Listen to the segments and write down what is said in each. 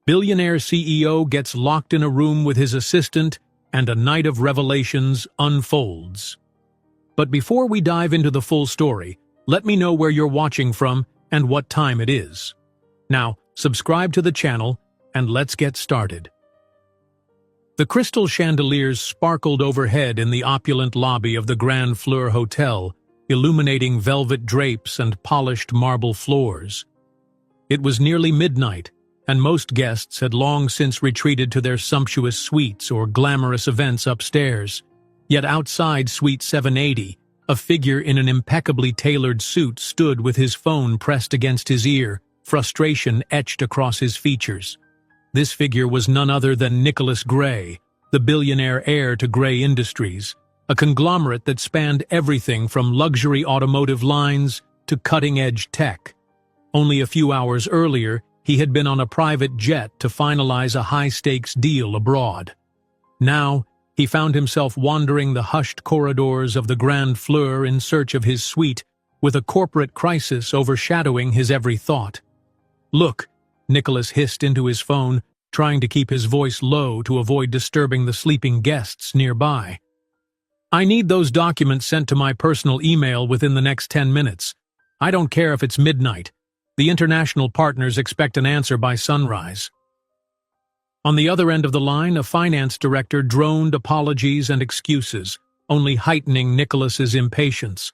Billionaire CEO gets locked in a room with his assistant and a night of revelations unfolds. But before we dive into the full story, let me know where you're watching from and what time it is. Now, subscribe to the channel and let's get started. The crystal chandeliers sparkled overhead in the opulent lobby of the Grand Fleur Hotel, illuminating velvet drapes and polished marble floors. It was nearly midnight, and most guests had long since retreated to their sumptuous suites or glamorous events upstairs. Yet outside Suite 780, a figure in an impeccably tailored suit stood with his phone pressed against his ear, frustration etched across his features. This figure was none other than Nicholas Gray, the billionaire heir to Gray Industries, a conglomerate that spanned everything from luxury automotive lines to cutting-edge tech. Only a few hours earlier, he had been on a private jet to finalize a high-stakes deal abroad. Now, he found himself wandering the hushed corridors of the Grand Fleur in search of his suite, with a corporate crisis overshadowing his every thought. "Look," Nicholas hissed into his phone, trying to keep his voice low to avoid disturbing the sleeping guests nearby. "I need those documents sent to my personal email within the next 10 minutes. I don't care if it's midnight. The international partners expect an answer by sunrise." On the other end of the line, a finance director droned apologies and excuses, only heightening Nicholas's impatience.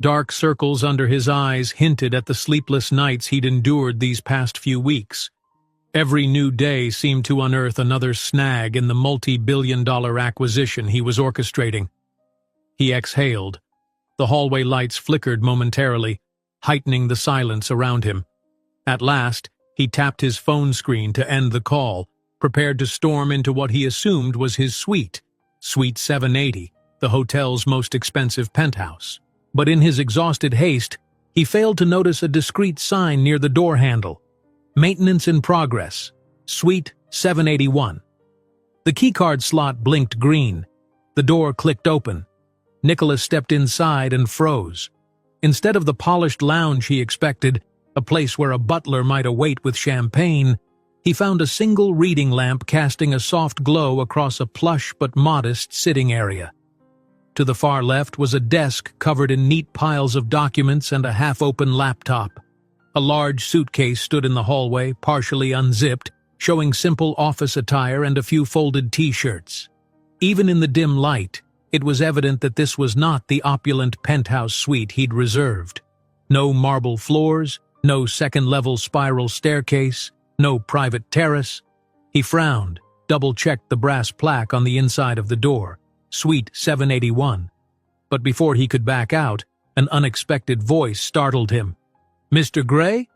Dark circles under his eyes hinted at the sleepless nights he'd endured these past few weeks. Every new day seemed to unearth another snag in the multi-billion-dollar acquisition he was orchestrating. He exhaled. The hallway lights flickered momentarily, heightening the silence around him. At last, he tapped his phone screen to end the call, prepared to storm into what he assumed was his suite, Suite 780, the hotel's most expensive penthouse. But in his exhausted haste, he failed to notice a discreet sign near the door handle. "Maintenance in progress, Suite 781. The keycard slot blinked green. The door clicked open. Nicholas stepped inside and froze. Instead of the polished lounge he expected, a place where a butler might await with champagne, he found a single reading lamp casting a soft glow across a plush but modest sitting area. To the far left was a desk covered in neat piles of documents and a half-open laptop. A large suitcase stood in the hallway, partially unzipped, showing simple office attire and a few folded t-shirts. Even in the dim light, it was evident that this was not the opulent penthouse suite he'd reserved. No marble floors, no second-level spiral staircase, no private terrace. He frowned, double-checked the brass plaque on the inside of the door, Suite 781. But before he could back out, an unexpected voice startled him. "Mr. Gray?"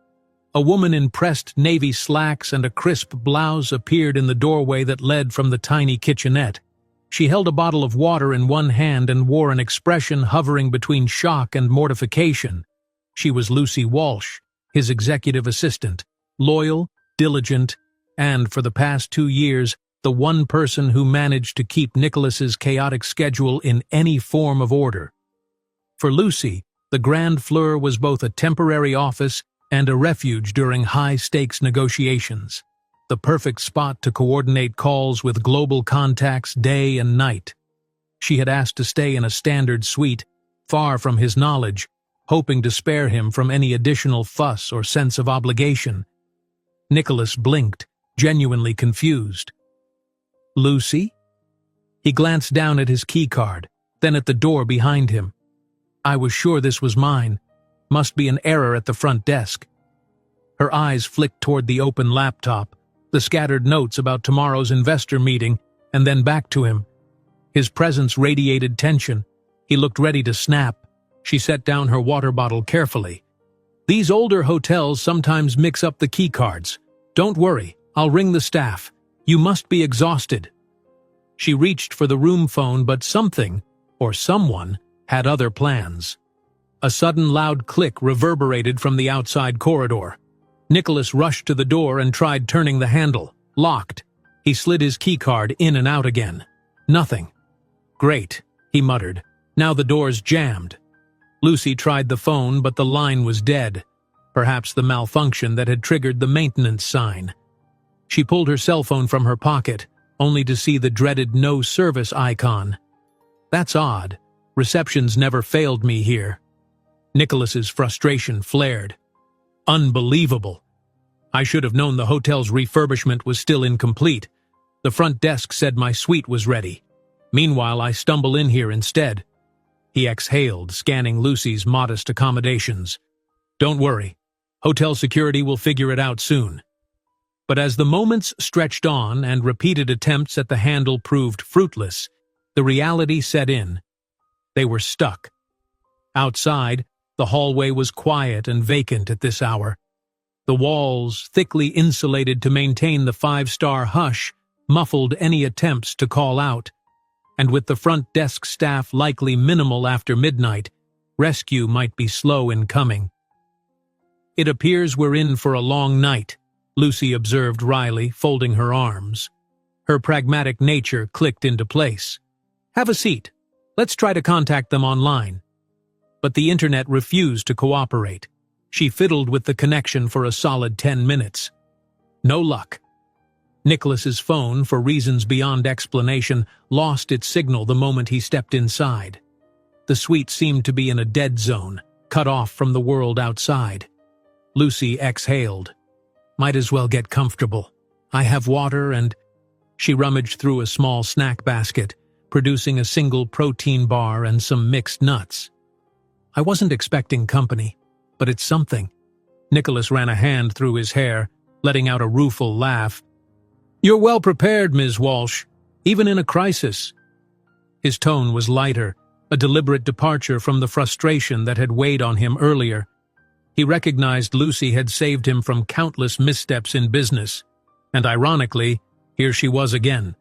A woman in pressed navy slacks and a crisp blouse appeared in the doorway that led from the tiny kitchenette. She held a bottle of water in one hand and wore an expression hovering between shock and mortification. She was Lucy Walsh, his executive assistant, loyal, diligent, and, for the past 2 years, the one person who managed to keep Nicholas's chaotic schedule in any form of order. For Lucy, the Grand Fleur was both a temporary office and a refuge during high-stakes negotiations, the perfect spot to coordinate calls with global contacts day and night. She had asked to stay in a standard suite, far from his knowledge, hoping to spare him from any additional fuss or sense of obligation. Nicholas blinked, genuinely confused. "Lucy?" He glanced down at his keycard, then at the door behind him. "I was sure this was mine. Must be an error at the front desk." Her eyes flicked toward the open laptop, the scattered notes about tomorrow's investor meeting, and then back to him. His presence radiated tension. He looked ready to snap. She set down her water bottle carefully. "These older hotels sometimes mix up the keycards. Don't worry, I'll ring the staff. You must be exhausted." She reached for the room phone, but something, or someone, had other plans. A sudden loud click reverberated from the outside corridor. Nicholas rushed to the door and tried turning the handle. Locked. He slid his keycard in and out again. Nothing. "Great," he muttered. "Now the door's jammed." Lucy tried the phone, but the line was dead. Perhaps the malfunction that had triggered the maintenance sign. She pulled her cell phone from her pocket, only to see the dreaded no service icon. That's odd. Reception's never failed me here. Nicholas's frustration flared. Unbelievable. I should have known the hotel's refurbishment was still incomplete. The front desk said my suite was ready. Meanwhile, I stumble in here instead. He exhaled, scanning Lucy's modest accommodations. Don't worry. Hotel security will figure it out soon. But as the moments stretched on and repeated attempts at the handle proved fruitless, the reality set in. They were stuck. Outside, the hallway was quiet and vacant at this hour. The walls, thickly insulated to maintain the five-star hush, muffled any attempts to call out. And with the front desk staff likely minimal after midnight, rescue might be slow in coming. It appears we're in for a long night, Lucy observed wryly, folding her arms. Her pragmatic nature clicked into place. Have a seat. Let's try to contact them online. But the internet refused to cooperate. She fiddled with the connection for a solid 10 minutes. No luck. Nicholas's phone, for reasons beyond explanation, lost its signal the moment he stepped inside. The suite seemed to be in a dead zone, cut off from the world outside. Lucy exhaled. Might as well get comfortable. I have water and... She rummaged through a small snack basket, producing a single protein bar and some mixed nuts. I wasn't expecting company, but it's something. Nicholas ran a hand through his hair, letting out a rueful laugh. You're well prepared, Ms. Walsh, even in a crisis. His tone was lighter, a deliberate departure from the frustration that had weighed on him earlier. He recognized Lucy had saved him from countless missteps in business, and ironically, here she was again,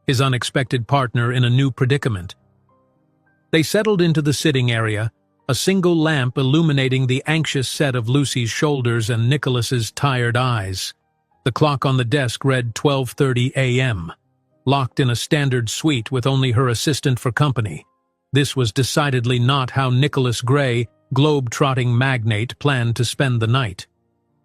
his unexpected partner in a new predicament. They settled into the sitting area, a single lamp illuminating the anxious set of Lucy's shoulders and Nicholas's tired eyes. The clock on the desk read 12:30 a.m., locked in a standard suite with only her assistant for company. This was decidedly not how Nicholas Gray, globe-trotting magnate, planned to spend the night.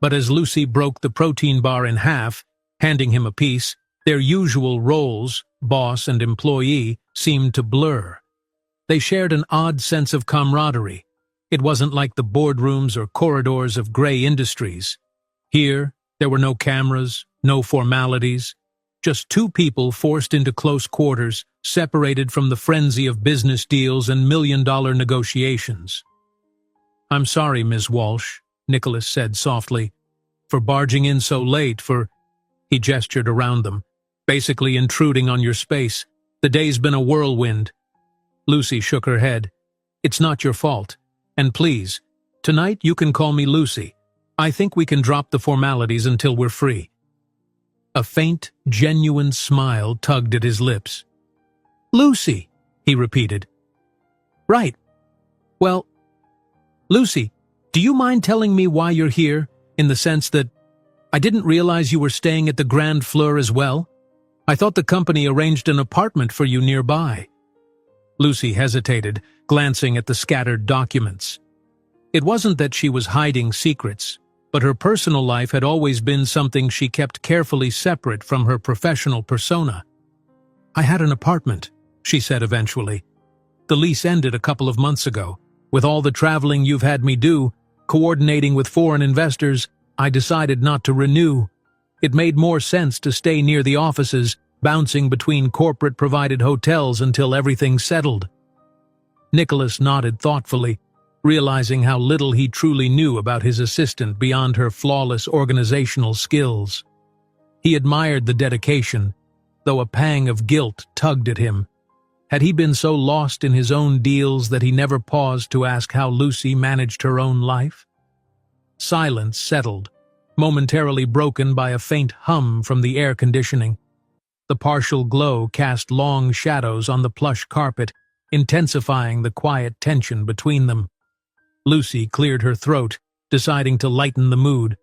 But as Lucy broke the protein bar in half, handing him a piece, their usual roles, boss and employee, seemed to blur. They shared an odd sense of camaraderie. It wasn't like the boardrooms or corridors of Gray Industries. Here, there were no cameras, no formalities, just two people forced into close quarters, separated from the frenzy of business deals and million-dollar negotiations. I'm sorry, Ms. Walsh, Nicholas said softly, for barging in so late, he gestured around them, basically intruding on your space. The day's been a whirlwind. Lucy shook her head. It's not your fault. And please, tonight you can call me Lucy. I think we can drop the formalities until we're free. A faint, genuine smile tugged at his lips. Lucy, he repeated. Right. Well, Lucy, do you mind telling me why you're here, in the sense that I didn't realize you were staying at the Grand Fleur as well? I thought the company arranged an apartment for you nearby. Lucy hesitated, glancing at the scattered documents. It wasn't that she was hiding secrets, but her personal life had always been something she kept carefully separate from her professional persona. I had an apartment, she said eventually. The lease ended a couple of months ago. With all the traveling you've had me do, coordinating with foreign investors, I decided not to renew. It made more sense to stay near the offices, bouncing between corporate-provided hotels until everything settled. Nicholas nodded thoughtfully, realizing how little he truly knew about his assistant beyond her flawless organizational skills. He admired the dedication, though a pang of guilt tugged at him. Had he been so lost in his own deals that he never paused to ask how Lucy managed her own life? Silence settled, momentarily broken by a faint hum from the air conditioning. The partial glow cast long shadows on the plush carpet, intensifying the quiet tension between them. Lucy cleared her throat, deciding to lighten the mood.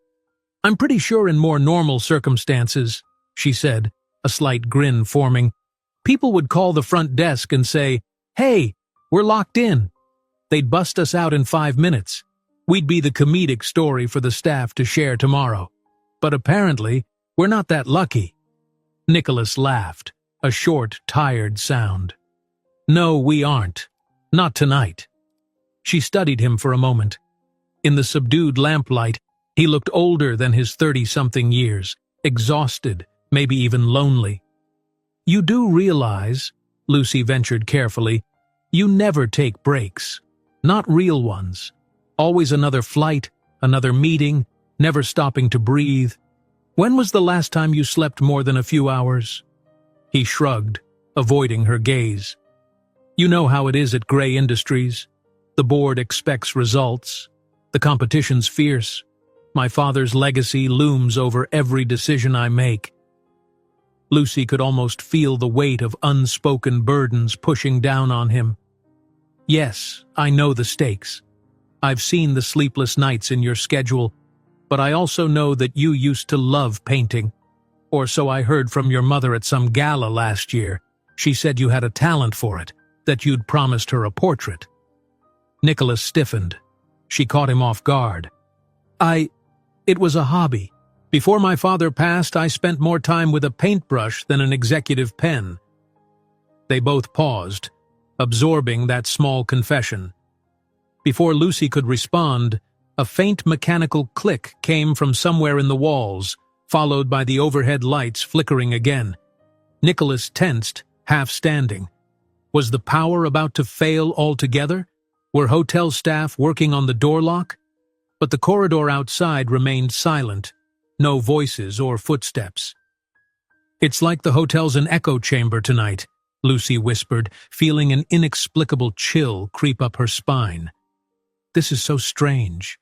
I'm pretty sure in more normal circumstances, she said, a slight grin forming, people would call the front desk and say, hey, we're locked in. They'd bust us out in 5 minutes. We'd be the comedic story for the staff to share tomorrow. But apparently, We're not that lucky." Nicholas laughed, a short, tired sound. "No, we aren't. Not tonight." She studied him for a moment. In the subdued lamplight, he looked older than his 30-something years, exhausted, maybe even lonely. "You do realize," Lucy ventured carefully, "you never take breaks. Not real ones. Always another flight, another meeting, never stopping to breathe. When was the last time you slept more than a few hours?" He shrugged, avoiding her gaze. "You know how it is at Gray Industries. The board expects results. The competition's fierce. My father's legacy looms over every decision I make." Lucy could almost feel the weight of unspoken burdens pushing down on him. "Yes, I know the stakes. I've seen the sleepless nights in your schedule, but I also know that you used to love painting. Or so I heard from your mother at some gala last year. She said you had a talent for it, that you'd promised her a portrait." Nicholas stiffened. She caught him off guard. It was a hobby. Before my father passed, I spent more time with a paintbrush than an executive pen." They both paused, absorbing that small confession. Before Lucy could respond, a faint mechanical click came from somewhere in the walls, followed by the overhead lights flickering again. Nicholas tensed, half standing. Was the power about to fail altogether? Were hotel staff working on the door lock? But the corridor outside remained silent, no voices or footsteps. "It's like the hotel's an echo chamber tonight," Lucy whispered, feeling an inexplicable chill creep up her spine. "This is so strange."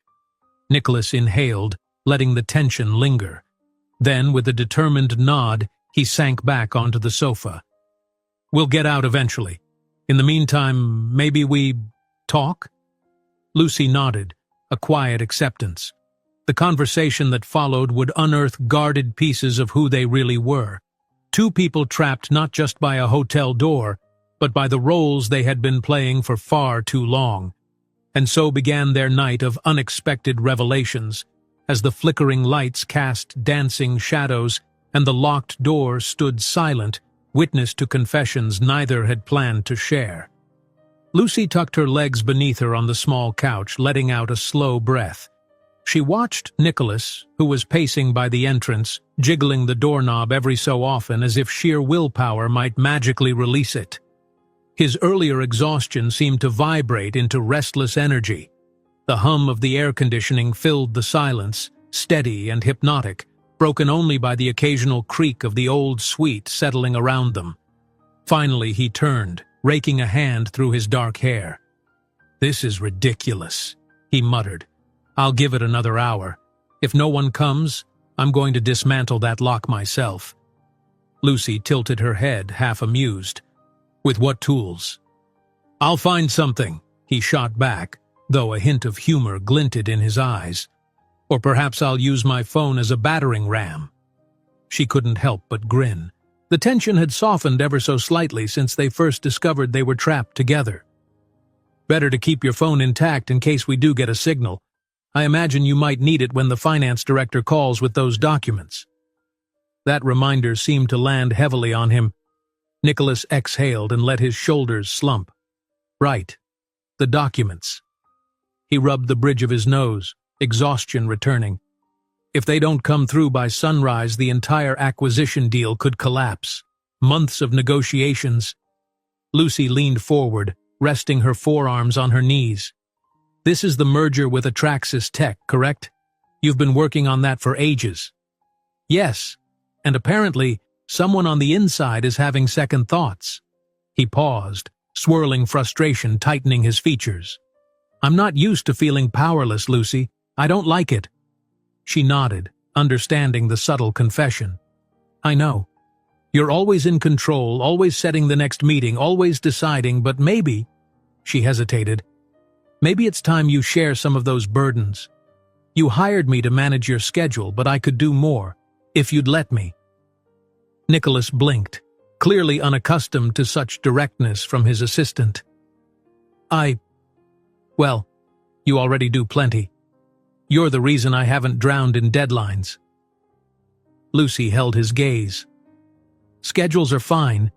Nicholas inhaled, letting the tension linger. Then, with a determined nod, he sank back onto the sofa. "We'll get out eventually. In the meantime, maybe we talk?" Lucy nodded, a quiet acceptance. The conversation that followed would unearth guarded pieces of who they really were. Two people trapped not just by a hotel door, but by the roles they had been playing for far too long. And so began their night of unexpected revelations, as the flickering lights cast dancing shadows and the locked door stood silent, witness to confessions neither had planned to share. Lucy tucked her legs beneath her on the small couch, letting out a slow breath. She watched Nicholas, who was pacing by the entrance, jiggling the doorknob every so often as if sheer willpower might magically release it. His earlier exhaustion seemed to vibrate into restless energy. The hum of the air conditioning filled the silence, steady and hypnotic, broken only by the occasional creak of the old suite settling around them. Finally he turned, raking a hand through his dark hair. "This is ridiculous," he muttered. "I'll give it another hour. If no one comes, I'm going to dismantle that lock myself." Lucy tilted her head, half amused. "With what tools?" "I'll find something," he shot back, though a hint of humor glinted in his eyes. "Or perhaps I'll use my phone as a battering ram." She couldn't help but grin. The tension had softened ever so slightly since they first discovered they were trapped together. "Better to keep your phone intact in case we do get a signal. I imagine you might need it when the finance director calls with those documents." That reminder seemed to land heavily on him. Nicholas exhaled and let his shoulders slump. "Right. The documents." He rubbed the bridge of his nose, exhaustion returning. "If they don't come through by sunrise, the entire acquisition deal could collapse. Months of negotiations." Lucy leaned forward, resting her forearms on her knees. "This is the merger with Atraxis Tech, correct? You've been working on that for ages." "Yes, and apparently someone on the inside is having second thoughts." He paused, swirling frustration tightening his features. "I'm not used to feeling powerless, Lucy. I don't like it." She nodded, understanding the subtle confession. "I know. You're always in control, always setting the next meeting, always deciding, but maybe—" She hesitated. "Maybe it's time you share some of those burdens. You hired me to manage your schedule, but I could do more, if you'd let me." Nicholas blinked, clearly unaccustomed to such directness from his assistant. Well, you already do plenty. You're the reason I haven't drowned in deadlines." Lucy held his gaze. Schedules are fine,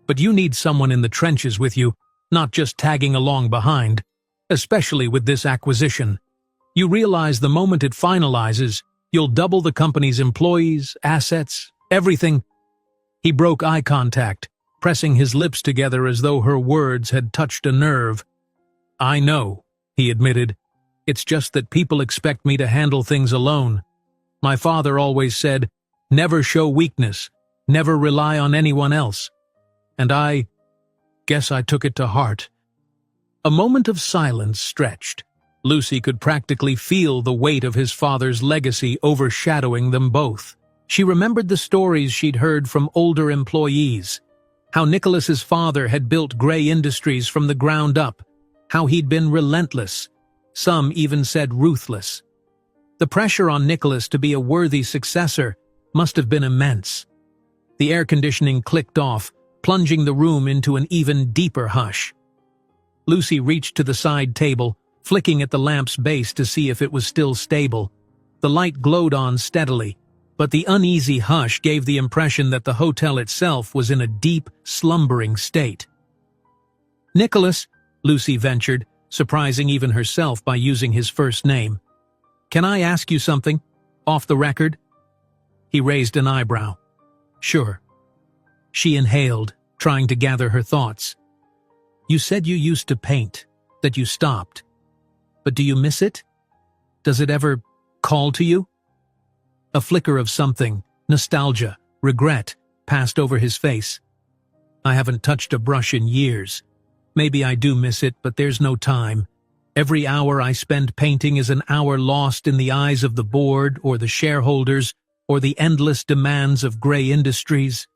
but you need someone in the trenches with you, not just tagging along behind, especially with this acquisition. You realize the moment it finalizes, you'll double the company's employees, assets, everything. He broke eye contact, pressing his lips together as though her words had touched a nerve. I know, he admitted. It's just that people expect me to handle things alone. My father always said, never show weakness, never rely on anyone else. And I guess I took it to heart. A moment of silence stretched. Lucy could practically feel the weight of his father's legacy overshadowing them both. She remembered the stories she'd heard from older employees, how Nicholas's father had built Gray Industries from the ground up, how he'd been relentless, some even said ruthless. The pressure on Nicholas to be a worthy successor must have been immense. The air conditioning clicked off, plunging the room into an even deeper hush. Lucy reached to the side table, flicking at the lamp's base to see if it was still stable. The light glowed on steadily, but the uneasy hush gave the impression that the hotel itself was in a deep, slumbering state. Nicholas, Lucy ventured, surprising even herself by using his first name. Can I ask you something? Off the record? He raised an eyebrow. Sure. She inhaled, trying to gather her thoughts. You said you used to paint, that you stopped. But do you miss it? Does it ever call to you? A flicker of something, nostalgia, regret, passed over his face. I haven't touched a brush in years. Maybe I do miss it, but there's no time. Every hour I spend painting is an hour lost in the eyes of the board or the shareholders or the endless demands of Gray Industries.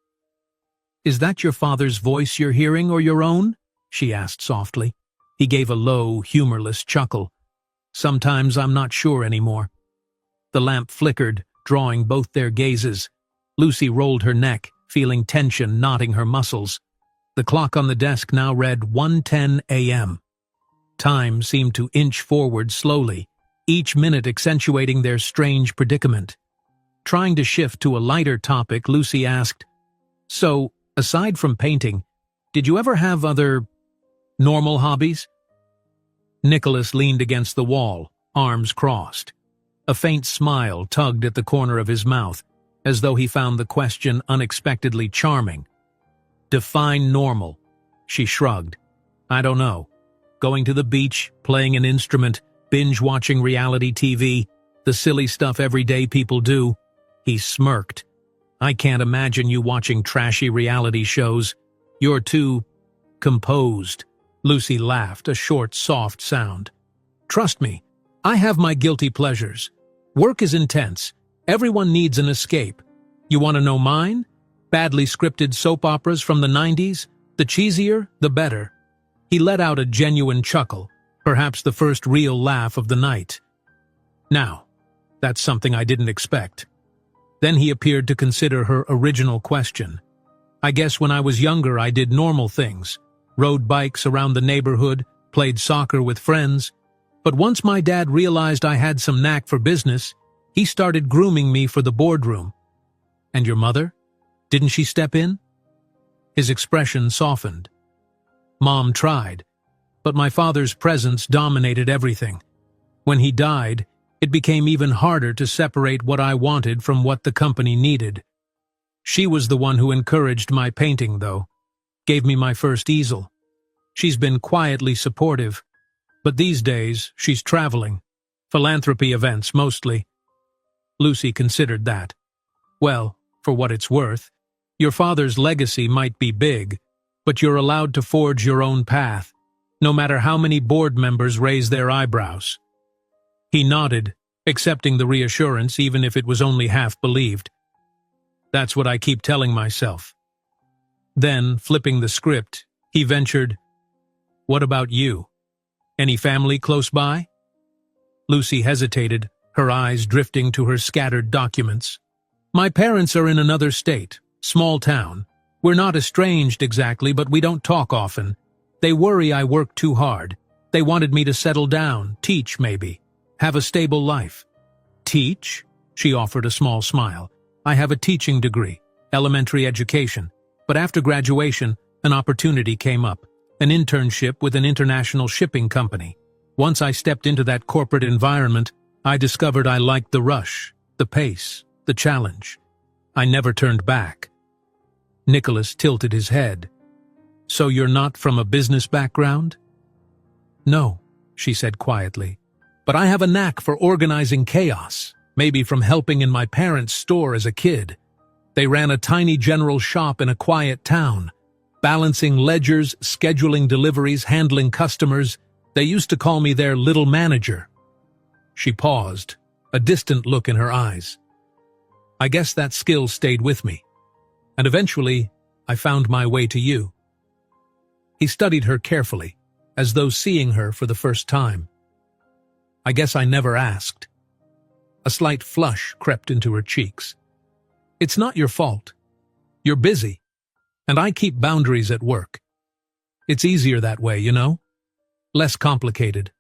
Is that your father's voice you're hearing or your own? She asked softly. He gave a low, humorless chuckle. Sometimes I'm not sure anymore. The lamp flickered, drawing both their gazes. Lucy rolled her neck, feeling tension knotting her muscles. The clock on the desk now read 1:10 a.m. Time seemed to inch forward slowly, each minute accentuating their strange predicament. Trying to shift to a lighter topic, Lucy asked, So, aside from painting, did you ever have other normal hobbies? Nicholas leaned against the wall, arms crossed. A faint smile tugged at the corner of his mouth, as though he found the question unexpectedly charming. Define normal. She shrugged. I don't know. Going to the beach, playing an instrument, binge-watching reality TV, the silly stuff everyday people do. He smirked. I can't imagine you watching trashy reality shows. You're too composed. Lucy laughed, a short, soft sound. Trust me, I have my guilty pleasures. Work is intense. Everyone needs an escape. You want to know mine? Badly scripted soap operas from the 90s? The cheesier, the better. He let out a genuine chuckle, perhaps the first real laugh of the night. Now, that's something I didn't expect. Then he appeared to consider her original question. I guess when I was younger I did normal things. Rode bikes around the neighborhood, played soccer with friends. But once my dad realized I had some knack for business, he started grooming me for the boardroom. And your mother? Didn't she step in? His expression softened. Mom tried, but my father's presence dominated everything. When he died, it became even harder to separate what I wanted from what the company needed. She was the one who encouraged my painting, though. Gave me my first easel. She's been quietly supportive, but these days she's traveling. Philanthropy events, mostly. Lucy considered that. Well, for what it's worth, your father's legacy might be big, but you're allowed to forge your own path, no matter how many board members raise their eyebrows. He nodded, accepting the reassurance even if it was only half believed. That's what I keep telling myself. Then, flipping the script, he ventured, What about you? Any family close by? Lucy hesitated, her eyes drifting to her scattered documents. My parents are in another state, small town. We're not estranged exactly, but we don't talk often. They worry I work too hard. They wanted me to settle down, teach maybe, have a stable life. Teach? She offered a small smile. I have a teaching degree, elementary education, but after graduation, an opportunity came up, an internship with an international shipping company. Once I stepped into that corporate environment, I discovered I liked the rush, the pace, the challenge. I never turned back. Nicholas tilted his head. So you're not from a business background? No, she said quietly. But I have a knack for organizing chaos, maybe from helping in my parents' store as a kid. They ran a tiny general shop in a quiet town, balancing ledgers, scheduling deliveries, handling customers. They used to call me their little manager. She paused, a distant look in her eyes. I guess that skill stayed with me, and eventually I found my way to you. He studied her carefully, as though seeing her for the first time. I guess I never asked. A slight flush crept into her cheeks. It's not your fault. You're busy, and I keep boundaries at work. It's easier that way, you know? Less complicated.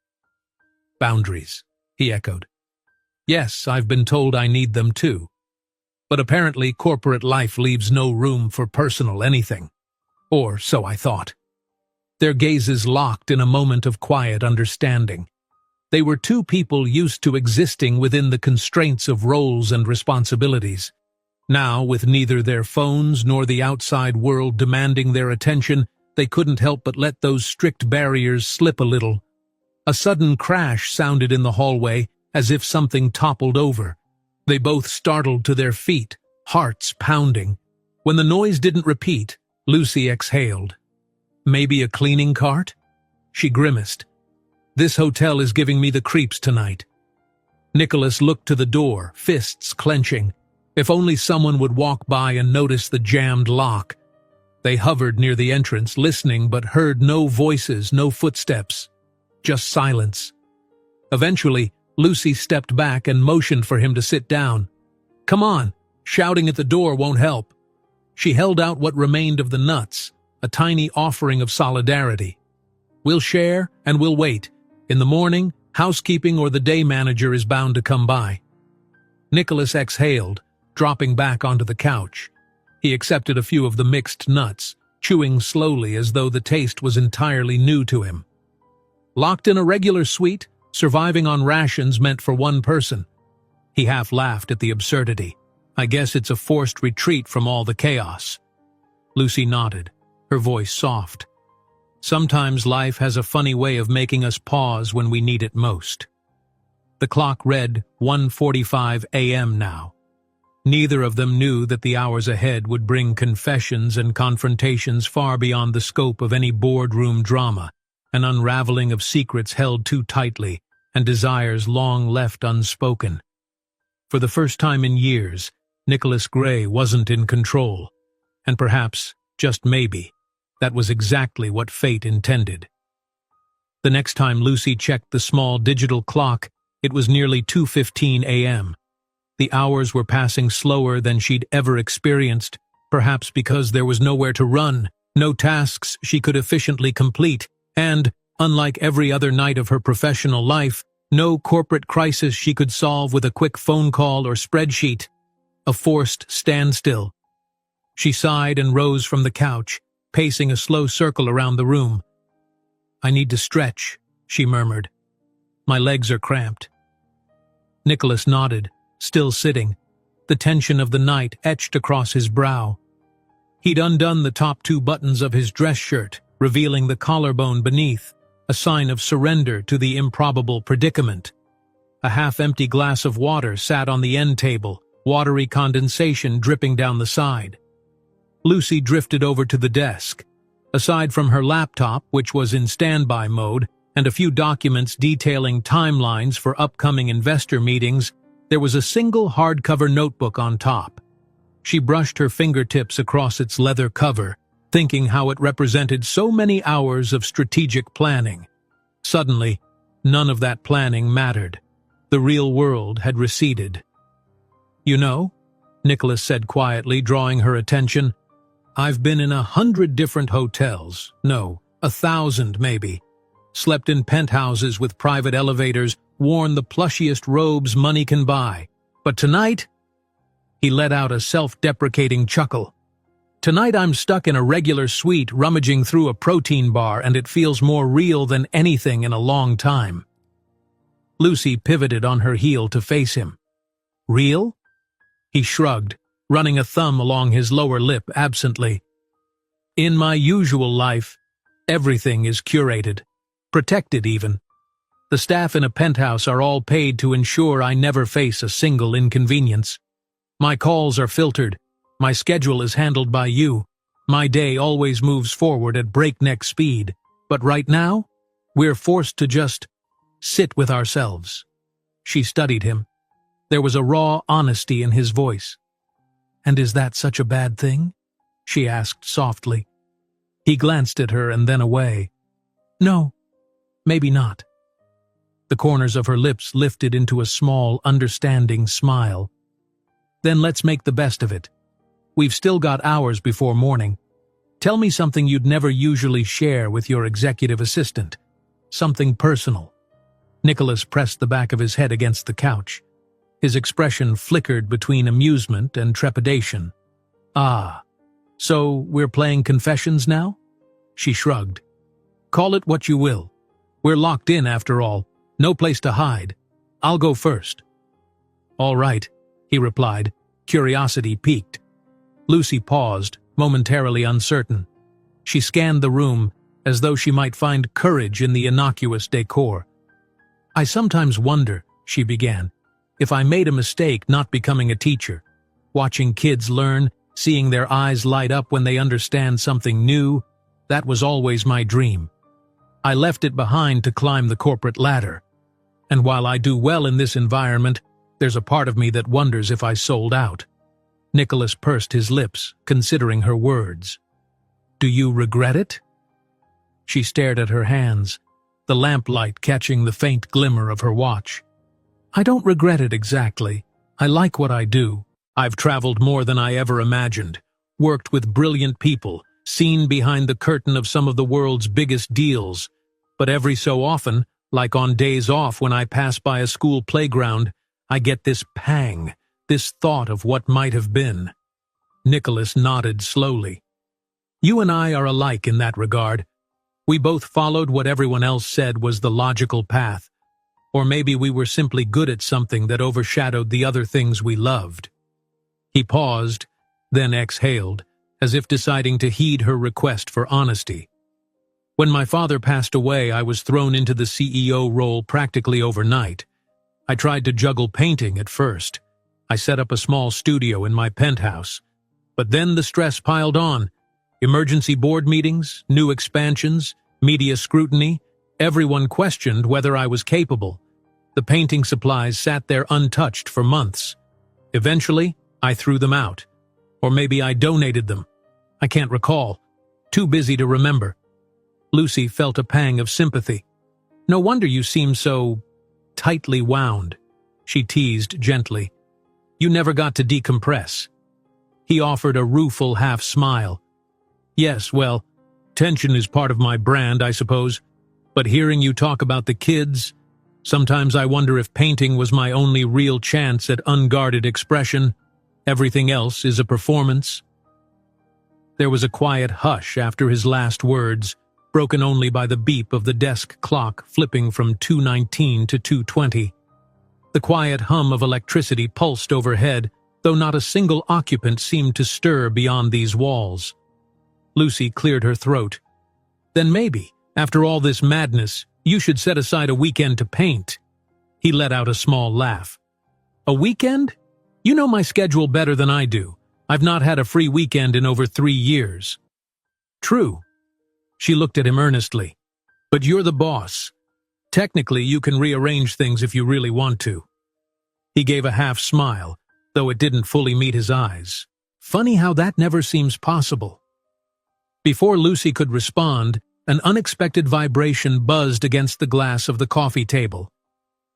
Boundaries, he echoed. Yes, I've been told I need them too. But apparently corporate life leaves no room for personal anything. Or so I thought. Their gazes locked in a moment of quiet understanding. They were two people used to existing within the constraints of roles and responsibilities. Now, with neither their phones nor the outside world demanding their attention, they couldn't help but let those strict barriers slip a little. A sudden crash sounded in the hallway, as if something toppled over. They both startled to their feet, hearts pounding. When the noise didn't repeat, Lucy exhaled. Maybe a cleaning cart? She grimaced. This hotel is giving me the creeps tonight. Nicholas looked to the door, fists clenching. If only someone would walk by and notice the jammed lock. They hovered near the entrance, listening, but heard no voices, no footsteps. Just silence. Eventually, Lucy stepped back and motioned for him to sit down. Come on, shouting at the door won't help. She held out what remained of the nuts, a tiny offering of solidarity. We'll share and we'll wait. In the morning, housekeeping or the day manager is bound to come by. Nicholas exhaled, dropping back onto the couch. He accepted a few of the mixed nuts, chewing slowly as though the taste was entirely new to him. Locked in a regular suite, surviving on rations meant for one person. He half laughed at the absurdity. I guess it's a forced retreat from all the chaos. Lucy nodded, her voice soft. Sometimes life has a funny way of making us pause when we need it most. The clock read 1:45 a.m. now. Neither of them knew that the hours ahead would bring confessions and confrontations far beyond the scope of any boardroom drama, an unraveling of secrets held too tightly and desires long left unspoken. For the first time in years, Nicholas Gray wasn't in control, and perhaps, just maybe, that was exactly what fate intended. The next time Lucy checked the small digital clock, it was nearly 2:15 a.m. The hours were passing slower than she'd ever experienced, perhaps because there was nowhere to run, no tasks she could efficiently complete, and, unlike every other night of her professional life, no corporate crisis she could solve with a quick phone call or spreadsheet. A forced standstill. She sighed and rose from the couch, pacing a slow circle around the room. I need to stretch, she murmured. My legs are cramped. Nicholas nodded, still sitting, the tension of the night etched across his brow. He'd undone the top 2 buttons of his dress shirt, revealing the collarbone beneath, a sign of surrender to the improbable predicament. A half-empty glass of water sat on the end table, watery condensation dripping down the side. Lucy drifted over to the desk. Aside from her laptop, which was in standby mode, and a few documents detailing timelines for upcoming investor meetings, there was a single hardcover notebook on top. She brushed her fingertips across its leather cover, thinking how it represented so many hours of strategic planning. Suddenly, none of that planning mattered. The real world had receded. You know, Nicholas said quietly, drawing her attention, I've been in 100 different hotels, no, 1,000 maybe. Slept in penthouses with private elevators, worn the plushiest robes money can buy. But tonight, He let out a self-deprecating chuckle. Tonight I'm stuck in a regular suite rummaging through a protein bar, and it feels more real than anything in a long time. Lucy pivoted on her heel to face him. Real? He shrugged, running a thumb along his lower lip absently. In my usual life, everything is curated, protected even. The staff in a penthouse are all paid to ensure I never face a single inconvenience. My calls are filtered. My schedule is handled by you. My day always moves forward at breakneck speed. But right now, we're forced to just sit with ourselves. She studied him. There was a raw honesty in his voice. And is that such a bad thing? She asked softly. He glanced at her and then away. No, maybe not. The corners of her lips lifted into a small, understanding smile. Then let's make the best of it. We've still got hours before morning. Tell me something you'd never usually share with your executive assistant. Something personal. Nicholas pressed the back of his head against the couch. His expression flickered between amusement and trepidation. Ah, so we're playing confessions now? She shrugged. Call it what you will. We're locked in after all. No place to hide. I'll go first. All right, he replied, curiosity piqued. Lucy paused, momentarily uncertain. She scanned the room, as though she might find courage in the innocuous decor. I sometimes wonder, she began, if I made a mistake not becoming a teacher. Watching kids learn, seeing their eyes light up when they understand something new, that was always my dream. I left it behind to climb the corporate ladder. And while I do well in this environment, there's a part of me that wonders if I sold out. Nicholas pursed his lips, considering her words. Do you regret it? She stared at her hands, the lamplight catching the faint glimmer of her watch. I don't regret it exactly. I like what I do. I've traveled more than I ever imagined, worked with brilliant people, seen behind the curtain of some of the world's biggest deals. But every so often, like on days off when I pass by a school playground, I get this pang, this thought of what might have been. Nicholas nodded slowly. You and I are alike in that regard. We both followed what everyone else said was the logical path. Or maybe we were simply good at something that overshadowed the other things we loved. He paused, then exhaled, as if deciding to heed her request for honesty. When my father passed away, I was thrown into the CEO role practically overnight. I tried to juggle painting at first. I set up a small studio in my penthouse. But then the stress piled on. Emergency board meetings, new expansions, media scrutiny. Everyone questioned whether I was capable. The painting supplies sat there untouched for months. Eventually, I threw them out. Or maybe I donated them. I can't recall. Too busy to remember. Lucy felt a pang of sympathy. No wonder you seem so tightly wound, she teased gently. You never got to decompress. He offered a rueful half-smile. Yes, well, tension is part of my brand, I suppose. But hearing you talk about the kids, sometimes I wonder if painting was my only real chance at unguarded expression. Everything else is a performance. There was a quiet hush after his last words, broken only by the beep of the desk clock flipping from 2:19 to 2:20. The quiet hum of electricity pulsed overhead, though not a single occupant seemed to stir beyond these walls. Lucy cleared her throat. Then maybe, after all this madness, you should set aside a weekend to paint. He let out a small laugh. A weekend? You know my schedule better than I do. I've not had a free weekend in over 3 years. True. She looked at him earnestly. But you're the boss. Technically, you can rearrange things if you really want to. He gave a half-smile, though it didn't fully meet his eyes. Funny how that never seems possible. Before Lucy could respond, an unexpected vibration buzzed against the glass of the coffee table.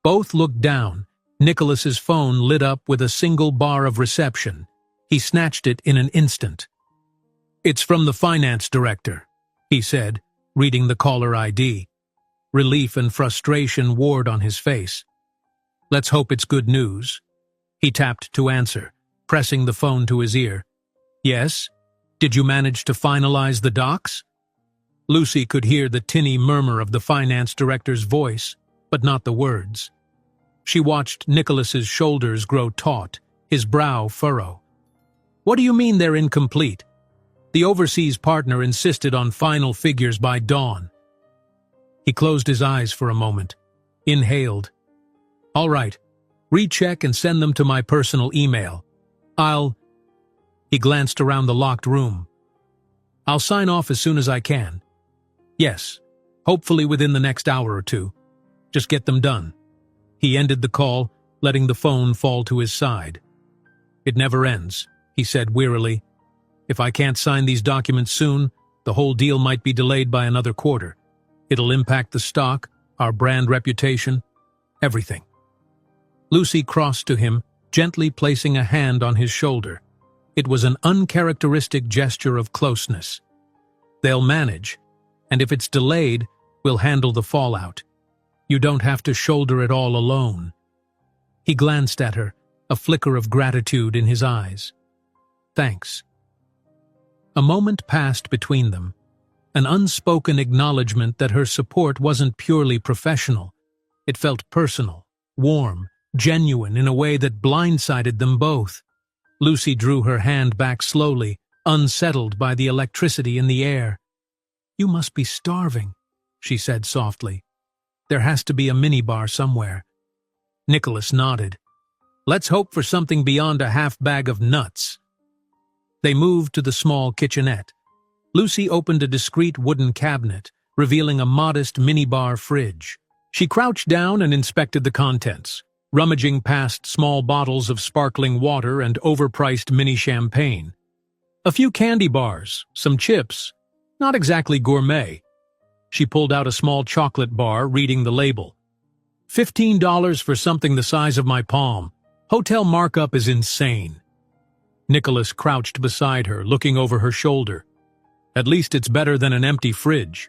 Both looked down. Nicholas's phone lit up with a single bar of reception. He snatched it in an instant. It's from the finance director, he said, reading the caller ID. Relief and frustration warred on his face. Let's hope it's good news. He tapped to answer, pressing the phone to his ear. "Yes? Did you manage to finalize the docs?" Lucy could hear the tinny murmur of the finance director's voice, but not the words. She watched Nicholas's shoulders grow taut, his brow furrow. "What do you mean they're incomplete?" The overseas partner insisted on final figures by dawn. He closed his eyes for a moment, inhaled. "All right, recheck and send them to my personal email. He glanced around the locked room. "I'll sign off as soon as I can. Yes, hopefully within the next hour or two. Just get them done." He ended the call, letting the phone fall to his side. "It never ends," he said wearily. "If I can't sign these documents soon, the whole deal might be delayed by another quarter. It'll impact the stock, our brand reputation, everything." Lucy crossed to him, gently placing a hand on his shoulder. It was an uncharacteristic gesture of closeness. "They'll manage, and if it's delayed, we'll handle the fallout. You don't have to shoulder it all alone." He glanced at her, a flicker of gratitude in his eyes. "Thanks." A moment passed between them, an unspoken acknowledgement that her support wasn't purely professional. It felt personal, warm, genuine in a way that blindsided them both. Lucy drew her hand back slowly, unsettled by the electricity in the air. "You must be starving," she said softly. "There has to be a minibar somewhere." Nicholas nodded. "Let's hope for something beyond a half bag of nuts." They moved to the small kitchenette. Lucy opened a discreet wooden cabinet, revealing a modest minibar fridge. She crouched down and inspected the contents, rummaging past small bottles of sparkling water and overpriced mini champagne. A few candy bars, some chips, not exactly gourmet. She pulled out a small chocolate bar, reading the label. $15 for something the size of my palm. Hotel markup is insane. Nicholas crouched beside her, looking over her shoulder. "At least it's better than an empty fridge."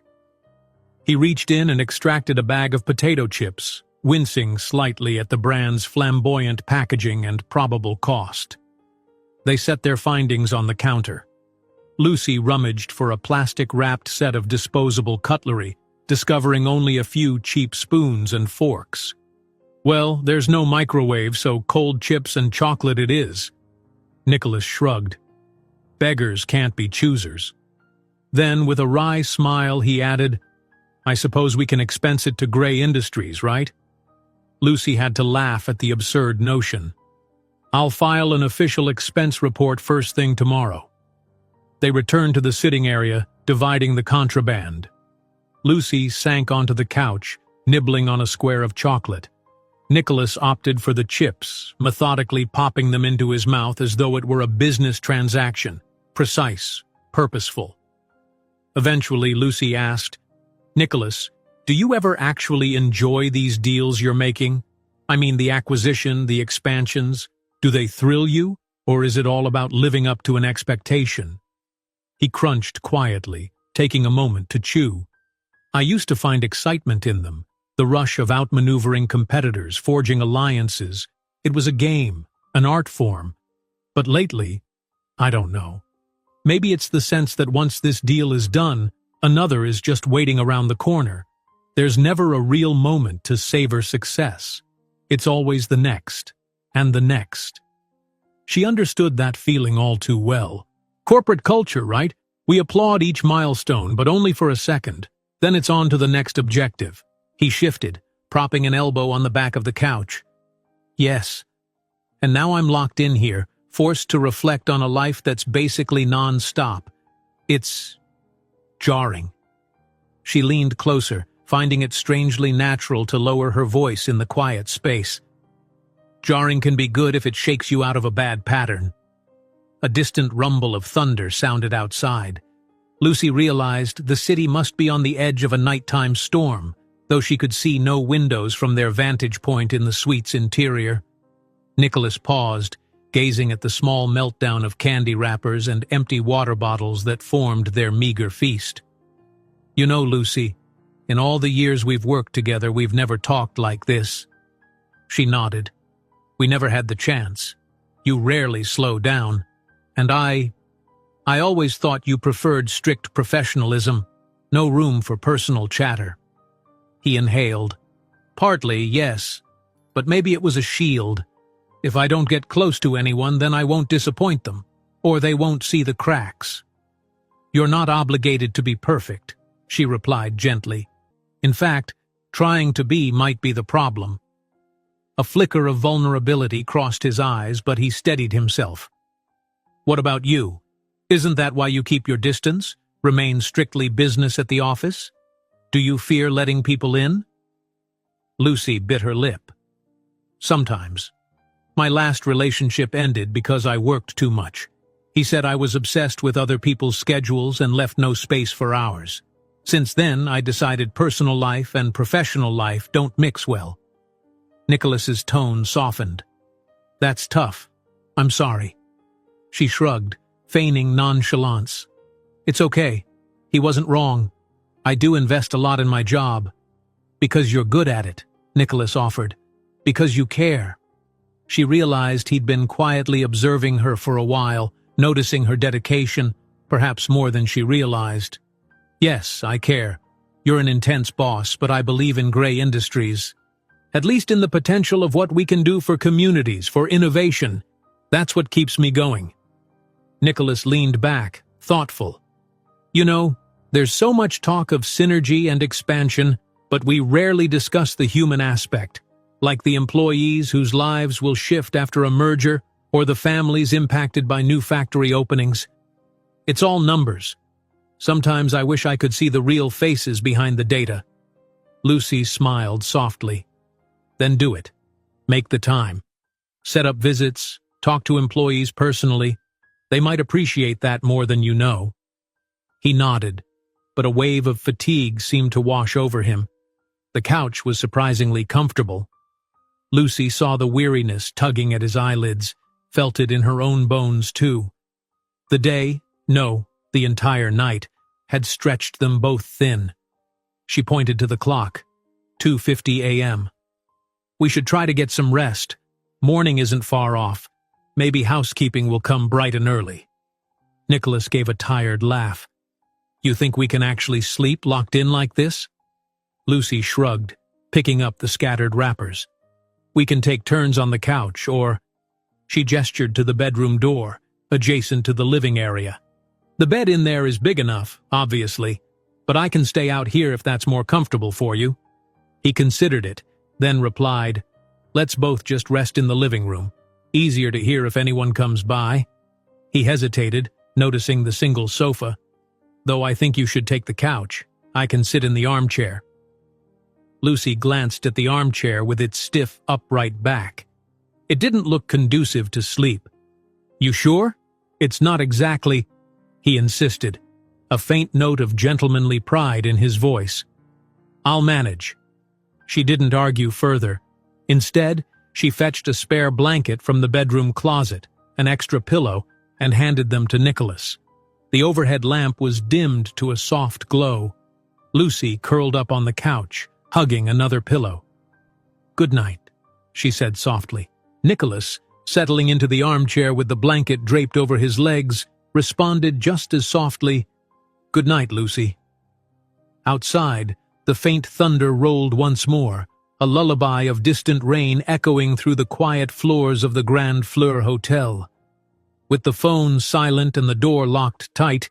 He reached in and extracted a bag of potato chips, wincing slightly at the brand's flamboyant packaging and probable cost. They set their findings on the counter. Lucy rummaged for a plastic-wrapped set of disposable cutlery, discovering only a few cheap spoons and forks. "Well, there's no microwave, so cold chips and chocolate it is." Nicholas shrugged. "Beggars can't be choosers." Then, with a wry smile, he added, "I suppose we can expense it to Gray Industries, right?" Lucy had to laugh at the absurd notion. "I'll file an official expense report first thing tomorrow." They returned to the sitting area, dividing the contraband. Lucy sank onto the couch, nibbling on a square of chocolate. Nicholas opted for the chips, methodically popping them into his mouth as though it were a business transaction, precise, purposeful. Eventually, Lucy asked, "Nicholas, do you ever actually enjoy these deals you're making? I mean, the acquisition, the expansions. Do they thrill you, or is it all about living up to an expectation?" He crunched quietly, taking a moment to chew. "I used to find excitement in them, the rush of outmaneuvering competitors, forging alliances. It was a game, an art form. But lately, I don't know. Maybe it's the sense that once this deal is done, another is just waiting around the corner. There's never a real moment to savor success. It's always the next, and the next." She understood that feeling all too well. Corporate culture, right? We applaud each milestone, but only for a second. Then it's on to the next objective. He shifted, propping an elbow on the back of the couch. "Yes. And now I'm locked in here, forced to reflect on a life that's basically non-stop. It's jarring." She leaned closer, finding it strangely natural to lower her voice in the quiet space. "Jarring can be good if it shakes you out of a bad pattern." A distant rumble of thunder sounded outside. Lucy realized the city must be on the edge of a nighttime storm, though she could see no windows from their vantage point in the suite's interior. Nicholas paused, gazing at the small meltdown of candy wrappers and empty water bottles that formed their meager feast. "You know, Lucy, in all the years we've worked together, we've never talked like this." She nodded. "We never had the chance. You rarely slow down. And I always thought you preferred strict professionalism, no room for personal chatter." He inhaled. "Partly, yes, but maybe it was a shield. If I don't get close to anyone, then I won't disappoint them, or they won't see the cracks." "You're not obligated to be perfect," she replied gently. "In fact, trying to be might be the problem." A flicker of vulnerability crossed his eyes, but he steadied himself. "What about you? Isn't that why you keep your distance? Remain strictly business at the office? Do you fear letting people in?" Lucy bit her lip. "Sometimes. My last relationship ended because I worked too much. He said I was obsessed with other people's schedules and left no space for ours. Since then, I decided personal life and professional life don't mix well." Nicholas's tone softened. "That's tough. I'm sorry." She shrugged, feigning nonchalance. "It's okay. He wasn't wrong. I do invest a lot in my job." "Because you're good at it," Nicholas offered. "Because you care." She realized he'd been quietly observing her for a while, noticing her dedication, perhaps more than she realized. "Yes, I care. You're an intense boss, but I believe in gray industries. At least in the potential of what we can do for communities, for innovation. That's what keeps me going." Nicholas leaned back, thoughtful. "You know, there's so much talk of synergy and expansion, but we rarely discuss the human aspect, like the employees whose lives will shift after a merger or the families impacted by new factory openings. It's all numbers. Sometimes I wish I could see the real faces behind the data." Lucy smiled softly. "Then do it. Make the time. Set up visits, talk to employees personally. They might appreciate that more than you know." He nodded, but a wave of fatigue seemed to wash over him. The couch was surprisingly comfortable. Lucy saw the weariness tugging at his eyelids, felt it in her own bones too. The day, no, the entire night, had stretched them both thin. She pointed to the clock. 2:50 a.m. "We should try to get some rest. Morning isn't far off. Maybe housekeeping will come bright and early." Nicholas gave a tired laugh. "You think we can actually sleep locked in like this?" Lucy shrugged, picking up the scattered wrappers. "We can take turns on the couch, or—" She gestured to the bedroom door, adjacent to the living area. "The bed in there is big enough, obviously, but I can stay out here if that's more comfortable for you." He considered it, then replied, "Let's both just rest in the living room. Easier to hear if anyone comes by." He hesitated, noticing the single sofa. "Though I think you should take the couch. I can sit in the armchair." Lucy glanced at the armchair with its stiff, upright back. It didn't look conducive to sleep. "You sure? It's not exactly—" he insisted, a faint note of gentlemanly pride in his voice. "I'll manage." She didn't argue further. Instead, she fetched a spare blanket from the bedroom closet, an extra pillow, and handed them to Nicholas. The overhead lamp was dimmed to a soft glow. Lucy curled up on the couch, hugging another pillow. "Good night," she said softly. Nicholas, settling into the armchair with the blanket draped over his legs, responded just as softly, "Good night, Lucy." Outside, the faint thunder rolled once more, a lullaby of distant rain echoing through the quiet floors of the Grand Fleur Hotel. With the phone silent and the door locked tight,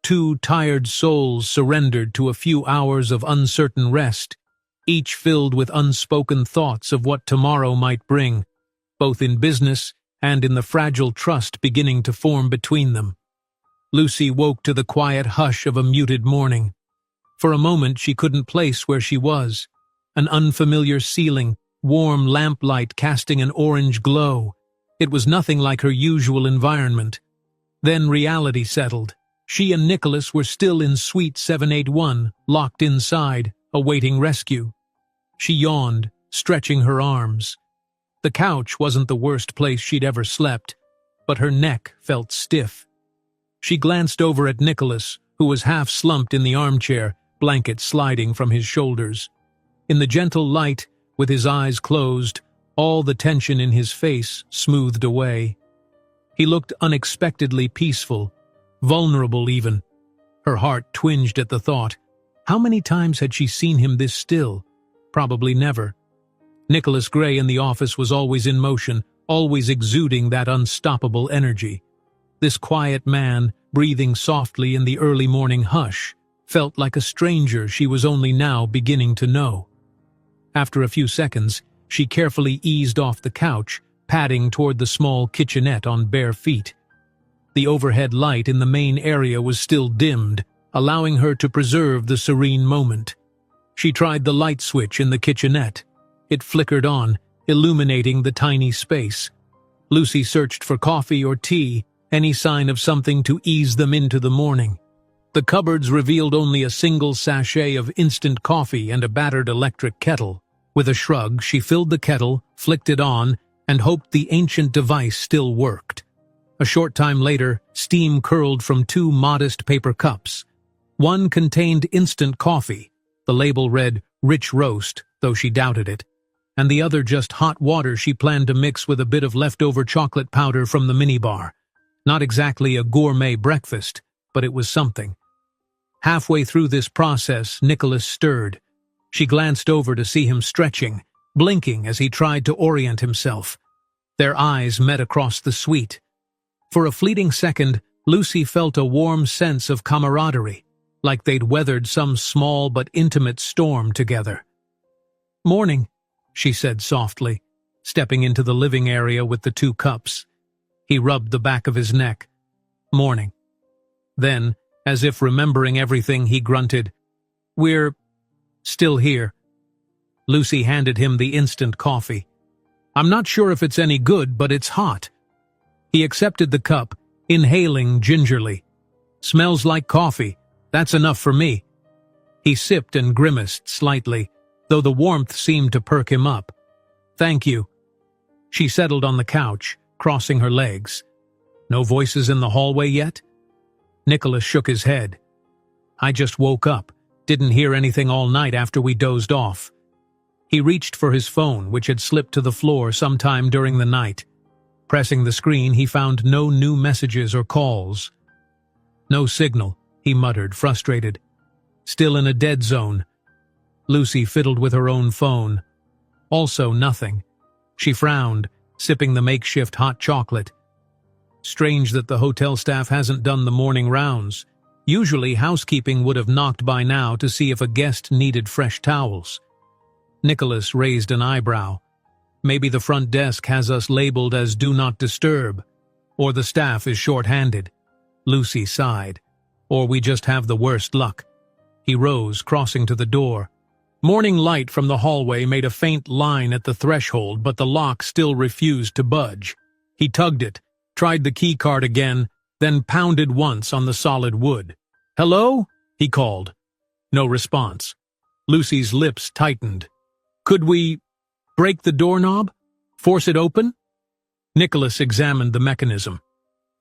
two tired souls surrendered to a few hours of uncertain rest, each filled with unspoken thoughts of what tomorrow might bring, both in business and in the fragile trust beginning to form between them. Lucy woke to the quiet hush of a muted morning. For a moment she couldn't place where she was. An unfamiliar ceiling, warm lamplight casting an orange glow. It was nothing like her usual environment. Then reality settled. She and Nicholas were still in Suite 781, locked inside, awaiting rescue. She yawned, stretching her arms. The couch wasn't the worst place she'd ever slept, but her neck felt stiff. She glanced over at Nicholas, who was half slumped in the armchair, blanket sliding from his shoulders. In the gentle light, with his eyes closed, all the tension in his face smoothed away. He looked unexpectedly peaceful, vulnerable even. Her heart twinged at the thought. How many times had she seen him this still? Probably never. Nicholas Gray in the office was always in motion, always exuding that unstoppable energy. This quiet man, breathing softly in the early morning hush, felt like a stranger she was only now beginning to know. After a few seconds, she carefully eased off the couch, padding toward the small kitchenette on bare feet. The overhead light in the main area was still dimmed, allowing her to preserve the serene moment. She tried the light switch in the kitchenette. It flickered on, illuminating the tiny space. Lucy searched for coffee or tea, any sign of something to ease them into the morning. The cupboards revealed only a single sachet of instant coffee and a battered electric kettle. With a shrug, she filled the kettle, flicked it on, and hoped the ancient device still worked. A short time later, steam curled from two modest paper cups. One contained instant coffee. The label read, "Rich Roast," though she doubted it. And the other just hot water she planned to mix with a bit of leftover chocolate powder from the minibar. Not exactly a gourmet breakfast, but it was something. Halfway through this process, Nicholas stirred. She glanced over to see him stretching, blinking as he tried to orient himself. Their eyes met across the suite. For a fleeting second, Lucy felt a warm sense of camaraderie, like they'd weathered some small but intimate storm together. "Morning," she said softly, stepping into the living area with the two cups. He rubbed the back of his neck. "Morning." Then, as if remembering everything, he grunted, "We're still here." Lucy handed him the instant coffee. "I'm not sure if it's any good, but it's hot." He accepted the cup, inhaling gingerly. "Smells like coffee. That's enough for me." He sipped and grimaced slightly, though the warmth seemed to perk him up. "Thank you." She settled on the couch, crossing her legs. "No voices in the hallway yet?" Nicholas shook his head. "I just woke up. Didn't hear anything all night after we dozed off." He reached for his phone, which had slipped to the floor sometime during the night. Pressing the screen, he found no new messages or calls. "No signal," he muttered, frustrated. "Still in a dead zone." Lucy fiddled with her own phone. Also nothing. She frowned, sipping the makeshift hot chocolate. Strange that the hotel staff hasn't done the morning rounds. Usually housekeeping would have knocked by now to see if a guest needed fresh towels. Nicholas raised an eyebrow. Maybe the front desk has us labeled as "Do Not Disturb," or the staff is short-handed. Lucy sighed. Or we just have the worst luck. He rose, crossing to the door. Morning light from the hallway made a faint line at the threshold, but the lock still refused to budge. He tugged it, tried the key card again, then pounded once on the solid wood. "Hello?" he called. No response. Lucy's lips tightened. "Could we break the doorknob? Force it open?" Nicholas examined the mechanism.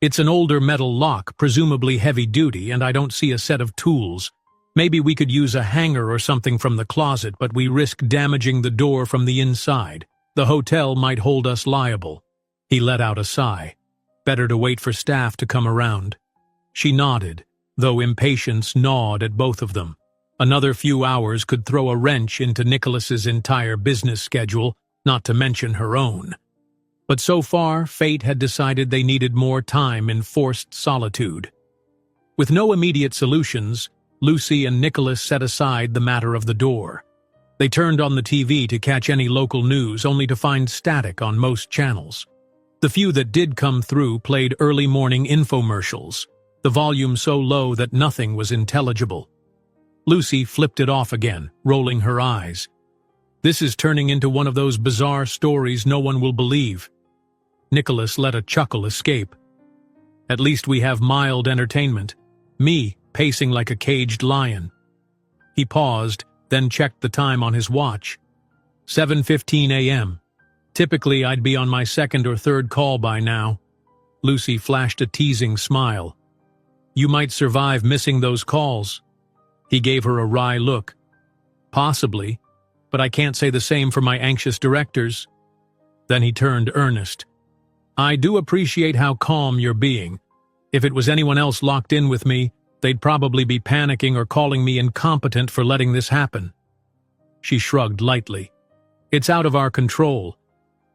"It's an older metal lock, presumably heavy-duty, and I don't see a set of tools. Maybe we could use a hanger or something from the closet, but we risk damaging the door from the inside. The hotel might hold us liable." He let out a sigh. Better to wait for staff to come around. She nodded, though impatience gnawed at both of them. Another few hours could throw a wrench into Nicholas's entire business schedule, not to mention her own. But so far, fate had decided they needed more time in forced solitude. With no immediate solutions, Lucy and Nicholas set aside the matter of the door. They turned on the TV to catch any local news, only to find static on most channels. The few that did come through played early morning infomercials, the volume so low that nothing was intelligible. Lucy flipped it off again, rolling her eyes. "This is turning into one of those bizarre stories no one will believe." Nicholas let a chuckle escape. "At least we have mild entertainment. Me, pacing like a caged lion." He paused, then checked the time on his watch. 7:15 a.m. Typically, I'd be on my second or third call by now. Lucy flashed a teasing smile. "You might survive missing those calls." He gave her a wry look. "Possibly, but I can't say the same for my anxious directors." Then he turned earnest. I do appreciate how calm you're being. If it was anyone else locked in with me, they'd probably be panicking or calling me incompetent for letting this happen." She shrugged lightly. "It's out of our control.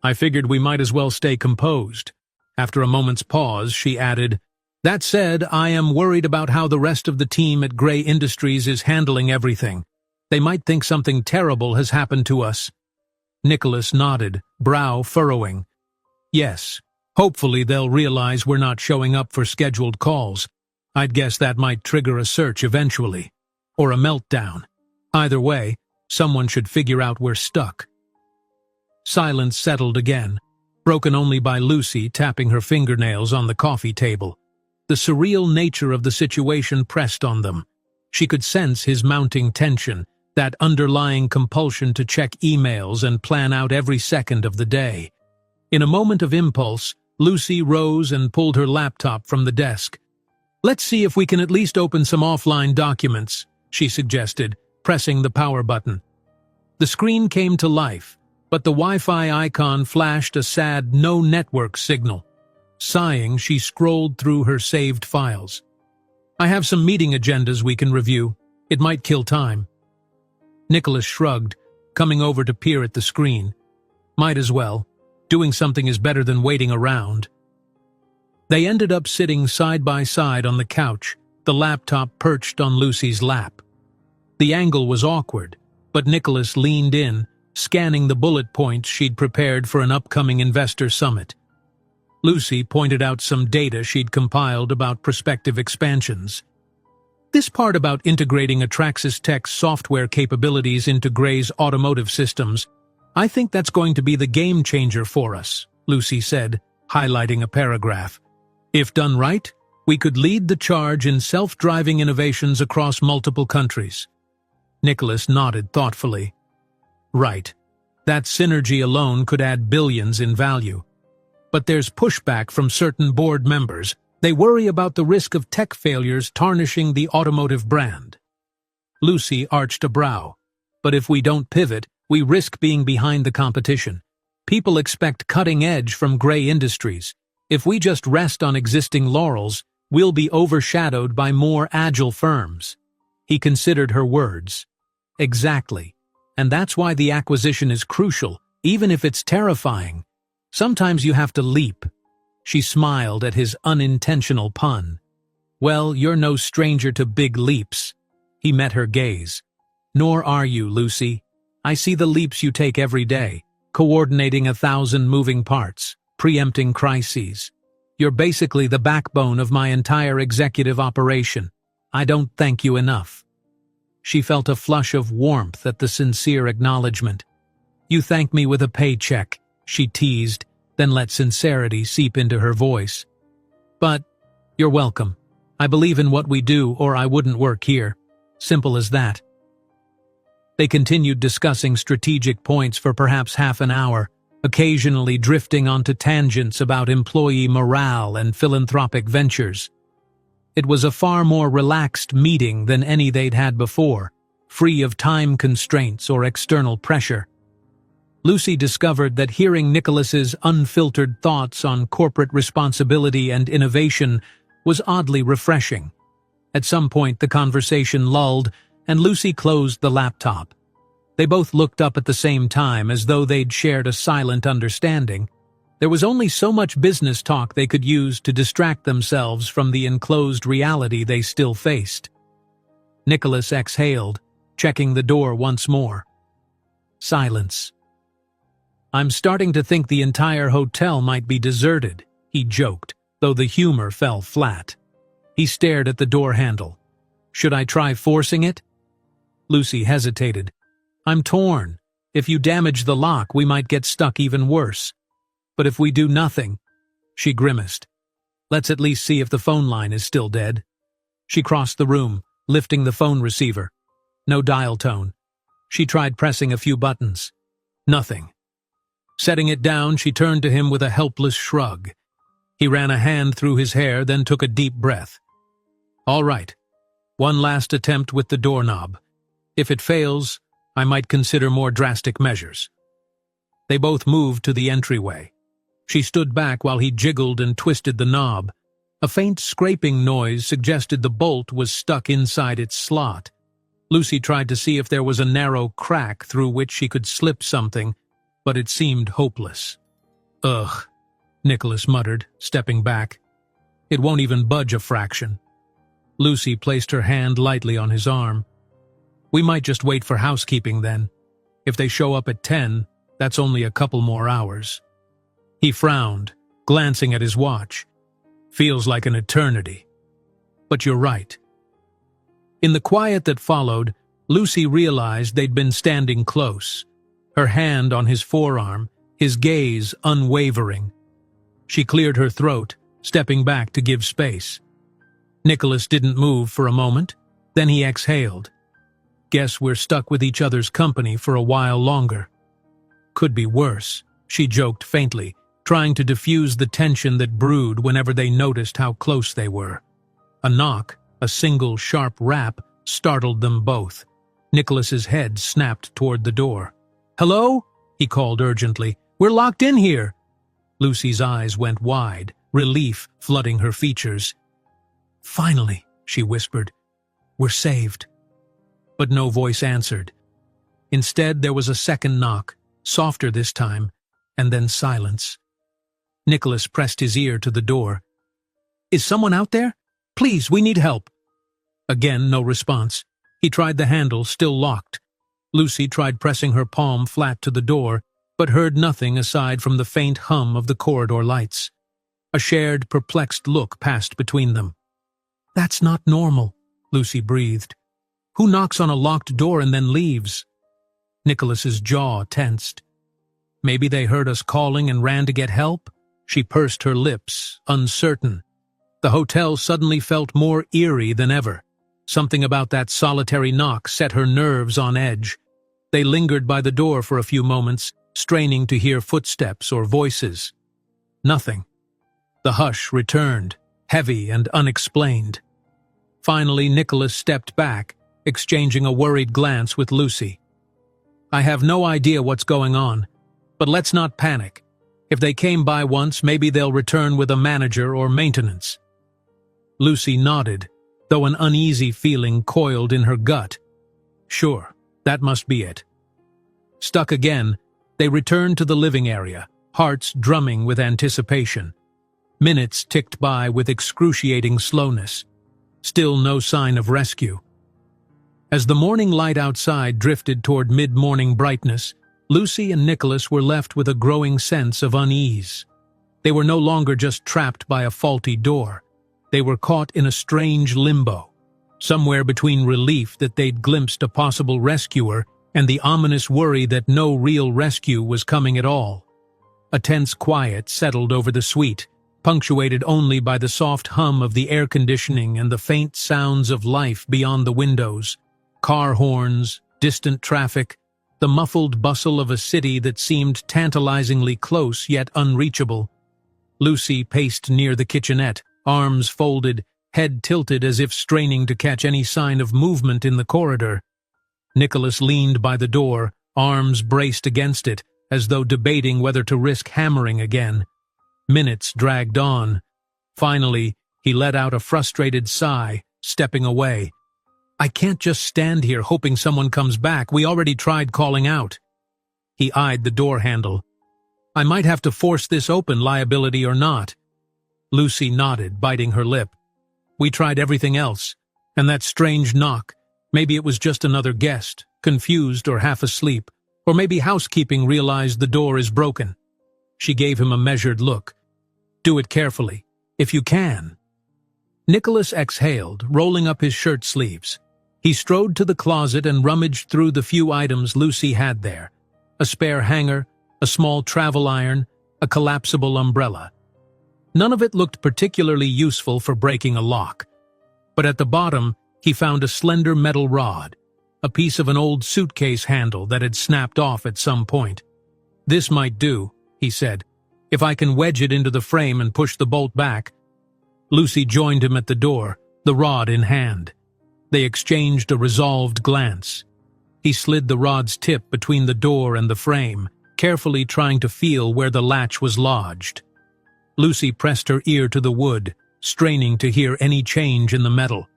I figured we might as well stay composed." After a moment's pause, she added, "That said, I am worried about how the rest of the team at Gray Industries is handling everything. They might think something terrible has happened to us." Nicholas nodded, brow furrowing. "Yes, hopefully they'll realize we're not showing up for scheduled calls. I'd guess that might trigger a search eventually. Or a meltdown. Either way, someone should figure out we're stuck." Silence settled again, broken only by Lucy tapping her fingernails on the coffee table. The surreal nature of the situation pressed on them. She could sense his mounting tension, that underlying compulsion to check emails and plan out every second of the day. In a moment of impulse, Lucy rose and pulled her laptop from the desk. "Let's see if we can at least open some offline documents," she suggested, pressing the power button. The screen came to life, but the Wi-Fi icon flashed a sad no network signal. Sighing, she scrolled through her saved files. "I have some meeting agendas we can review. It might kill time." Nicholas shrugged, coming over to peer at the screen. "Might as well. Doing something is better than waiting around." They ended up sitting side by side on the couch, the laptop perched on Lucy's lap. The angle was awkward, but Nicholas leaned in, scanning the bullet points she'd prepared for an upcoming investor summit. Lucy pointed out some data she'd compiled about prospective expansions. "This part about integrating Atraxis Tech's software capabilities into Gray's automotive systems, I think that's going to be the game changer for us," Lucy said, highlighting a paragraph. "If done right, we could lead the charge in self-driving innovations across multiple countries." Nicholas nodded thoughtfully. "Right. That synergy alone could add billions in value. But there's pushback from certain board members. They worry about the risk of tech failures tarnishing the automotive brand." Lucy arched a brow. "But if we don't pivot, we risk being behind the competition. People expect cutting edge from Gray Industries. If we just rest on existing laurels, we'll be overshadowed by more agile firms." He considered her words. "Exactly. And that's why the acquisition is crucial, even if it's terrifying. Sometimes you have to leap." She smiled at his unintentional pun. "Well, you're no stranger to big leaps." He met her gaze. "Nor are you, Lucy. I see the leaps you take every day, coordinating 1,000 moving parts, preempting crises. You're basically the backbone of my entire executive operation. I don't thank you enough." She felt a flush of warmth at the sincere acknowledgement. "You thank me with a paycheck," she teased, then let sincerity seep into her voice. "But you're welcome. I believe in what we do or I wouldn't work here. Simple as that." They continued discussing strategic points for perhaps half an hour, occasionally drifting onto tangents about employee morale and philanthropic ventures. It was a far more relaxed meeting than any they'd had before, free of time constraints or external pressure. Lucy discovered that hearing Nicholas's unfiltered thoughts on corporate responsibility and innovation was oddly refreshing. At some point the conversation lulled, and Lucy closed the laptop. They both looked up at the same time as though they'd shared a silent understanding. There was only so much business talk they could use to distract themselves from the enclosed reality they still faced. Nicholas exhaled, checking the door once more. Silence. "I'm starting to think the entire hotel might be deserted," he joked, though the humor fell flat. He stared at the door handle. "Should I try forcing it?" Lucy hesitated. "I'm torn. If you damage the lock, we might get stuck even worse. But if we do nothing..." She grimaced. "Let's at least see if the phone line is still dead." She crossed the room, lifting the phone receiver. No dial tone. She tried pressing a few buttons. Nothing. Setting it down, she turned to him with a helpless shrug. He ran a hand through his hair, then took a deep breath. "All right. One last attempt with the doorknob. If it fails, I might consider more drastic measures." They both moved to the entryway. She stood back while he jiggled and twisted the knob. A faint scraping noise suggested the bolt was stuck inside its slot. Lucy tried to see if there was a narrow crack through which she could slip something, but it seemed hopeless. "Ugh," Nicholas muttered, stepping back. "It won't even budge a fraction." Lucy placed her hand lightly on his arm. "We might just wait for housekeeping then. If they show up at 10, that's only a couple more hours." He frowned, glancing at his watch. "Feels like an eternity. But you're right." In the quiet that followed, Lucy realized they'd been standing close, her hand on his forearm, his gaze unwavering. She cleared her throat, stepping back to give space. Nicholas didn't move for a moment, then he exhaled. "Guess we're stuck with each other's company for a while longer." "Could be worse," she joked faintly, trying to diffuse the tension that brewed whenever they noticed how close they were. A knock, a single sharp rap, startled them both. Nicholas's head snapped toward the door. "Hello?" he called urgently. "We're locked in here." Lucy's eyes went wide, relief flooding her features. "Finally," she whispered, "we're saved." But no voice answered. Instead, there was a second knock, softer this time, and then silence. Nicholas pressed his ear to the door. "Is someone out there? Please, we need help." Again, no response. He tried the handle, still locked. Lucy tried pressing her palm flat to the door, but heard nothing aside from the faint hum of the corridor lights. A shared, perplexed look passed between them. "That's not normal," Lucy breathed. "Who knocks on a locked door and then leaves?" Nicholas's jaw tensed. "Maybe they heard us calling and ran to get help?" She pursed her lips, uncertain. The hotel suddenly felt more eerie than ever. Something about that solitary knock set her nerves on edge. They lingered by the door for a few moments, straining to hear footsteps or voices. Nothing. The hush returned, heavy and unexplained. Finally, Nicholas stepped back, exchanging a worried glance with Lucy. "I have no idea what's going on, but let's not panic. If they came by once, maybe they'll return with a manager or maintenance." Lucy nodded, though an uneasy feeling coiled in her gut. Sure, that must be it. Stuck again, they returned to the living area, hearts drumming with anticipation. Minutes ticked by with excruciating slowness. Still no sign of rescue. As the morning light outside drifted toward mid-morning brightness, Lucy and Nicholas were left with a growing sense of unease. They were no longer just trapped by a faulty door. They were caught in a strange limbo, somewhere between relief that they'd glimpsed a possible rescuer and the ominous worry that no real rescue was coming at all. A tense quiet settled over the suite, punctuated only by the soft hum of the air conditioning and the faint sounds of life beyond the windows. Car horns, distant traffic, the muffled bustle of a city that seemed tantalizingly close yet unreachable. Lucy paced near the kitchenette, arms folded, head tilted as if straining to catch any sign of movement in the corridor. Nicholas leaned by the door, arms braced against it, as though debating whether to risk hammering again. Minutes dragged on. Finally, he let out a frustrated sigh, stepping away. "I can't just stand here hoping someone comes back. We already tried calling out." He eyed the door handle. "I might have to force this open, liability or not." Lucy nodded, biting her lip. "We tried everything else. And that strange knock, maybe it was just another guest, confused or half asleep. Or maybe housekeeping realized the door is broken." She gave him a measured look. "Do it carefully, if you can." Nicholas exhaled, rolling up his shirt sleeves. He strode to the closet and rummaged through the few items Lucy had there. A spare hanger, a small travel iron, a collapsible umbrella. None of it looked particularly useful for breaking a lock. But at the bottom, he found a slender metal rod, a piece of an old suitcase handle that had snapped off at some point. "This might do," he said, "if I can wedge it into the frame and push the bolt back." Lucy joined him at the door, the rod in hand. They exchanged a resolved glance. He slid the rod's tip between the door and the frame, carefully trying to feel where the latch was lodged. Lucy pressed her ear to the wood, straining to hear any change in the metal.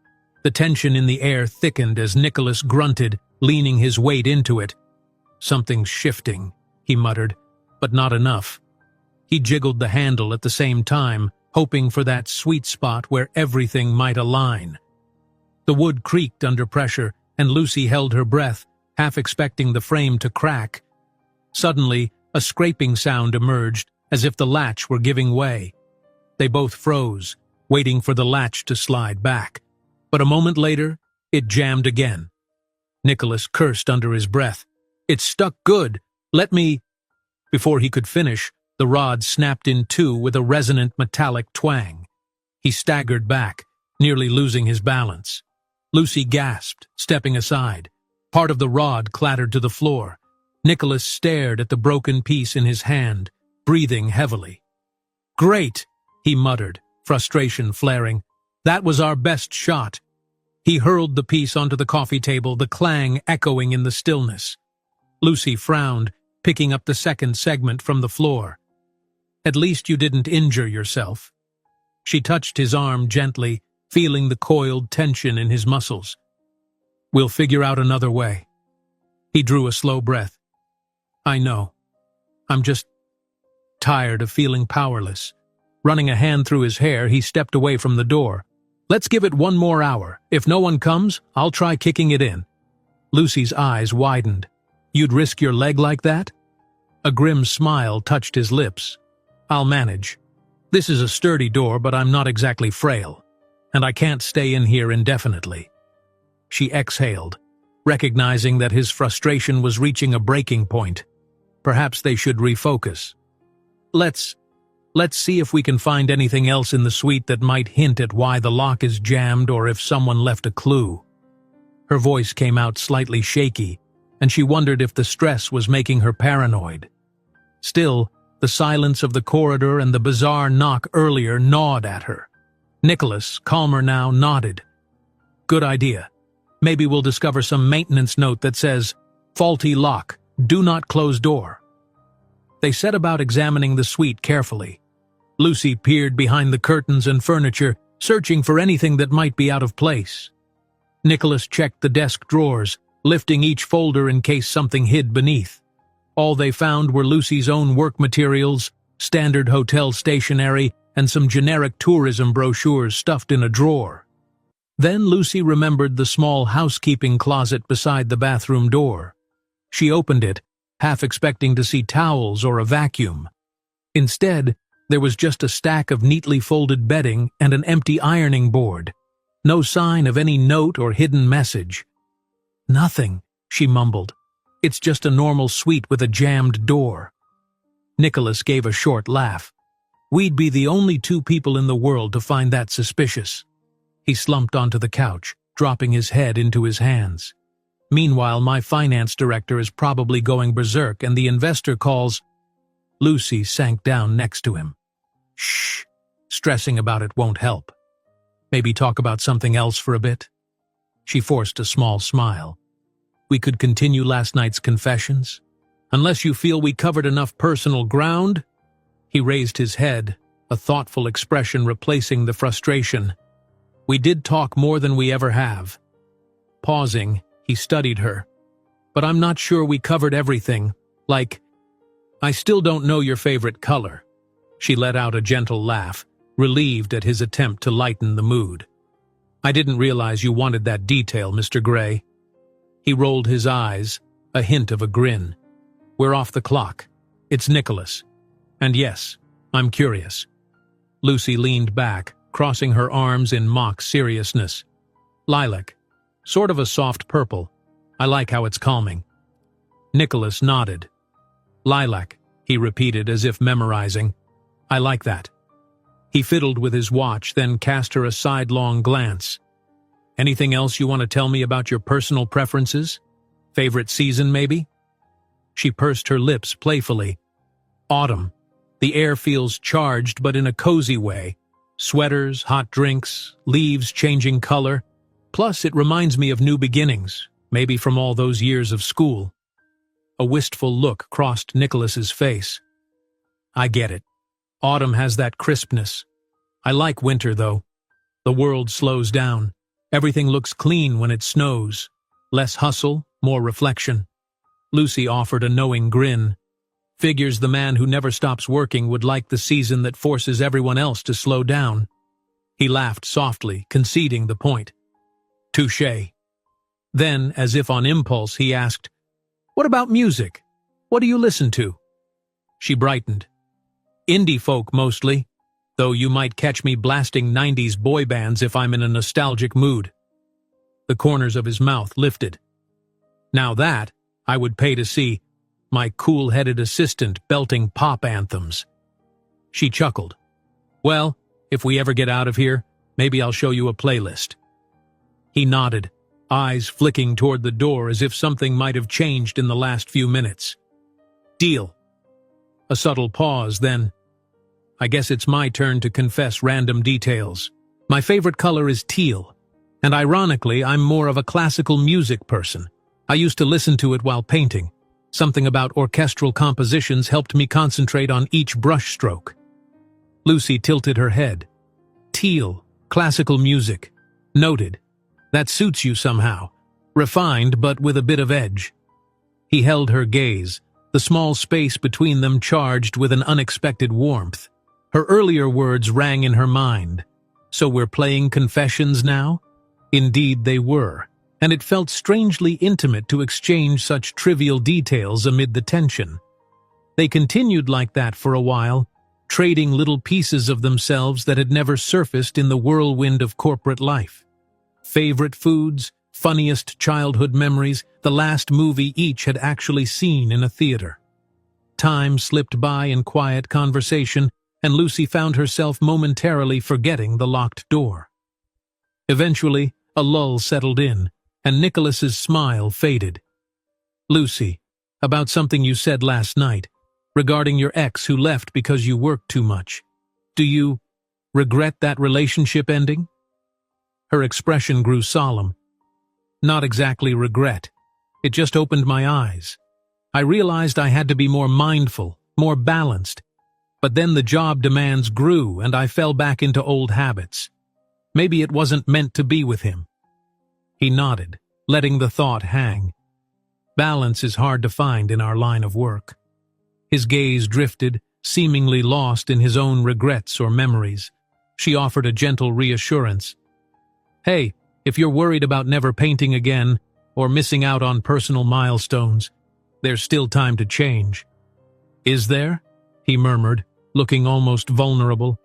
The tension in the air thickened as Nicholas grunted, leaning his weight into it. "Something's shifting," he muttered, "but not enough." He jiggled the handle at the same time, hoping for that sweet spot where everything might align. The wood creaked under pressure, and Lucy held her breath, half expecting the frame to crack. Suddenly, a scraping sound emerged, as if the latch were giving way. They both froze, waiting for the latch to slide back. But a moment later, it jammed again. Nicholas cursed under his breath. "It's stuck good. Let me—" Before he could finish, the rod snapped in two with a resonant metallic twang. He staggered back, nearly losing his balance. Lucy gasped, stepping aside. Part of the rod clattered to the floor. Nicholas stared at the broken piece in his hand, breathing heavily. "Great," he muttered, frustration flaring. "That was our best shot." He hurled the piece onto the coffee table, the clang echoing in the stillness. Lucy frowned, picking up the second segment from the floor. "At least you didn't injure yourself." She touched his arm gently, feeling the coiled tension in his muscles. "We'll figure out another way." He drew a slow breath. "I know. I'm just tired of feeling powerless." Running a hand through his hair, he stepped away from the door. "Let's give it one more hour. If no one comes, I'll try kicking it in." Lucy's eyes widened. "You'd risk your leg like that?" A grim smile touched his lips. "I'll manage. This is a sturdy door, but I'm not exactly frail. And I can't stay in here indefinitely." She exhaled, recognizing that his frustration was reaching a breaking point. Perhaps they should refocus. Let's see if we can find anything else in the suite that might hint at why the lock is jammed or if someone left a clue." Her voice came out slightly shaky, and she wondered if the stress was making her paranoid. Still, the silence of the corridor and the bizarre knock earlier gnawed at her. Nicholas, calmer now, nodded. "Good idea. Maybe we'll discover some maintenance note that says, 'Faulty lock, do not close door.'" They set about examining the suite carefully. Lucy peered behind the curtains and furniture, searching for anything that might be out of place. Nicholas checked the desk drawers, lifting each folder in case something hid beneath. All they found were Lucy's own work materials, standard hotel stationery, and some generic tourism brochures stuffed in a drawer. Then Lucy remembered the small housekeeping closet beside the bathroom door. She opened it, half expecting to see towels or a vacuum. Instead, there was just a stack of neatly folded bedding and an empty ironing board. No sign of any note or hidden message. "Nothing," she mumbled. "It's just a normal suite with a jammed door." Nicholas gave a short laugh. "We'd be the only two people in the world to find that suspicious." He slumped onto the couch, dropping his head into his hands. "Meanwhile, my finance director is probably going berserk and the investor calls—" Lucy sank down next to him. "Shh. Stressing about it won't help. Maybe talk about something else for a bit?" She forced a small smile. "We could continue last night's confessions? Unless you feel we covered enough personal ground?" He raised his head, a thoughtful expression replacing the frustration. "We did talk more than we ever have." Pausing, he studied her. "But I'm not sure we covered everything. Like, I still don't know your favorite color." She let out a gentle laugh, relieved at his attempt to lighten the mood. "I didn't realize you wanted that detail, Mr. Gray." He rolled his eyes, a hint of a grin. "We're off the clock. It's Nicholas. And yes, I'm curious." Lucy leaned back, crossing her arms in mock seriousness. "Lilac. Sort of a soft purple. I like how it's calming." Nicholas nodded. "Lilac," he repeated as if memorizing. "I like that." He fiddled with his watch, then cast her a sidelong glance. "Anything else you want to tell me about your personal preferences? Favorite season, maybe?" She pursed her lips playfully. "Autumn. The air feels charged, but in a cozy way. Sweaters, hot drinks, leaves changing color. Plus, it reminds me of new beginnings, maybe from all those years of school." A wistful look crossed Nicholas's face. I get it. Autumn has that crispness. I like winter, though. The world slows down. Everything looks clean when it snows. Less hustle, more reflection. Lucy offered a knowing grin. Figures the man who never stops working would like the season that forces everyone else to slow down. He laughed softly, conceding the point. Touché. Then, as if on impulse, he asked, "What about music? What do you listen to?" She brightened. Indie folk mostly, though you might catch me blasting 90s boy bands if I'm in a nostalgic mood. The corners of his mouth lifted. Now that, I would pay to see, my cool-headed assistant belting pop anthems. She chuckled. Well, if we ever get out of here, maybe I'll show you a playlist. He nodded, eyes flicking toward the door as if something might have changed in the last few minutes. Deal. A subtle pause, then. I guess it's my turn to confess random details. My favorite color is teal, and ironically, I'm more of a classical music person. I used to listen to it while painting. Something about orchestral compositions helped me concentrate on each brushstroke. Lucy tilted her head. Teal, classical music. Noted. That suits you somehow. Refined, but with a bit of edge. He held her gaze, the small space between them charged with an unexpected warmth. Her earlier words rang in her mind. So we're playing confessions now? Indeed they were, and it felt strangely intimate to exchange such trivial details amid the tension. They continued like that for a while, trading little pieces of themselves that had never surfaced in the whirlwind of corporate life. Favorite foods, funniest childhood memories, the last movie each had actually seen in a theater. Time slipped by in quiet conversation, and Lucy found herself momentarily forgetting the locked door. Eventually, a lull settled in, and Nicholas's smile faded. Lucy, about something you said last night, regarding your ex who left because you worked too much. Do you regret that relationship ending? Her expression grew solemn. Not exactly regret. It just opened my eyes. I realized I had to be more mindful, more balanced. But then the job demands grew and I fell back into old habits. Maybe it wasn't meant to be with him. He nodded, letting the thought hang. Balance is hard to find in our line of work. His gaze drifted, seemingly lost in his own regrets or memories. She offered a gentle reassurance. Hey, if you're worried about never painting again or missing out on personal milestones, there's still time to change. Is there? He murmured, looking almost vulnerable.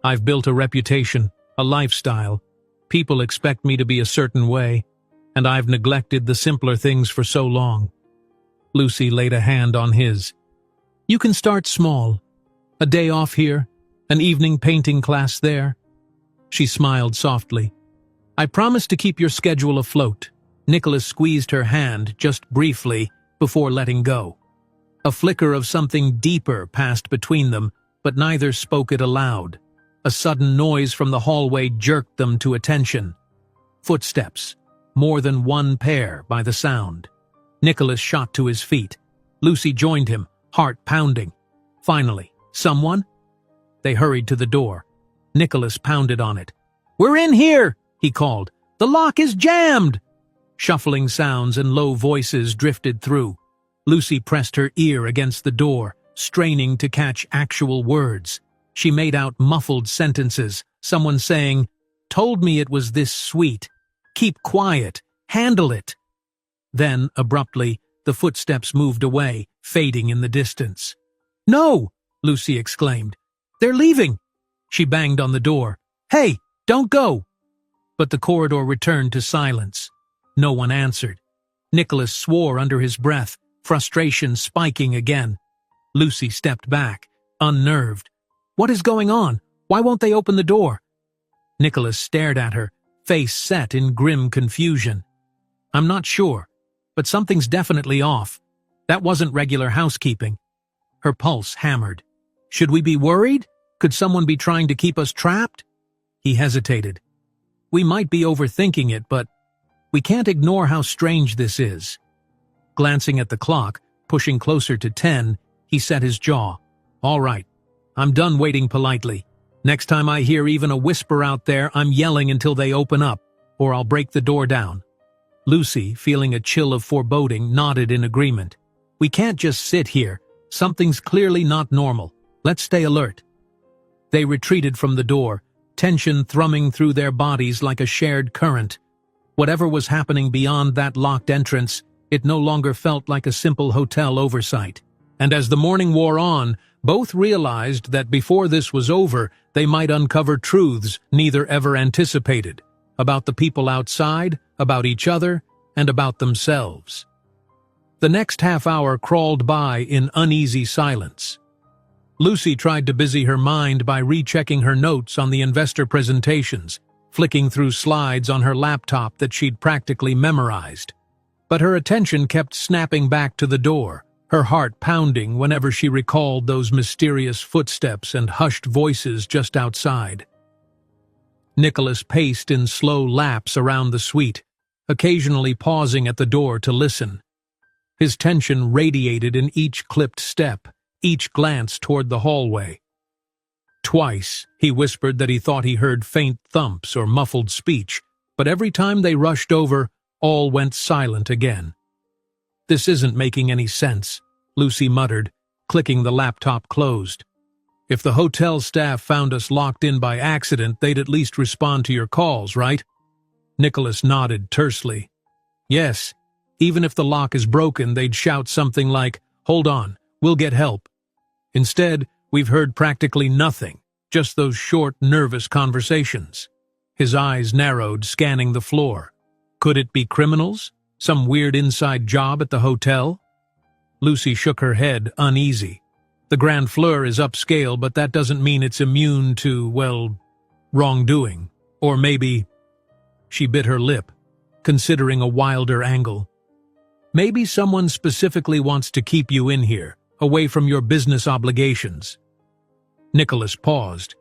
I've built a reputation, a lifestyle. People expect me to be a certain way, and I've neglected the simpler things for so long. Lucy laid a hand on his. You can start small. A day off here, an evening painting class there. She smiled softly. I promise to keep your schedule afloat. Nicholas squeezed her hand just briefly before letting go. A flicker of something deeper passed between them, but neither spoke it aloud. A sudden noise from the hallway jerked them to attention. Footsteps, more than one pair by the sound. Nicholas shot to his feet. Lucy joined him, heart pounding. Finally, someone? They hurried to the door. Nicholas pounded on it. We're in here, he called. The lock is jammed. Shuffling sounds and low voices drifted through. Lucy pressed her ear against the door, straining to catch actual words. She made out muffled sentences, someone saying, "Told me it was this sweet. Keep quiet. Handle it." Then, abruptly, the footsteps moved away, fading in the distance. "No!" Lucy exclaimed. "They're leaving!" She banged on the door. "Hey, don't go!" But the corridor returned to silence. No one answered. Nicholas swore under his breath, frustration spiking again. Lucy stepped back, unnerved. What is going on? Why won't they open the door? Nicholas stared at her, face set in grim confusion. I'm not sure, but something's definitely off. That wasn't regular housekeeping. Her pulse hammered. Should we be worried? Could someone be trying to keep us trapped? He hesitated. We might be overthinking it, but we can't ignore how strange this is. Glancing at the clock, pushing closer to 10, he set his jaw. "All right, I'm done waiting politely. Next time I hear even a whisper out there, I'm yelling until they open up, or I'll break the door down." Lucy, feeling a chill of foreboding, nodded in agreement. "We can't just sit here. Something's clearly not normal. Let's stay alert." They retreated from the door, tension thrumming through their bodies like a shared current. Whatever was happening beyond that locked entrance, it no longer felt like a simple hotel oversight. And as the morning wore on, both realized that before this was over, they might uncover truths neither ever anticipated, about the people outside, about each other, and about themselves. The next half hour crawled by in uneasy silence. Lucy tried to busy her mind by rechecking her notes on the investor presentations, flicking through slides on her laptop that she'd practically memorized. But her attention kept snapping back to the door, her heart pounding whenever she recalled those mysterious footsteps and hushed voices just outside. Nicholas paced in slow laps around the suite, occasionally pausing at the door to listen. His tension radiated in each clipped step, each glance toward the hallway. Twice, he whispered that he thought he heard faint thumps or muffled speech, but every time they rushed over, all went silent again. "This isn't making any sense," Lucy muttered, clicking the laptop closed. "If the hotel staff found us locked in by accident, they'd at least respond to your calls, right?" Nicholas nodded tersely. "Yes, even if the lock is broken, they'd shout something like, 'Hold on, we'll get help.' Instead, we've heard practically nothing, just those short, nervous conversations." His eyes narrowed, scanning the floor. Could it be criminals? Some weird inside job at the hotel? Lucy shook her head, uneasy. The Grand Fleur is upscale, but that doesn't mean it's immune to, well, wrongdoing. Or maybe... She bit her lip, considering a wilder angle. "Maybe someone specifically wants to keep you in here, away from your business obligations." Nicholas paused.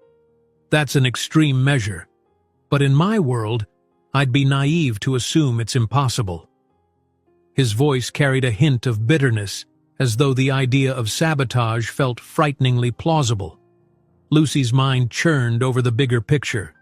"That's an extreme measure. But in my world, I'd be naive to assume it's impossible." His voice carried a hint of bitterness, as though the idea of sabotage felt frighteningly plausible. Lucy's mind churned over the bigger picture.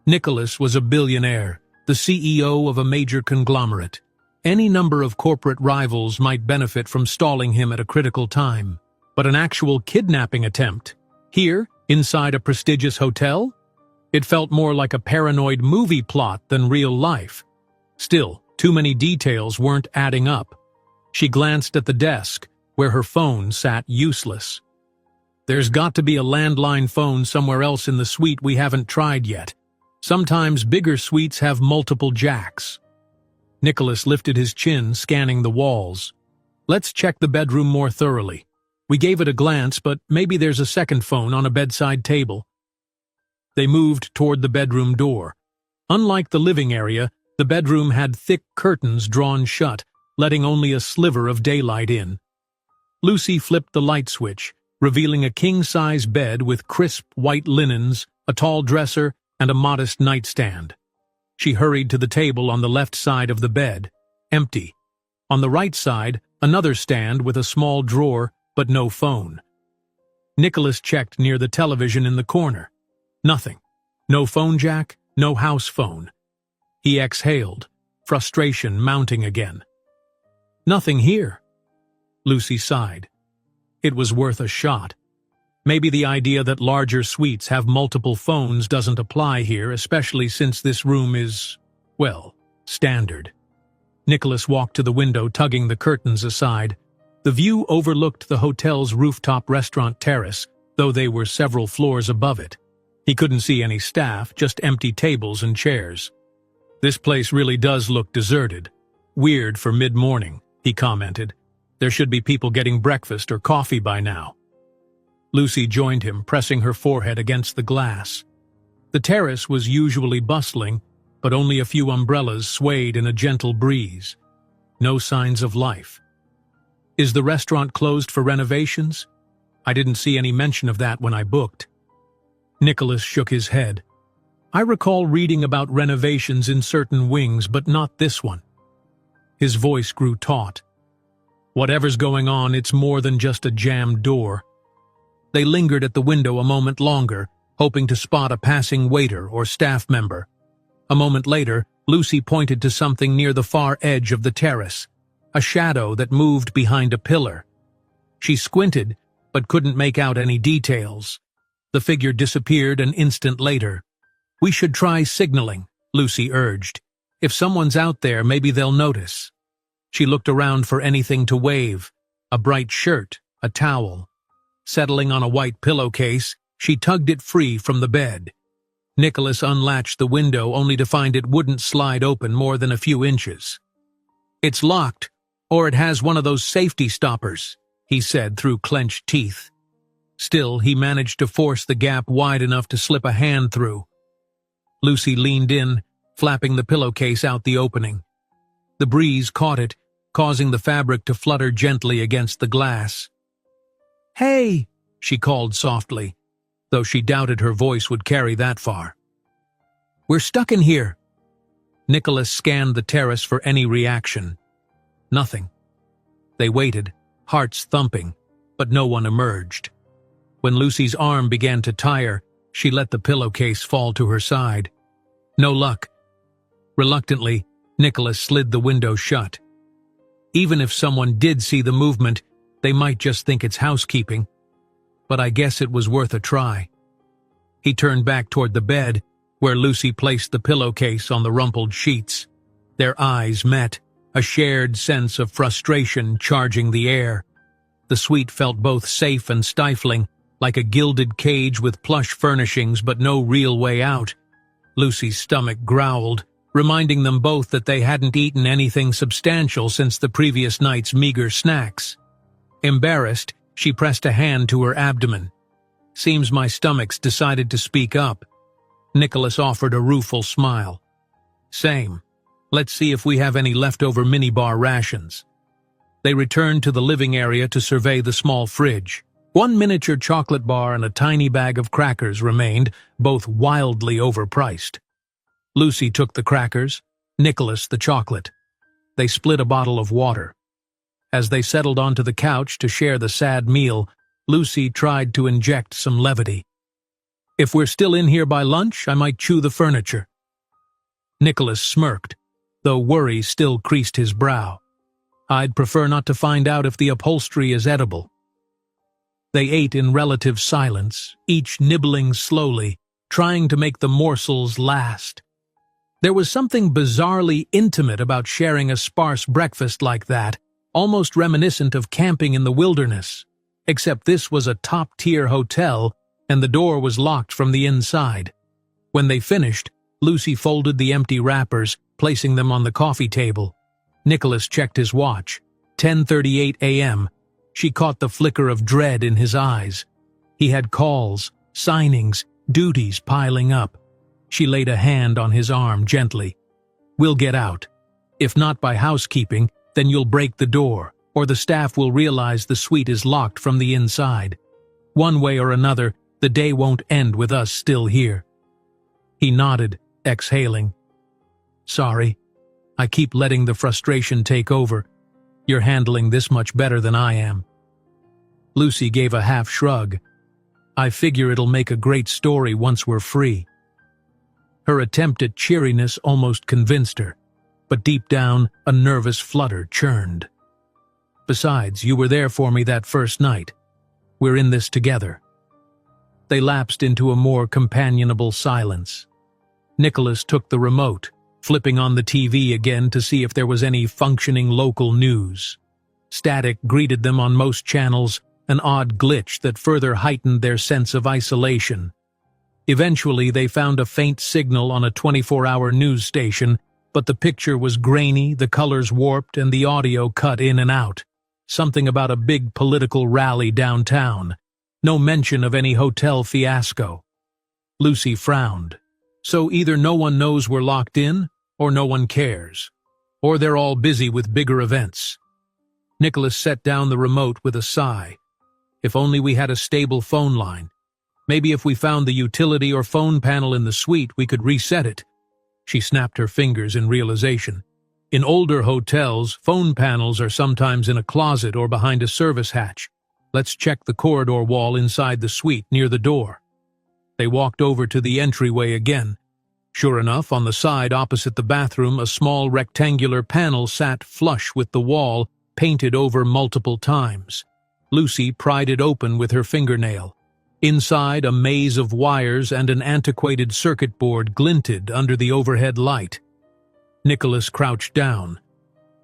Nicholas was a billionaire, the CEO of a major conglomerate. Any number of corporate rivals might benefit from stalling him at a critical time. But an actual kidnapping attempt? Here, inside a prestigious hotel? It felt more like a paranoid movie plot than real life. Still, too many details weren't adding up. She glanced at the desk, where her phone sat useless. "There's got to be a landline phone somewhere else in the suite we haven't tried yet. Sometimes bigger suites have multiple jacks." Nicholas lifted his chin, scanning the walls. "Let's check the bedroom more thoroughly. We gave it a glance, but maybe there's a second phone on a bedside table." They moved toward the bedroom door. Unlike the living area, the bedroom had thick curtains drawn shut, letting only a sliver of daylight in. Lucy flipped the light switch, revealing a king-size bed with crisp white linens, a tall dresser, and a modest nightstand. She hurried to the table on the left side of the bed, empty. On the right side, another stand with a small drawer, but no phone. Nicholas checked near the television in the corner. Nothing. No phone jack, no house phone. He exhaled, frustration mounting again. "Nothing here." Lucy sighed. It was worth a shot. Maybe the idea that larger suites have multiple phones doesn't apply here, especially since this room is, well, standard. Nicholas walked to the window, tugging the curtains aside. The view overlooked the hotel's rooftop restaurant terrace, though they were several floors above it. He couldn't see any staff, just empty tables and chairs. "This place really does look deserted. Weird for mid-morning," he commented. "There should be people getting breakfast or coffee by now." Lucy joined him, pressing her forehead against the glass. The terrace was usually bustling, but only a few umbrellas swayed in a gentle breeze. No signs of life. "Is the restaurant closed for renovations? I didn't see any mention of that when I booked." Nicholas shook his head. "I recall reading about renovations in certain wings, but not this one." His voice grew taut. Whatever's going on, it's more than just a jammed door. They lingered at the window a moment longer, hoping to spot a passing waiter or staff member. A moment later, Lucy pointed to something near the far edge of the terrace, a shadow that moved behind a pillar. She squinted, but couldn't make out any details. The figure disappeared an instant later. "We should try signaling," Lucy urged. "If someone's out there, maybe they'll notice." She looked around for anything to wave, a bright shirt, a towel. Settling on a white pillowcase, she tugged it free from the bed. Nicholas unlatched the window only to find it wouldn't slide open more than a few inches. "It's locked, or it has one of those safety stoppers," he said through clenched teeth. Still, he managed to force the gap wide enough to slip a hand through. Lucy leaned in, flapping the pillowcase out the opening. The breeze caught it, causing the fabric to flutter gently against the glass. "Hey!" she called softly, though she doubted her voice would carry that far. "We're stuck in here." Nicholas scanned the terrace for any reaction. Nothing. They waited, hearts thumping, but no one emerged. When Lucy's arm began to tire, she let the pillowcase fall to her side. No luck. Reluctantly, Nicholas slid the window shut. Even if someone did see the movement, they might just think it's housekeeping. But I guess it was worth a try. He turned back toward the bed, where Lucy placed the pillowcase on the rumpled sheets. Their eyes met, a shared sense of frustration charging the air. The suite felt both safe and stifling, like a gilded cage with plush furnishings but no real way out. Lucy's stomach growled, reminding them both that they hadn't eaten anything substantial since the previous night's meager snacks. Embarrassed, she pressed a hand to her abdomen. "Seems my stomach's decided to speak up." Nicholas offered a rueful smile. "Same. Let's see if we have any leftover minibar rations." They returned to the living area to survey the small fridge. One miniature chocolate bar and a tiny bag of crackers remained, both wildly overpriced. Lucy took the crackers, Nicholas the chocolate. They split a bottle of water. As they settled onto the couch to share the sad meal, Lucy tried to inject some levity. "If we're still in here by lunch, I might chew the furniture." Nicholas smirked, though worry still creased his brow. "I'd prefer not to find out if the upholstery is edible." They ate in relative silence, each nibbling slowly, trying to make the morsels last. There was something bizarrely intimate about sharing a sparse breakfast like that, almost reminiscent of camping in the wilderness, except this was a top-tier hotel and the door was locked from the inside. When they finished, Lucy folded the empty wrappers, placing them on the coffee table. Nicholas checked his watch. 10:38 a.m. She caught the flicker of dread in his eyes. He had calls, signings, duties piling up. She laid a hand on his arm gently. "We'll get out. If not by housekeeping, then you'll break the door, or the staff will realize the suite is locked from the inside. One way or another, the day won't end with us still here." He nodded, exhaling. "Sorry. I keep letting the frustration take over. You're handling this much better than I am." Lucy gave a half shrug. "I figure it'll make a great story once we're free." Her attempt at cheeriness almost convinced her, but deep down, a nervous flutter churned. "Besides, you were there for me that first night. We're in this together." They lapsed into a more companionable silence. Nicholas took the remote, flipping on the TV again to see if there was any functioning local news. Static greeted them on most channels, an odd glitch that further heightened their sense of isolation. Eventually, they found a faint signal on a 24-hour news station, but the picture was grainy, the colors warped, and the audio cut in and out. Something about a big political rally downtown. No mention of any hotel fiasco. Lucy frowned. So either no one knows we're locked in, or no one cares. Or they're all busy with bigger events. Nicholas set down the remote with a sigh. If only we had a stable phone line. Maybe if we found the utility or phone panel in the suite, we could reset it. She snapped her fingers in realization. In older hotels, phone panels are sometimes in a closet or behind a service hatch. Let's check the corridor wall inside the suite near the door. They walked over to the entryway again. Sure enough, on the side opposite the bathroom, a small rectangular panel sat flush with the wall, painted over multiple times. Lucy pried it open with her fingernail. Inside, a maze of wires and an antiquated circuit board glinted under the overhead light. Nicholas crouched down.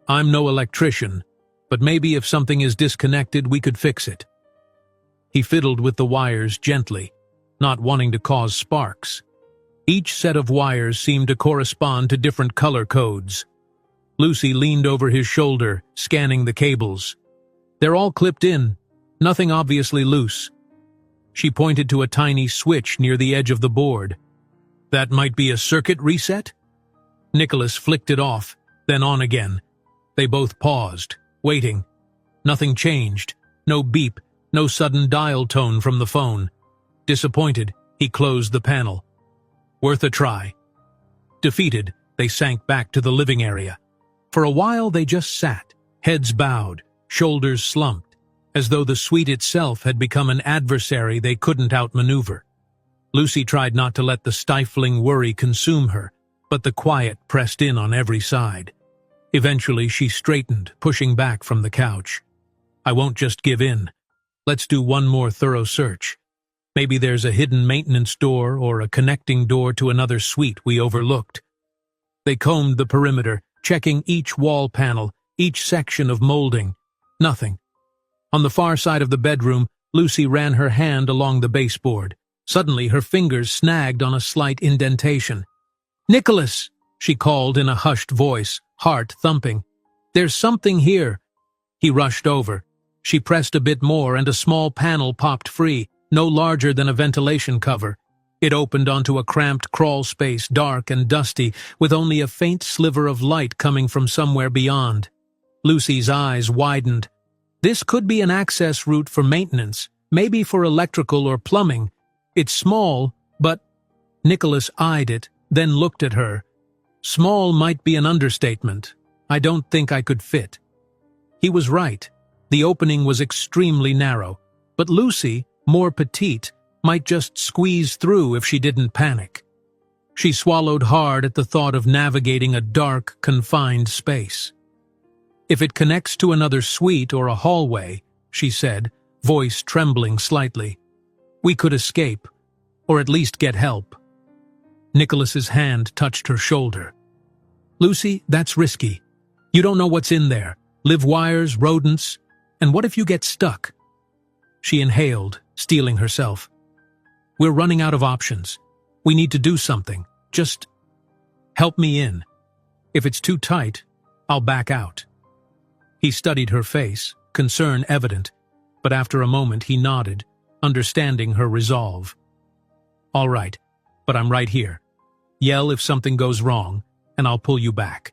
"I'm no electrician, but maybe if something is disconnected, we could fix it." He fiddled with the wires gently, not wanting to cause sparks. Each set of wires seemed to correspond to different color codes. Lucy leaned over his shoulder, scanning the cables. "They're all clipped in, nothing obviously loose." She pointed to a tiny switch near the edge of the board. "That might be a circuit reset?" Nicholas flicked it off, then on again. They both paused, waiting. Nothing changed. No beep, no sudden dial tone from the phone. Disappointed, he closed the panel. Worth a try. Defeated, they sank back to the living area. For a while they just sat, heads bowed, shoulders slumped, as though the suite itself had become an adversary they couldn't outmaneuver. Lucy tried not to let the stifling worry consume her, but the quiet pressed in on every side. Eventually she straightened, pushing back from the couch. "I won't just give in. Let's do one more thorough search. Maybe there's a hidden maintenance door or a connecting door to another suite we overlooked." They combed the perimeter, checking each wall panel, each section of molding. Nothing. On the far side of the bedroom, Lucy ran her hand along the baseboard. Suddenly her fingers snagged on a slight indentation. "Nicholas!" she called in a hushed voice, heart thumping. "There's something here." He rushed over. She pressed a bit more and a small panel popped free, no larger than a ventilation cover. It opened onto a cramped crawl space, dark and dusty, with only a faint sliver of light coming from somewhere beyond. Lucy's eyes widened. This could be an access route for maintenance, maybe for electrical or plumbing. It's small, but... Nicholas eyed it, then looked at her. Small might be an understatement. I don't think I could fit. He was right. The opening was extremely narrow, but Lucy, more petite, might just squeeze through if she didn't panic. She swallowed hard at the thought of navigating a dark, confined space. "If it connects to another suite or a hallway," she said, voice trembling slightly, "we could escape, or at least get help." Nicholas's hand touched her shoulder. "Lucy, that's risky. You don't know what's in there. Live wires, rodents, and what if you get stuck?" She inhaled, steeling herself. "We're running out of options. We need to do something. Just help me in. If it's too tight, I'll back out." He studied her face, concern evident, but after a moment he nodded, understanding her resolve. "All right, but I'm right here. Yell if something goes wrong, and I'll pull you back."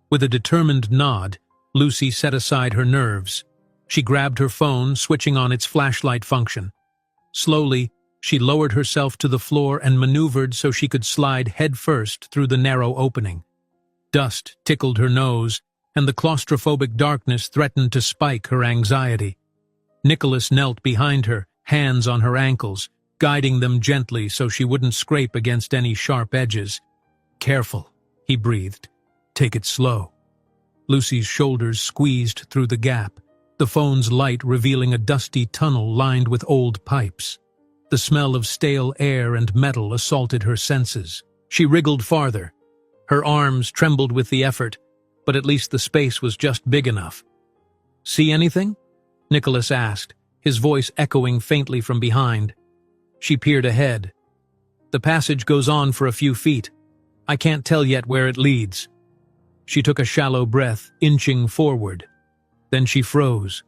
With a determined nod, Lucy set aside her nerves. She grabbed her phone, switching on its flashlight function. Slowly, she lowered herself to the floor and maneuvered so she could slide headfirst through the narrow opening. Dust tickled her nose, and the claustrophobic darkness threatened to spike her anxiety. Nicholas knelt behind her, hands on her ankles, guiding them gently so she wouldn't scrape against any sharp edges. "Careful," he breathed. "Take it slow." Lucy's shoulders squeezed through the gap, the phone's light revealing a dusty tunnel lined with old pipes. The smell of stale air and metal assaulted her senses. She wriggled farther. Her arms trembled with the effort, but at least the space was just big enough. "See anything?" Nicholas asked, his voice echoing faintly from behind. She peered ahead. "The passage goes on for a few feet. I can't tell yet where it leads." She took a shallow breath, inching forward. Then she froze.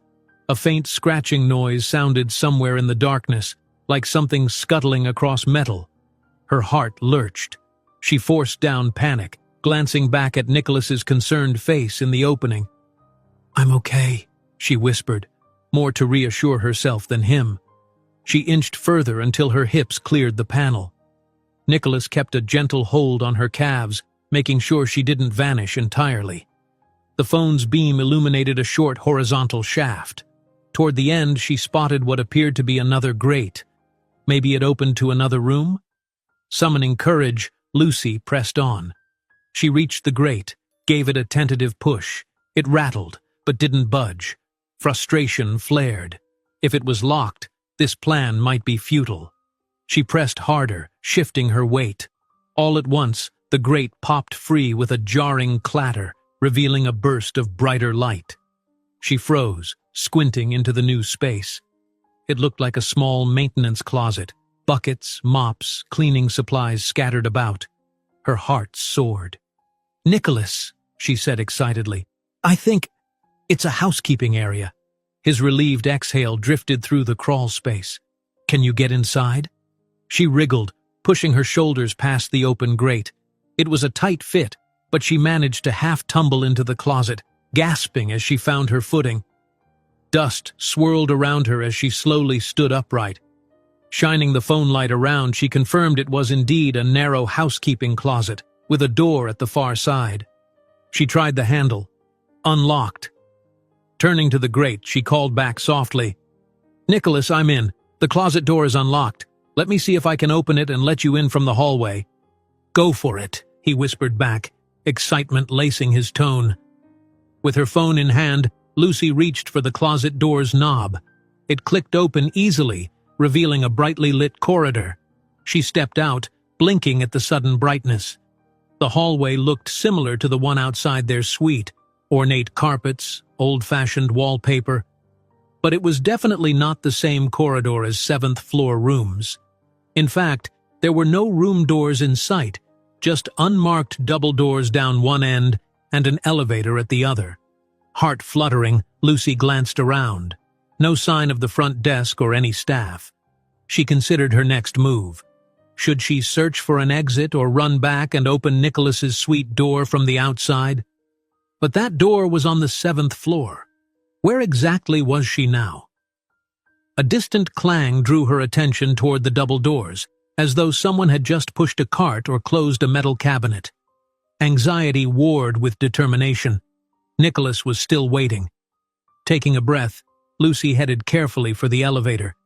A faint scratching noise sounded somewhere in the darkness, like something scuttling across metal. Her heart lurched. She forced down panic, glancing back at Nicholas's concerned face in the opening. "I'm okay," she whispered, more to reassure herself than him. She inched further until her hips cleared the panel. Nicholas kept a gentle hold on her calves, making sure she didn't vanish entirely. The phone's beam illuminated a short horizontal shaft. Toward the end, she spotted what appeared to be another grate. Maybe it opened to another room? Summoning courage, Lucy pressed on. She reached the grate, gave it a tentative push. It rattled, but didn't budge. Frustration flared. If it was locked, this plan might be futile. She pressed harder, shifting her weight. All at once, the grate popped free with a jarring clatter, revealing a burst of brighter light. She froze, squinting into the new space. It looked like a small maintenance closet, buckets, mops, cleaning supplies scattered about. Her heart soared. "Nicholas," she said excitedly, "I think it's a housekeeping area." His relieved exhale drifted through the crawl space. "Can you get inside?" She wriggled, pushing her shoulders past the open grate. It was a tight fit, but she managed to half-tumble into the closet, gasping as she found her footing. Dust swirled around her as she slowly stood upright. Shining the phone light around, she confirmed it was indeed a narrow housekeeping closet, with a door at the far side. She tried the handle. Unlocked. Turning to the grate, she called back softly, "Nicholas, I'm in. The closet door is unlocked. Let me see if I can open it and let you in from the hallway." "Go for it," he whispered back, excitement lacing his tone. With her phone in hand, Lucy reached for the closet door's knob. It clicked open easily, revealing a brightly lit corridor. She stepped out, blinking at the sudden brightness. The hallway looked similar to the one outside their suite, ornate carpets, old-fashioned wallpaper. But it was definitely not the same corridor as seventh-floor rooms. In fact, there were no room doors in sight, just unmarked double doors down one end and an elevator at the other. Heart fluttering, Lucy glanced around. No sign of the front desk or any staff. She considered her next move. Should she search for an exit or run back and open Nicholas's suite door from the outside? But that door was on the 7th floor. Where exactly was she now? A distant clang drew her attention toward the double doors, as though someone had just pushed a cart or closed a metal cabinet. Anxiety warred with determination. Nicholas was still waiting. Taking a breath, Lucy headed carefully for the elevator.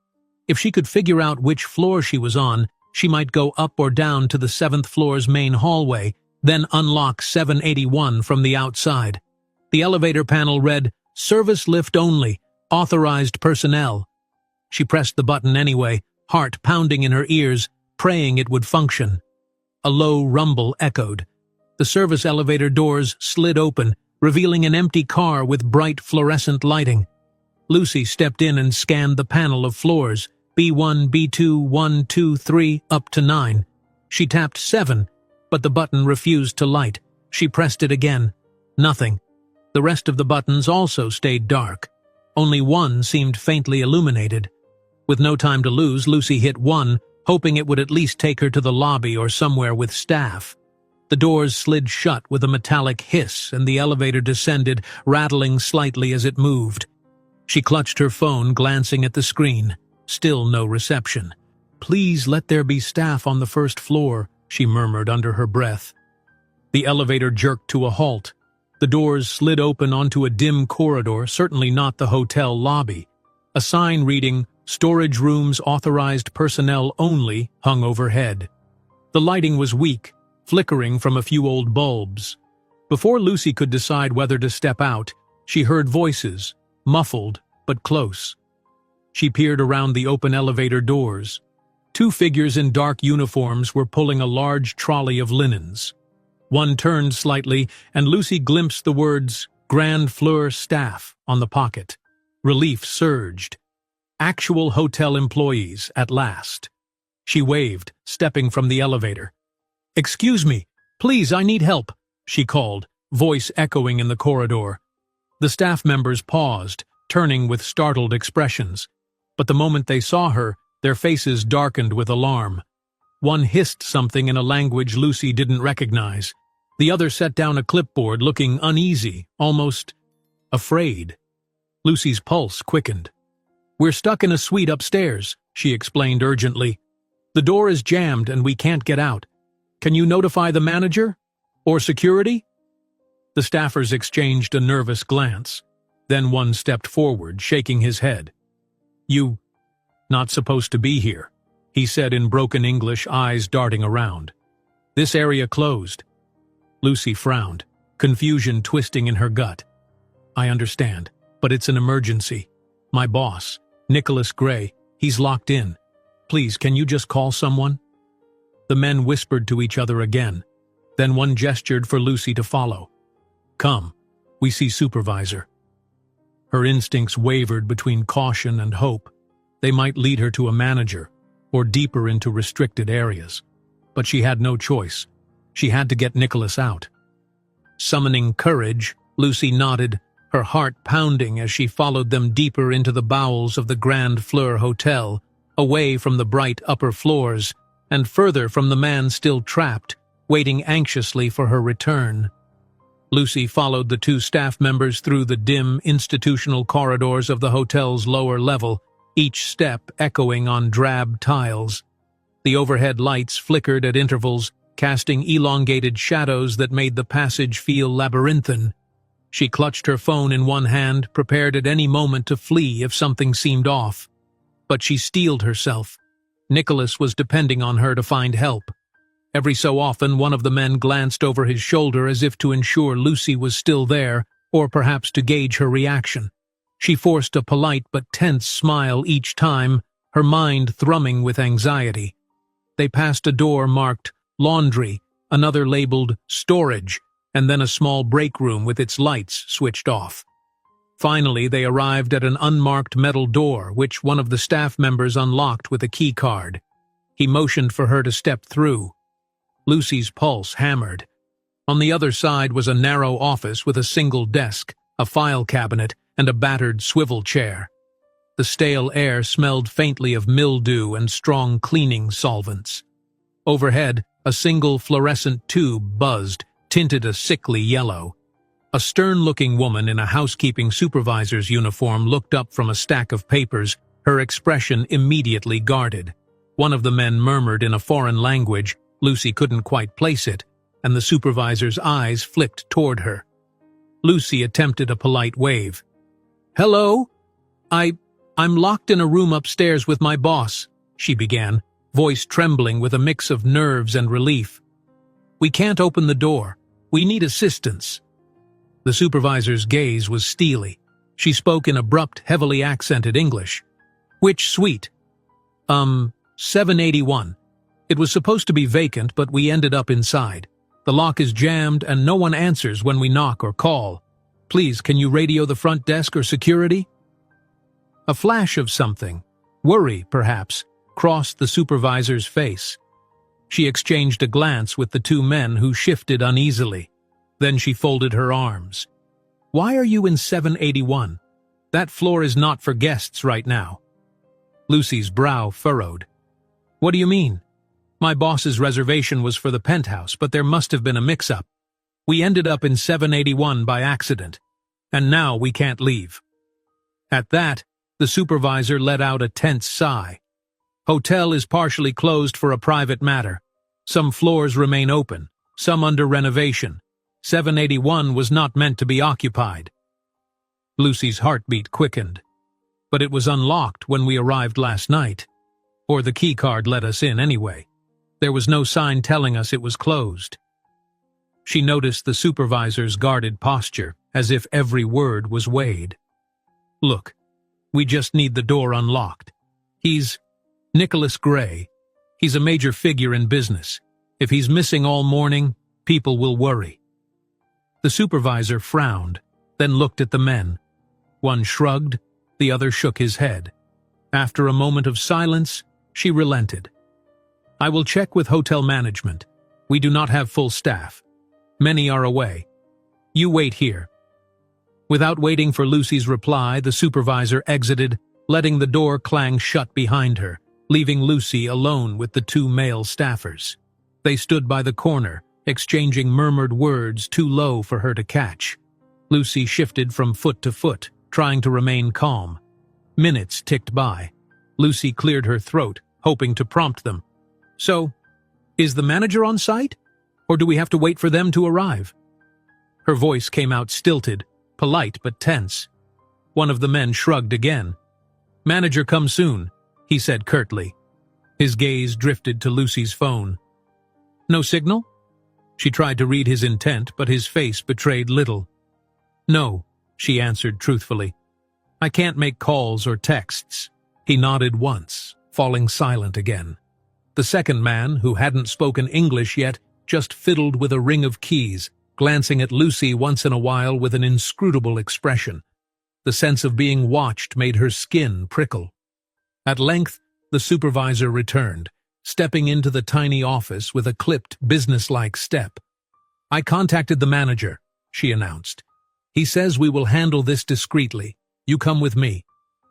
If she could figure out which floor she was on, she might go up or down to the 7th floor's main hallway, then unlock 781 from the outside. The elevator panel read, "Service lift only, authorized personnel." She pressed the button anyway, heart pounding in her ears, praying it would function. A low rumble echoed. The service elevator doors slid open, revealing an empty car with bright fluorescent lighting. Lucy stepped in and scanned the panel of floors, B1, B2, 1, 2, 3, up to 9. She tapped 7, but the button refused to light. She pressed it again. Nothing. The rest of the buttons also stayed dark. Only one seemed faintly illuminated. With no time to lose, Lucy hit 1, hoping it would at least take her to the lobby or somewhere with staff. The doors slid shut with a metallic hiss, and the elevator descended, rattling slightly as it moved. She clutched her phone, glancing at the screen. Still no reception. "Please let there be staff on the 1st floor," she murmured under her breath. The elevator jerked to a halt. The doors slid open onto a dim corridor, certainly not the hotel lobby. A sign reading, "Storage rooms authorized personnel only," hung overhead. The lighting was weak, flickering from a few old bulbs. Before Lucy could decide whether to step out, she heard voices, muffled but close. She peered around the open elevator doors. 2 figures in dark uniforms were pulling a large trolley of linens. One turned slightly, and Lucy glimpsed the words, "Grand Fleur Staff," on the pocket. Relief surged. Actual hotel employees, at last. She waved, stepping from the elevator. "Excuse me, please, I need help," she called, voice echoing in the corridor. The staff members paused, turning with startled expressions. But the moment they saw her, their faces darkened with alarm. One hissed something in a language Lucy didn't recognize. The other set down a clipboard, looking uneasy, almost afraid. Lucy's pulse quickened. "We're stuck in a suite upstairs," she explained urgently. "The door is jammed and we can't get out. Can you notify the manager?" Or security? The staffers exchanged a nervous glance. Then one stepped forward, shaking his head. "You not supposed to be here," he said in broken English, eyes darting around. "This area closed." Lucy frowned, confusion twisting in her gut. "I understand, but it's an emergency. My boss, Nicholas Gray, he's locked in. Please, can you just call someone?" The men whispered to each other again. Then one gestured for Lucy to follow. "Come, we see supervisor." Her instincts wavered between caution and hope. They might lead her to a manager, or deeper into restricted areas. But she had no choice. She had to get Nicholas out. Summoning courage, Lucy nodded, her heart pounding as she followed them deeper into the bowels of the Grand Fleur Hotel, away from the bright upper floors, and further from the man still trapped, waiting anxiously for her return. Lucy followed the two staff members through the dim, institutional corridors of the hotel's lower level, each step echoing on drab tiles. The overhead lights flickered at intervals, casting elongated shadows that made the passage feel labyrinthine. She clutched her phone in one hand, prepared at any moment to flee if something seemed off. But she steeled herself. Nicholas was depending on her to find help. Every so often, one of the men glanced over his shoulder as if to ensure Lucy was still there, or perhaps to gauge her reaction. She forced a polite but tense smile each time, her mind thrumming with anxiety. They passed a door marked laundry, another labeled storage, and then a small break room with its lights switched off. Finally, they arrived at an unmarked metal door, which one of the staff members unlocked with a key card. He motioned for her to step through. Lucy's pulse hammered. On the other side was a narrow office with a single desk, a file cabinet, and a battered swivel chair. The stale air smelled faintly of mildew and strong cleaning solvents. Overhead, a single fluorescent tube buzzed, tinted a sickly yellow. A stern-looking woman in a housekeeping supervisor's uniform looked up from a stack of papers, her expression immediately guarded. One of the men murmured in a foreign language. Lucy couldn't quite place it, and the supervisor's eyes flicked toward her. Lucy attempted a polite wave. "Hello? I'm locked in a room upstairs with my boss," she began, voice trembling with a mix of nerves and relief. "We can't open the door. We need assistance." The supervisor's gaze was steely. She spoke in abrupt, heavily accented English. "Which suite?" 781. It was supposed to be vacant, but we ended up inside. The lock is jammed and no one answers when we knock or call. Please, can you radio the front desk or security?" A flash of something, worry perhaps, crossed the supervisor's face. She exchanged a glance with the two men who shifted uneasily. Then she folded her arms. "Why are you in 781? That floor is not for guests right now." Lucy's brow furrowed. "What do you mean?" "My boss's reservation was for the penthouse, but there must have been a mix-up. We ended up in 781 by accident, and now we can't leave." At that, the supervisor let out a tense sigh. "Hotel is partially closed for a private matter. Some floors remain open, some under renovation. 781 was not meant to be occupied." Lucy's heartbeat quickened. "But it was unlocked when we arrived last night. Or the key card let us in anyway. There was no sign telling us it was closed." She noticed the supervisor's guarded posture, as if every word was weighed. "Look, we just need the door unlocked. He's Nicholas Gray. He's a major figure in business. If he's missing all morning, people will worry." The supervisor frowned, then looked at the men. One shrugged, the other shook his head. After a moment of silence, she relented. "I will check with hotel management. We do not have full staff. Many are away. You wait here." Without waiting for Lucy's reply, the supervisor exited, letting the door clang shut behind her, leaving Lucy alone with the two male staffers. They stood by the corner, exchanging murmured words too low for her to catch. Lucy shifted from foot to foot, trying to remain calm. Minutes ticked by. Lucy cleared her throat, hoping to prompt them. "So, is the manager on site? Or do we have to wait for them to arrive?" Her voice came out stilted, polite but tense. One of the men shrugged again. "Manager come soon," he said curtly. His gaze drifted to Lucy's phone. "No signal?" She tried to read his intent, but his face betrayed little. "No," she answered truthfully. "I can't make calls or texts." He nodded once, falling silent again. The second man, who hadn't spoken English yet, just fiddled with a ring of keys, glancing at Lucy once in a while with an inscrutable expression. The sense of being watched made her skin prickle. At length, the supervisor returned, stepping into the tiny office with a clipped, businesslike step. "I contacted the manager," she announced. "He says we will handle this discreetly. You come with me.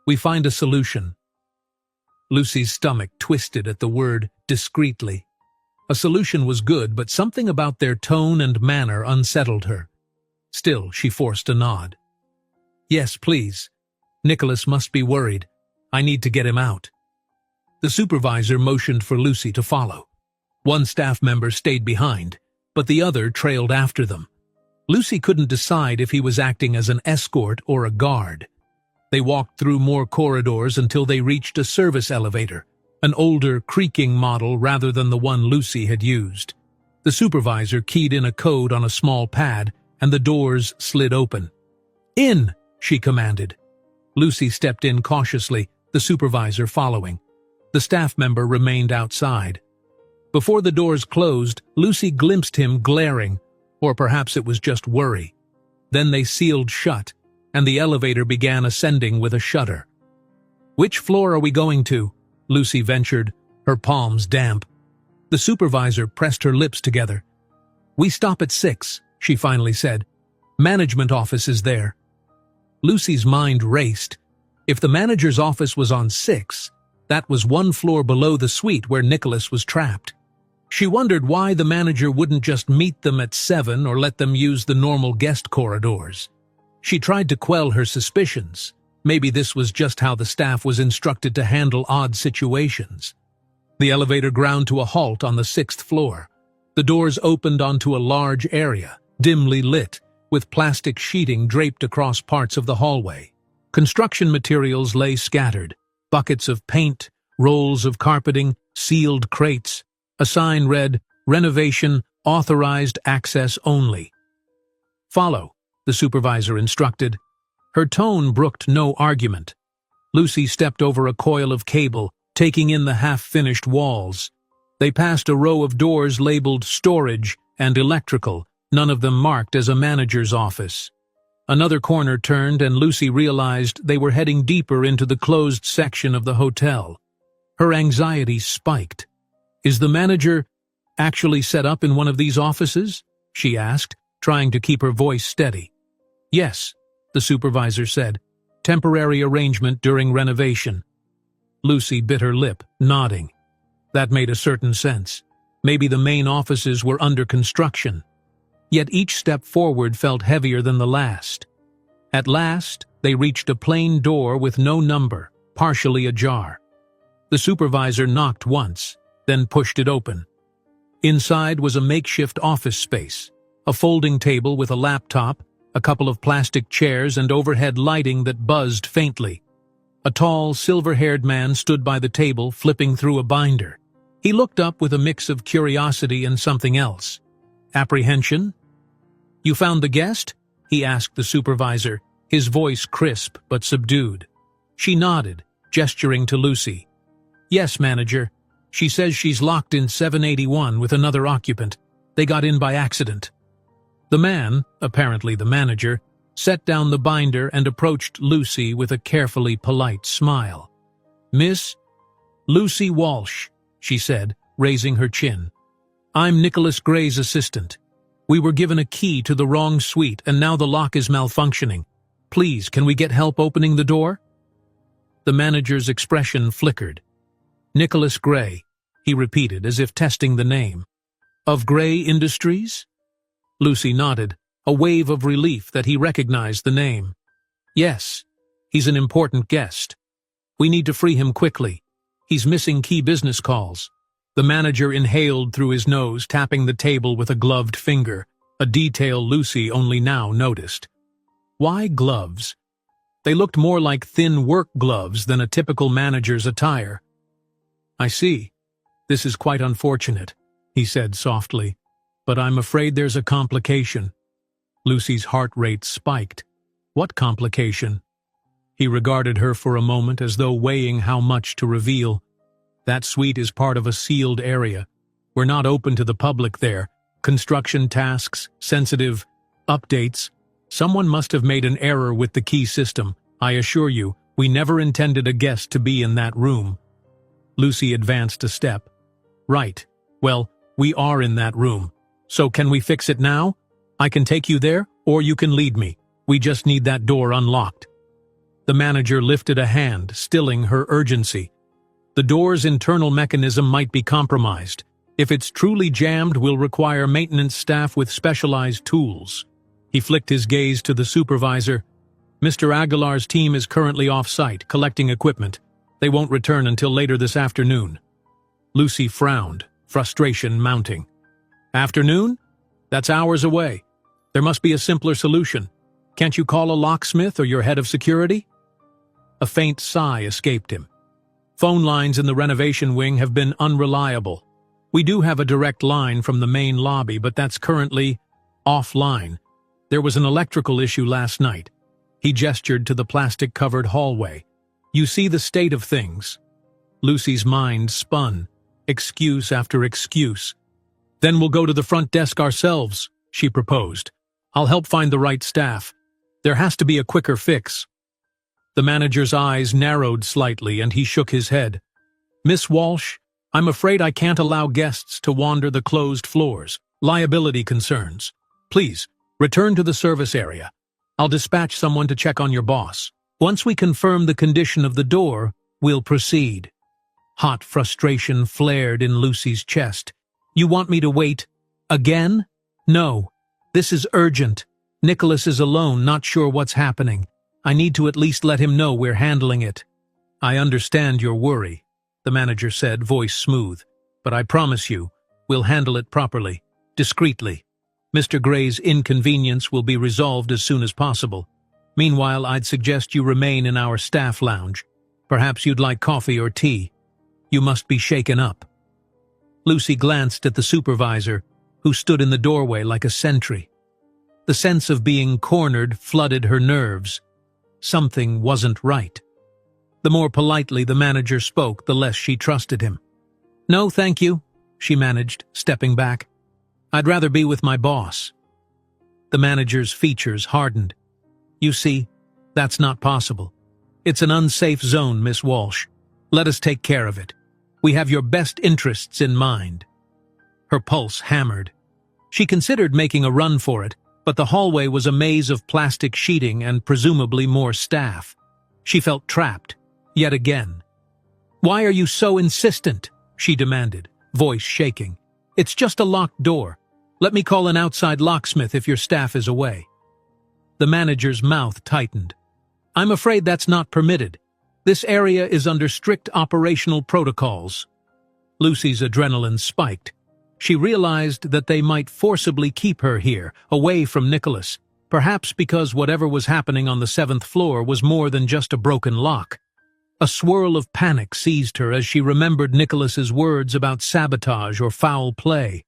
We find a solution." Lucy's stomach twisted at the word discreetly. A solution was good, but something about their tone and manner unsettled her. Still, she forced a nod. "Yes, please. Nicholas must be worried. I need to get him out." The supervisor motioned for Lucy to follow. One staff member stayed behind, but the other trailed after them. Lucy couldn't decide if he was acting as an escort or a guard. They walked through more corridors until they reached a service elevator, an older, creaking model rather than the one Lucy had used. The supervisor keyed in a code on a small pad, and the doors slid open. "In!" she commanded. Lucy stepped in cautiously, the supervisor following. The staff member remained outside. Before the doors closed, Lucy glimpsed him glaring, or perhaps it was just worry. Then they sealed shut, and the elevator began ascending with a shudder. "Which floor are we going to?" Lucy ventured, her palms damp. The supervisor pressed her lips together. "We stop at 6, she finally said. "Management office is there." Lucy's mind raced. If the manager's office was on 6, that was one floor below the suite where Nicholas was trapped. She wondered why the manager wouldn't just meet them at 7 or let them use the normal guest corridors. She tried to quell her suspicions. Maybe this was just how the staff was instructed to handle odd situations. The elevator ground to a halt on the 6th floor. The doors opened onto a large area, dimly lit, with plastic sheeting draped across parts of the hallway. Construction materials lay scattered, buckets of paint, rolls of carpeting, sealed crates. A sign read, "Renovation, authorized access only." "Follow," the supervisor instructed. Her tone brooked no argument. Lucy stepped over a coil of cable, taking in the half-finished walls. They passed a row of doors labeled storage and electrical, none of them marked as a manager's office. Another corner turned and Lucy realized they were heading deeper into the closed section of the hotel. Her anxiety spiked. "Is the manager actually set up in one of these offices?" she asked, trying to keep her voice steady. "Yes," the supervisor said. "Temporary arrangement during renovation." Lucy bit her lip, nodding. That made a certain sense. Maybe the main offices were under construction. Yet each step forward felt heavier than the last. At last, they reached a plain door with no number, partially ajar. The supervisor knocked once, then pushed it open. Inside was a makeshift office space, a folding table with a laptop, a couple of plastic chairs and overhead lighting that buzzed faintly. A tall, silver-haired man stood by the table, flipping through a binder. He looked up with a mix of curiosity and something else. Apprehension? "You found the guest?" he asked the supervisor, his voice crisp but subdued. She nodded, gesturing to Lucy. "Yes, manager. She says she's locked in 781 with another occupant. They got in by accident." The man, apparently the manager, set down the binder and approached Lucy with a carefully polite smile. "Miss Lucy Walsh," she said, raising her chin. "I'm Nicholas Gray's assistant. We were given a key to the wrong suite and now the lock is malfunctioning. Please, can we get help opening the door?" The manager's expression flickered. "Nicholas Gray," he repeated as if testing the name. "Of Gray Industries?" Lucy nodded, a wave of relief that he recognized the name. "Yes, he's an important guest. We need to free him quickly. He's missing key business calls." The manager inhaled through his nose, tapping the table with a gloved finger, a detail Lucy only now noticed. Why gloves? They looked more like thin work gloves than a typical manager's attire. "I see. This is quite unfortunate," he said softly, "but I'm afraid there's a complication." Lucy's heart rate spiked. What complication? He regarded her for a moment as though weighing how much to reveal. "That suite is part of a sealed area. We're not open to the public there. Construction tasks, sensitive updates. Someone must have made an error with the key system. I assure you, we never intended a guest to be in that room." Lucy advanced a step. "Right. Well, we are in that room. So can we fix it now? I can take you there, or you can lead me. We just need that door unlocked." The manager lifted a hand, stilling her urgency. "The door's internal mechanism might be compromised. If it's truly jammed, we'll require maintenance staff with specialized tools." He flicked his gaze to the supervisor. "Mr. Aguilar's team is currently off-site, collecting equipment. They won't return until later this afternoon." Lucy frowned, frustration mounting. "Afternoon? That's hours away. There must be a simpler solution. Can't you call a locksmith or your head of security?" A faint sigh escaped him. "Phone lines in the renovation wing have been unreliable. We do have a direct line from the main lobby, but that's currently offline. There was an electrical issue last night." He gestured to the plastic-covered hallway. "You see the state of things." Lucy's mind spun, excuse after excuse. "Then we'll go to the front desk ourselves," she proposed. "I'll help find the right staff. There has to be a quicker fix." The manager's eyes narrowed slightly and he shook his head. "Miss Walsh, I'm afraid I can't allow guests to wander the closed floors. Liability concerns. Please, return to the service area. I'll dispatch someone to check on your boss. Once we confirm the condition of the door, we'll proceed." Hot frustration flared in Lucy's chest. "You want me to wait? Again? No. This is urgent. Nicholas is alone, not sure what's happening. I need to at least let him know we're handling it." "I understand your worry," the manager said, voice smooth. "But I promise you, we'll handle it properly, discreetly. Mr. Gray's inconvenience will be resolved as soon as possible. Meanwhile, I'd suggest you remain in our staff lounge. Perhaps you'd like coffee or tea. You must be shaken up." Lucy glanced at the supervisor, who stood in the doorway like a sentry. The sense of being cornered flooded her nerves. Something wasn't right. The more politely the manager spoke, the less she trusted him. "No, thank you," she managed, stepping back. "I'd rather be with my boss." The manager's features hardened. "You see, that's not possible. It's an unsafe zone, Miss Walsh. Let us take care of it. We have your best interests in mind." Her pulse hammered. She considered making a run for it, but the hallway was a maze of plastic sheeting and presumably more staff. She felt trapped, yet again. "Why are you so insistent?" she demanded, voice shaking. "It's just a locked door. Let me call an outside locksmith if your staff is away." The manager's mouth tightened. "I'm afraid that's not permitted. This area is under strict operational protocols." Lucy's adrenaline spiked. She realized that they might forcibly keep her here, away from Nicholas, perhaps because whatever was happening on the 7th floor was more than just a broken lock. A swirl of panic seized her as she remembered Nicholas's words about sabotage or foul play.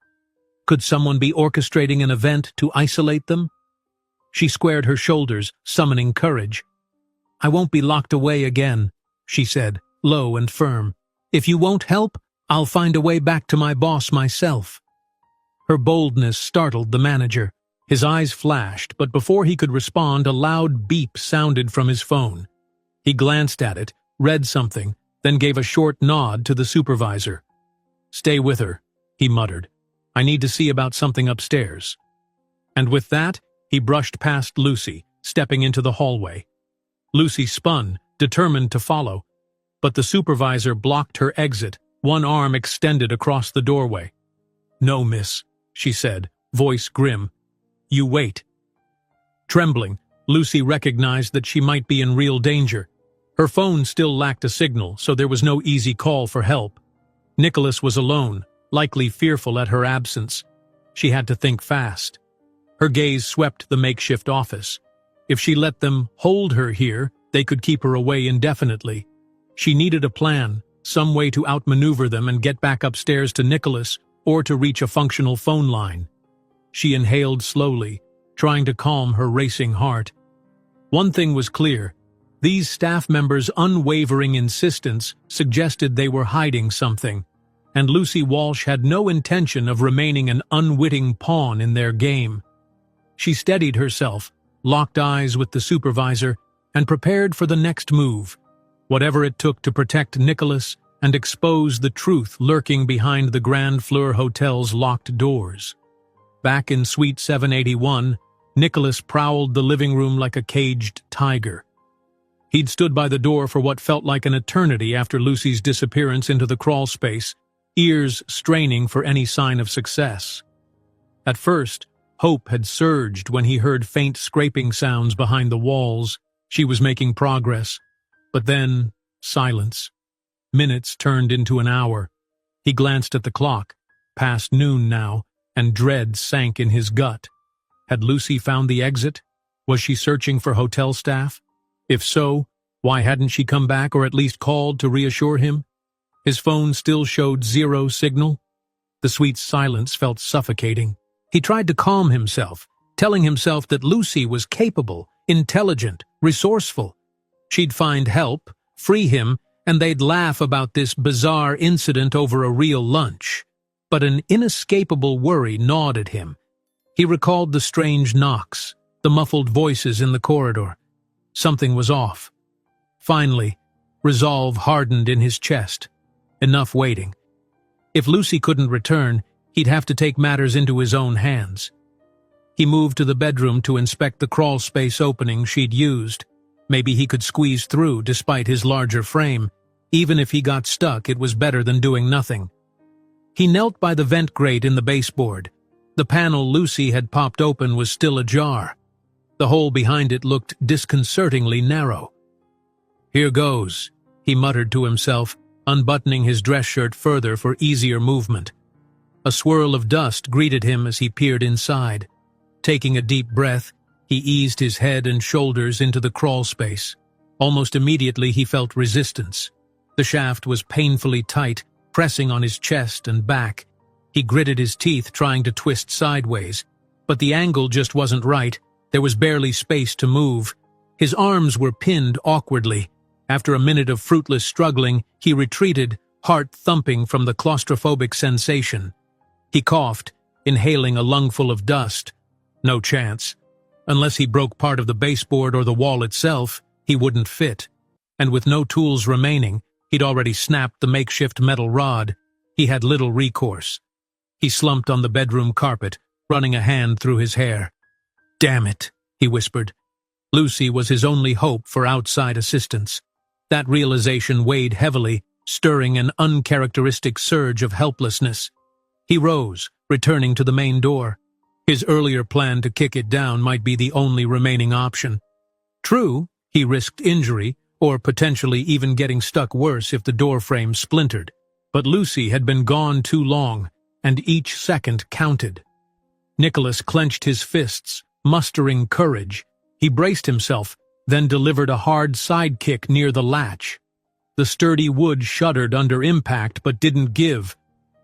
Could someone be orchestrating an event to isolate them? She squared her shoulders, summoning courage. "I won't be locked away again," she said, low and firm. "If you won't help, I'll find a way back to my boss myself." Her boldness startled the manager. His eyes flashed, but before he could respond, a loud beep sounded from his phone. He glanced at it, read something, then gave a short nod to the supervisor. "Stay with her," he muttered. "I need to see about something upstairs." And with that, he brushed past Lucy, stepping into the hallway. Lucy spun, determined to follow, but the supervisor blocked her exit, one arm extended across the doorway. "No, miss," she said, voice grim. "You wait." Trembling, Lucy recognized that she might be in real danger. Her phone still lacked a signal, so there was no easy call for help. Nicholas was alone, likely fearful at her absence. She had to think fast. Her gaze swept the makeshift office. If she let them hold her here, they could keep her away indefinitely. She needed a plan, some way to outmaneuver them and get back upstairs to Nicholas or to reach a functional phone line. She inhaled slowly, trying to calm her racing heart. One thing was clear. These staff members' unwavering insistence suggested they were hiding something, and Lucy Walsh had no intention of remaining an unwitting pawn in their game. She steadied herself, locked eyes with the supervisor, and prepared for the next move, whatever it took to protect Nicholas and expose the truth lurking behind the Grand Fleur Hotel's locked doors. Back in Suite 781, Nicholas prowled the living room like a caged tiger. He'd stood by the door for what felt like an eternity after Lucy's disappearance into the crawl space, ears straining for any sign of success. At first, hope had surged when he heard faint scraping sounds behind the walls. She was making progress. But then, silence. Minutes turned into an hour. He glanced at the clock, past noon now, and dread sank in his gut. Had Lucy found the exit? Was she searching for hotel staff? If so, why hadn't she come back or at least called to reassure him? His phone still showed zero signal. The suite's silence felt suffocating. He tried to calm himself, telling himself that Lucy was capable, intelligent, resourceful. She'd find help, free him, and they'd laugh about this bizarre incident over a real lunch. But an inescapable worry gnawed at him. He recalled the strange knocks, the muffled voices in the corridor. Something was off. Finally, resolve hardened in his chest. Enough waiting. If Lucy couldn't return, he'd have to take matters into his own hands. He moved to the bedroom to inspect the crawl space opening she'd used. Maybe he could squeeze through despite his larger frame. Even if he got stuck, it was better than doing nothing. He knelt by the vent grate in the baseboard. The panel Lucy had popped open was still ajar. The hole behind it looked disconcertingly narrow. "Here goes," he muttered to himself, unbuttoning his dress shirt further for easier movement. A swirl of dust greeted him as he peered inside. Taking a deep breath, he eased his head and shoulders into the crawl space. Almost immediately he felt resistance. The shaft was painfully tight, pressing on his chest and back. He gritted his teeth trying to twist sideways, but the angle just wasn't right. There was barely space to move. His arms were pinned awkwardly. After a minute of fruitless struggling, he retreated, heart thumping from the claustrophobic sensation. He coughed, inhaling a lungful of dust. No chance. Unless he broke part of the baseboard or the wall itself, he wouldn't fit. And with no tools remaining, he'd already snapped the makeshift metal rod. He had little recourse. He slumped on the bedroom carpet, running a hand through his hair. "Damn it," he whispered. Lucy was his only hope for outside assistance. That realization weighed heavily, stirring an uncharacteristic surge of helplessness. He rose, returning to the main door. His earlier plan to kick it down might be the only remaining option. True, he risked injury, or potentially even getting stuck worse if the door frame splintered. But Lucy had been gone too long, and each second counted. Nicholas clenched his fists, mustering courage. He braced himself, then delivered a hard side kick near the latch. The sturdy wood shuddered under impact but didn't give.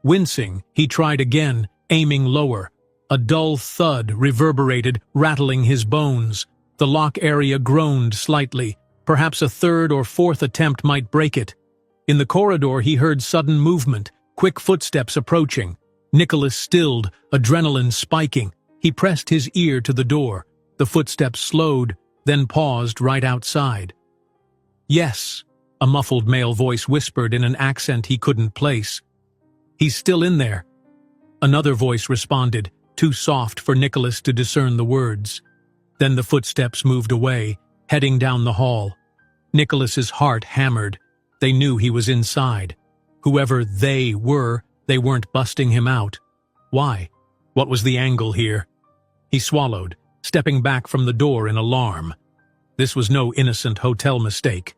Wincing, he tried again, aiming lower. A dull thud reverberated, rattling his bones. The lock area groaned slightly. Perhaps a third or fourth attempt might break it. In the corridor he heard sudden movement, quick footsteps approaching. Nicholas stilled, adrenaline spiking. He pressed his ear to the door. The footsteps slowed, then paused right outside. "Yes," a muffled male voice whispered in an accent he couldn't place. "He's still in there." Another voice responded, too soft for Nicholas to discern the words. Then the footsteps moved away, heading down the hall. Nicholas's heart hammered. They knew he was inside. Whoever they were, they weren't busting him out. Why? What was the angle here? He swallowed, stepping back from the door in alarm. This was no innocent hotel mistake.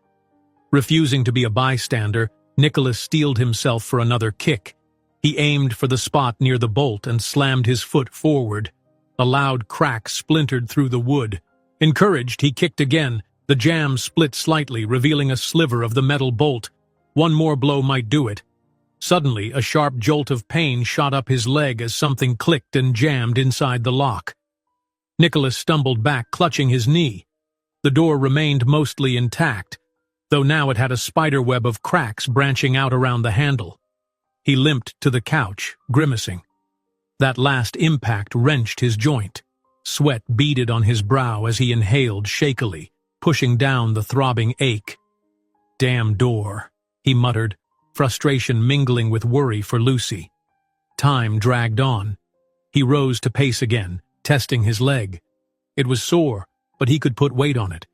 Refusing to be a bystander, Nicholas steeled himself for another kick. He aimed for the spot near the bolt and slammed his foot forward. A loud crack splintered through the wood. Encouraged, he kicked again. The jamb split slightly, revealing a sliver of the metal bolt. One more blow might do it. Suddenly, a sharp jolt of pain shot up his leg as something clicked and jammed inside the lock. Nicholas stumbled back, clutching his knee. The door remained mostly intact, though now it had a spiderweb of cracks branching out around the handle. He limped to the couch, grimacing. That last impact wrenched his joint. Sweat beaded on his brow as he inhaled shakily, pushing down the throbbing ache. "Damn door," he muttered, frustration mingling with worry for Lucy. Time dragged on. He rose to pace again, testing his leg. It was sore, but he could put weight on it.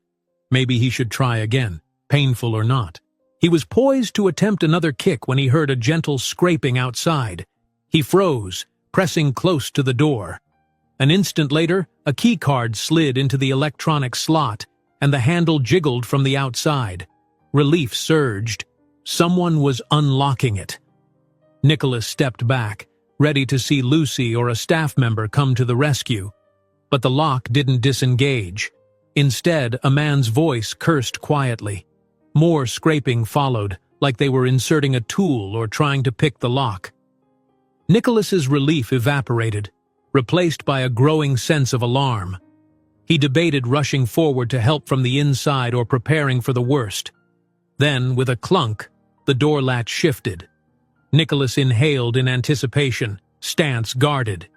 Maybe he should try again, painful or not. He was poised to attempt another kick when he heard a gentle scraping outside. He froze, pressing close to the door. An instant later, a keycard slid into the electronic slot, and the handle jiggled from the outside. Relief surged. Someone was unlocking it. Nicholas stepped back, ready to see Lucy or a staff member come to the rescue. But the lock didn't disengage. Instead, a man's voice cursed quietly. More scraping followed, like they were inserting a tool or trying to pick the lock. Nicholas's relief evaporated, replaced by a growing sense of alarm. He debated rushing forward to help from the inside or preparing for the worst. Then, with a clunk, the door latch shifted. Nicholas inhaled in anticipation, stance guarded.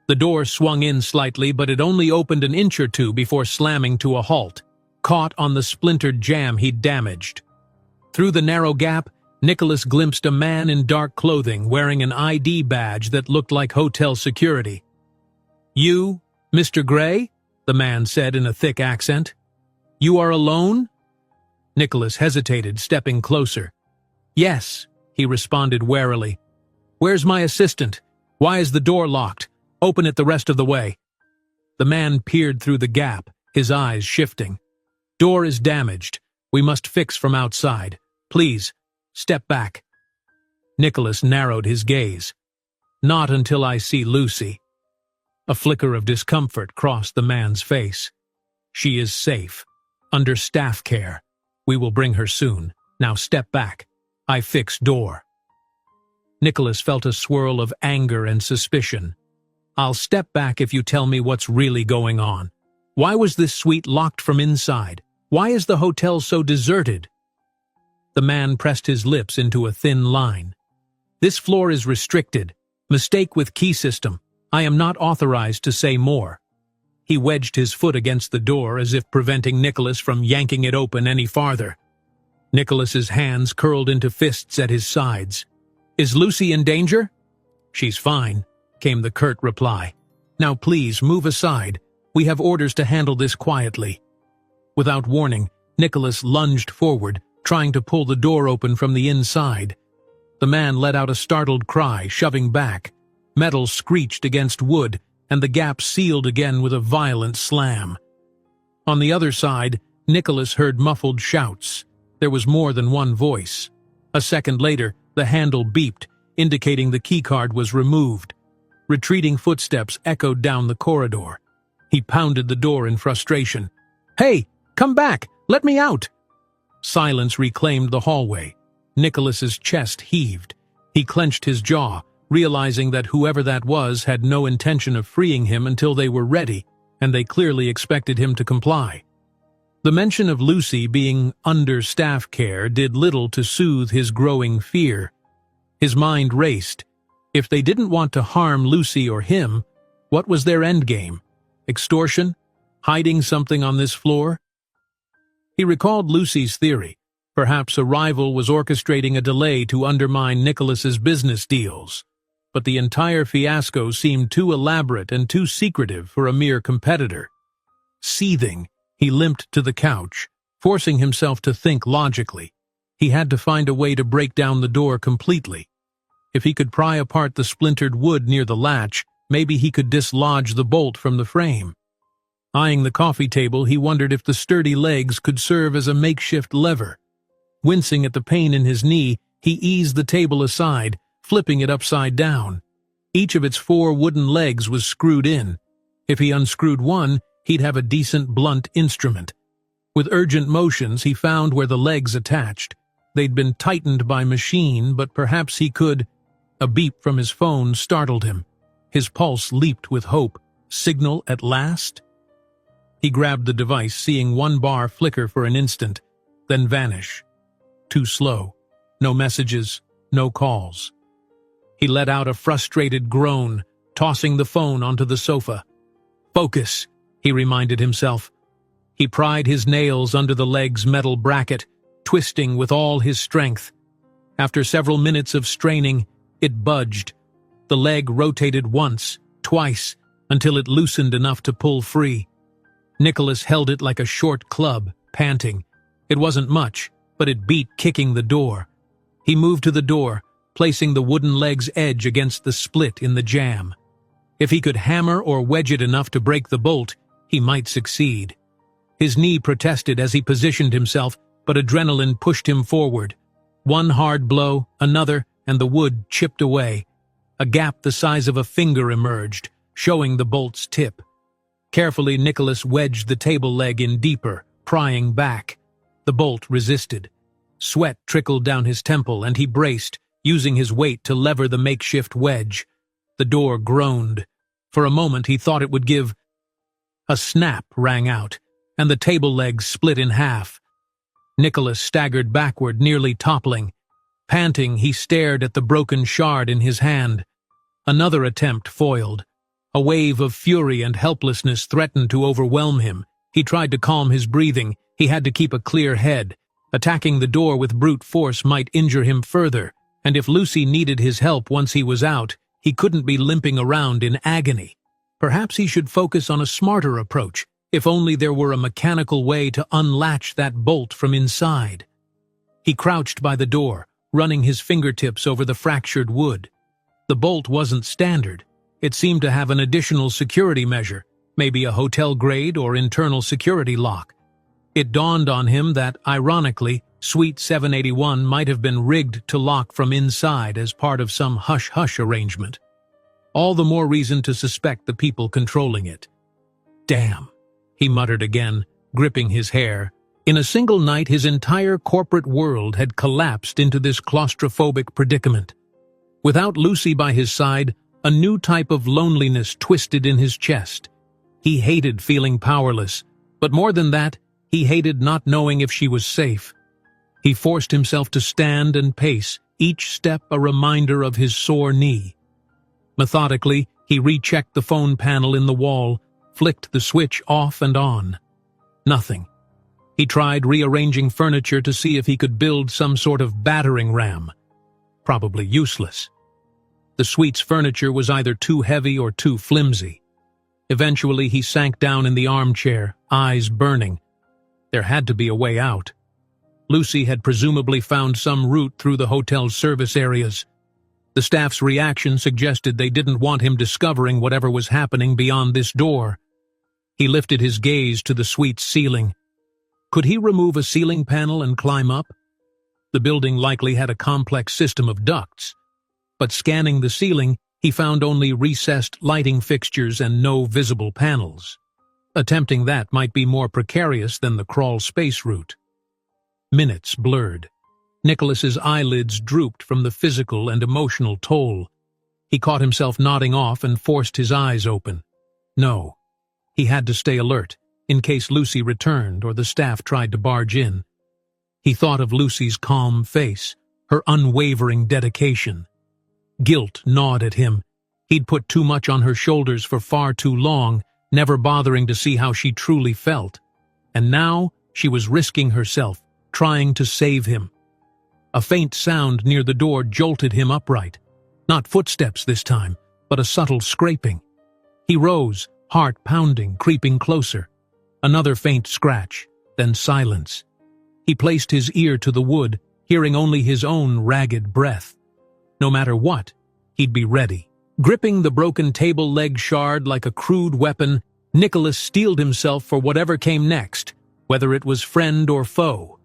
The door swung in slightly, but it only opened an inch or two before slamming to a halt, caught on the splintered jamb he'd damaged. Through the narrow gap, Nicholas glimpsed a man in dark clothing wearing an ID badge that looked like hotel security. "You, Mr. Gray?" the man said in a thick accent. "You are alone?" Nicholas hesitated, stepping closer. "Yes," he responded warily. "Where's my assistant? Why is the door locked? Open it the rest of the way." The man peered through the gap, his eyes shifting. "Door is damaged. We must fix from outside. Please, step back." Nicholas narrowed his gaze. "Not until I see Lucy." A flicker of discomfort crossed the man's face. "She is safe, under staff care. We will bring her soon. Now step back. I fix door." Nicholas felt a swirl of anger and suspicion. "I'll step back if you tell me what's really going on. Why was this suite locked from inside? Why is the hotel so deserted?" The man pressed his lips into a thin line. "This floor is restricted. Mistake with key system. I am not authorized to say more." He wedged his foot against the door as if preventing Nicholas from yanking it open any farther. Nicholas's hands curled into fists at his sides. "Is Lucy in danger?" "She's fine," came the curt reply. "Now please move aside. We have orders to handle this quietly." Without warning, Nicholas lunged forward, trying to pull the door open from the inside. The man let out a startled cry, shoving back. Metal screeched against wood, and the gap sealed again with a violent slam. On the other side, Nicholas heard muffled shouts. There was more than one voice. A second later, the handle beeped, indicating the keycard was removed. Retreating footsteps echoed down the corridor. He pounded the door in frustration. "Hey, come back! Let me out!" Silence reclaimed the hallway. Nicholas's chest heaved. He clenched his jaw, realizing that whoever that was had no intention of freeing him until they were ready, and they clearly expected him to comply. The mention of Lucy being under staff care did little to soothe his growing fear. His mind raced. If they didn't want to harm Lucy or him, what was their endgame? Extortion? Hiding something on this floor? He recalled Lucy's theory. Perhaps a rival was orchestrating a delay to undermine Nicholas's business deals. But the entire fiasco seemed too elaborate and too secretive for a mere competitor. Seething, he limped to the couch, forcing himself to think logically. He had to find a way to break down the door completely. If he could pry apart the splintered wood near the latch, maybe he could dislodge the bolt from the frame. Eyeing the coffee table, he wondered if the sturdy legs could serve as a makeshift lever. Wincing at the pain in his knee, He eased the table aside, flipping it upside down. Each of its 4 wooden legs was screwed in. If he unscrewed one, he'd have a decent blunt instrument. With urgent motions, he found where the legs attached. They'd been tightened by machine, but perhaps he could— A beep from his phone startled him. His pulse leaped with hope. Signal at last? He grabbed the device, seeing one bar flicker for an instant, then vanish. Too slow. No messages, no calls. He let out a frustrated groan, tossing the phone onto the sofa. Focus, he reminded himself. He pried his nails under the leg's metal bracket, twisting with all his strength. After several minutes of straining, it budged. The leg rotated once, twice, until it loosened enough to pull free. Nicholas held it like a short club, panting. It wasn't much, but it beat kicking the door. He moved to the door, placing the wooden leg's edge against the split in the jamb. If he could hammer or wedge it enough to break the bolt, he might succeed. His knee protested as he positioned himself, but adrenaline pushed him forward. One hard blow, another, and the wood chipped away. A gap the size of a finger emerged, showing the bolt's tip. Carefully, Nicholas wedged the table leg in deeper, prying back. The bolt resisted. Sweat trickled down his temple, and he braced, using his weight to lever the makeshift wedge. The door groaned. For a moment he thought it would give. A snap rang out, and the table leg split in half. Nicholas staggered backward, nearly toppling. Panting, he stared at the broken shard in his hand. Another attempt foiled. A wave of fury and helplessness threatened to overwhelm him. He tried to calm his breathing. He had to keep a clear head. Attacking the door with brute force might injure him further, and if Lucy needed his help once he was out, he couldn't be limping around in agony. Perhaps he should focus on a smarter approach, if only there were a mechanical way to unlatch that bolt from inside. He crouched by the door, running his fingertips over the fractured wood. The bolt wasn't standard. It seemed to have an additional security measure, maybe a hotel-grade or internal security lock. It dawned on him that, ironically, Suite 781 might have been rigged to lock from inside as part of some hush-hush arrangement. All the more reason to suspect the people controlling it. Damn, he muttered again, gripping his hair. In a single night, his entire corporate world had collapsed into this claustrophobic predicament. Without Lucy by his side, a new type of loneliness twisted in his chest. He hated feeling powerless, but more than that, he hated not knowing if she was safe. He forced himself to stand and pace, each step a reminder of his sore knee. Methodically, he rechecked the phone panel in the wall, flicked the switch off and on. Nothing. He tried rearranging furniture to see if he could build some sort of battering ram. Probably useless. The suite's furniture was either too heavy or too flimsy. Eventually, he sank down in the armchair, eyes burning. There had to be a way out. Lucy had presumably found some route through the hotel's service areas. The staff's reaction suggested they didn't want him discovering whatever was happening beyond this door. He lifted his gaze to the suite's ceiling. Could he remove a ceiling panel and climb up? The building likely had a complex system of ducts. But scanning the ceiling, he found only recessed lighting fixtures and no visible panels. Attempting that might be more precarious than the crawl space route. Minutes blurred. Nicholas's eyelids drooped from the physical and emotional toll. He caught himself nodding off and forced his eyes open. No. He had to stay alert, in case Lucy returned or the staff tried to barge in. He thought of Lucy's calm face, her unwavering dedication. Guilt gnawed at him. He'd put too much on her shoulders for far too long, never bothering to see how she truly felt. And now she was risking herself, trying to save him. A faint sound near the door jolted him upright. Not footsteps this time, but a subtle scraping. He rose, heart pounding, creeping closer. Another faint scratch, then silence. He placed his ear to the wood, hearing only his own ragged breath. No matter what, he'd be ready. Gripping the broken table leg shard like a crude weapon, Nicholas steeled himself for whatever came next, whether it was friend or foe.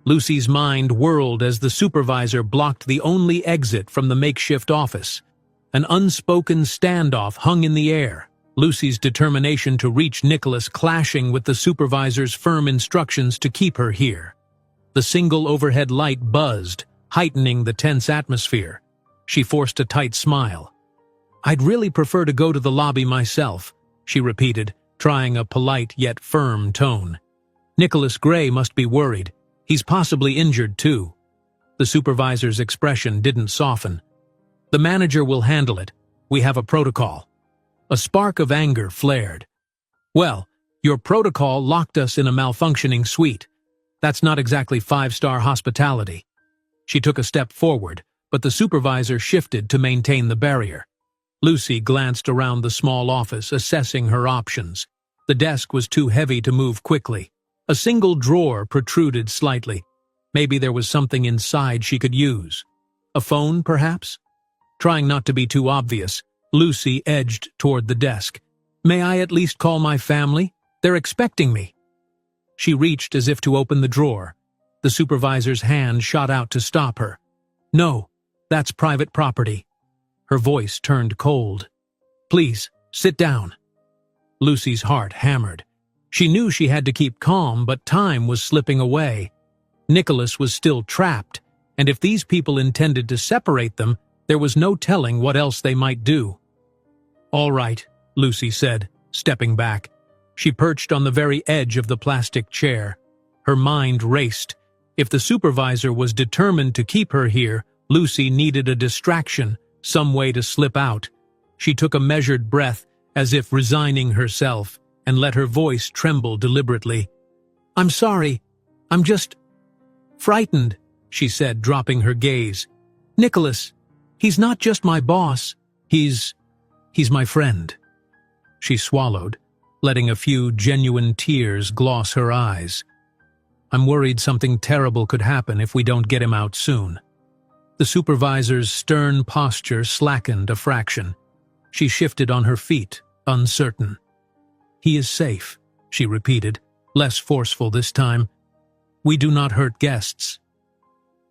Lucy's mind whirled as the supervisor blocked the only exit from the makeshift office. An unspoken standoff hung in the air, Lucy's determination to reach Nicholas clashing with the supervisor's firm instructions to keep her here. The single overhead light buzzed, heightening the tense atmosphere. She forced a tight smile. "I'd really prefer to go to the lobby myself," she repeated, trying a polite yet firm tone. "Nicholas Gray must be worried. He's possibly injured too." The supervisor's expression didn't soften. "The manager will handle it. We have a protocol." A spark of anger flared. "Well, your protocol locked us in a malfunctioning suite. That's not exactly five-star hospitality." She took a step forward, but the supervisor shifted to maintain the barrier. Lucy glanced around the small office, assessing her options. The desk was too heavy to move quickly. A single drawer protruded slightly. Maybe there was something inside she could use. A phone, perhaps? Trying not to be too obvious, Lucy edged toward the desk. "May I at least call my family? They're expecting me." She reached as if to open the drawer. The supervisor's hand shot out to stop her. "No, that's private property." Her voice turned cold. "Please, sit down." Lucy's heart hammered. She knew she had to keep calm, but time was slipping away. Nicholas was still trapped, and if these people intended to separate them, there was no telling what else they might do. "All right," Lucy said, stepping back. She perched on the very edge of the plastic chair. Her mind raced. If the supervisor was determined to keep her here, Lucy needed a distraction, some way to slip out. She took a measured breath, as if resigning herself, and let her voice tremble deliberately. "I'm sorry. I'm just frightened," she said, dropping her gaze. "Nicholas, he's not just my boss. He's my friend." She swallowed, letting a few genuine tears gloss her eyes. "I'm worried something terrible could happen if we don't get him out soon." The supervisor's stern posture slackened a fraction. She shifted on her feet, uncertain. "He is safe," she repeated, less forceful this time. "We do not hurt guests."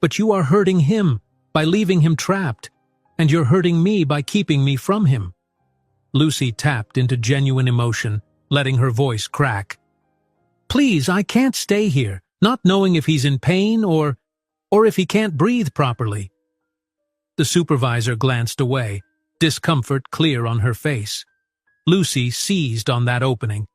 "But you are hurting him by leaving him trapped, and you're hurting me by keeping me from him." Lucy tapped into genuine emotion, letting her voice crack. "Please, I can't stay here, not knowing if he's in pain or if he can't breathe properly." The supervisor glanced away, discomfort clear on her face. Lucy seized on that opening.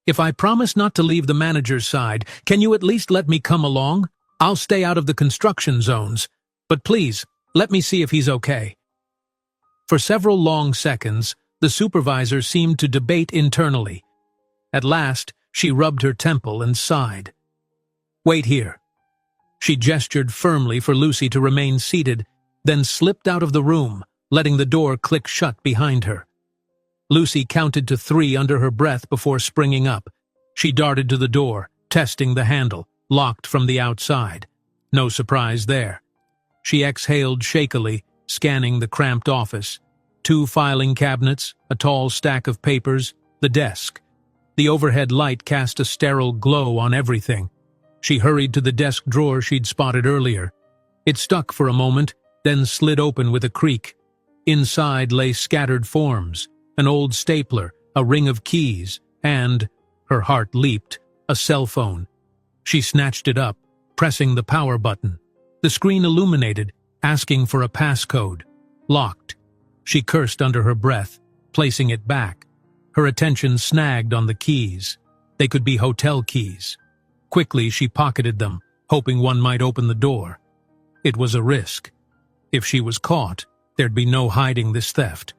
"If I promise not to leave the manager's side, can you at least let me come along? I'll stay out of the construction zones. But please, let me see if he's okay." For several long seconds, the supervisor seemed to debate internally. At last, she rubbed her temple and sighed. "Wait here." She gestured firmly for Lucy to remain seated, then slipped out of the room, letting the door click shut behind her. Lucy counted to 3 under her breath before springing up. She darted to the door, testing the handle, locked from the outside. No surprise there. She exhaled shakily, scanning the cramped office. 2 filing cabinets, a tall stack of papers, the desk. The overhead light cast a sterile glow on everything. She hurried to the desk drawer she'd spotted earlier. It stuck for a moment, then slid open with a creak. Inside lay scattered forms, an old stapler, a ring of keys, and, her heart leaped, a cell phone. She snatched it up, pressing the power button. The screen illuminated, asking for a passcode. Locked. She cursed under her breath, placing it back. Her attention snagged on the keys. They could be hotel keys. Quickly she pocketed them, hoping one might open the door. It was a risk. If she was caught, there'd be no hiding this theft.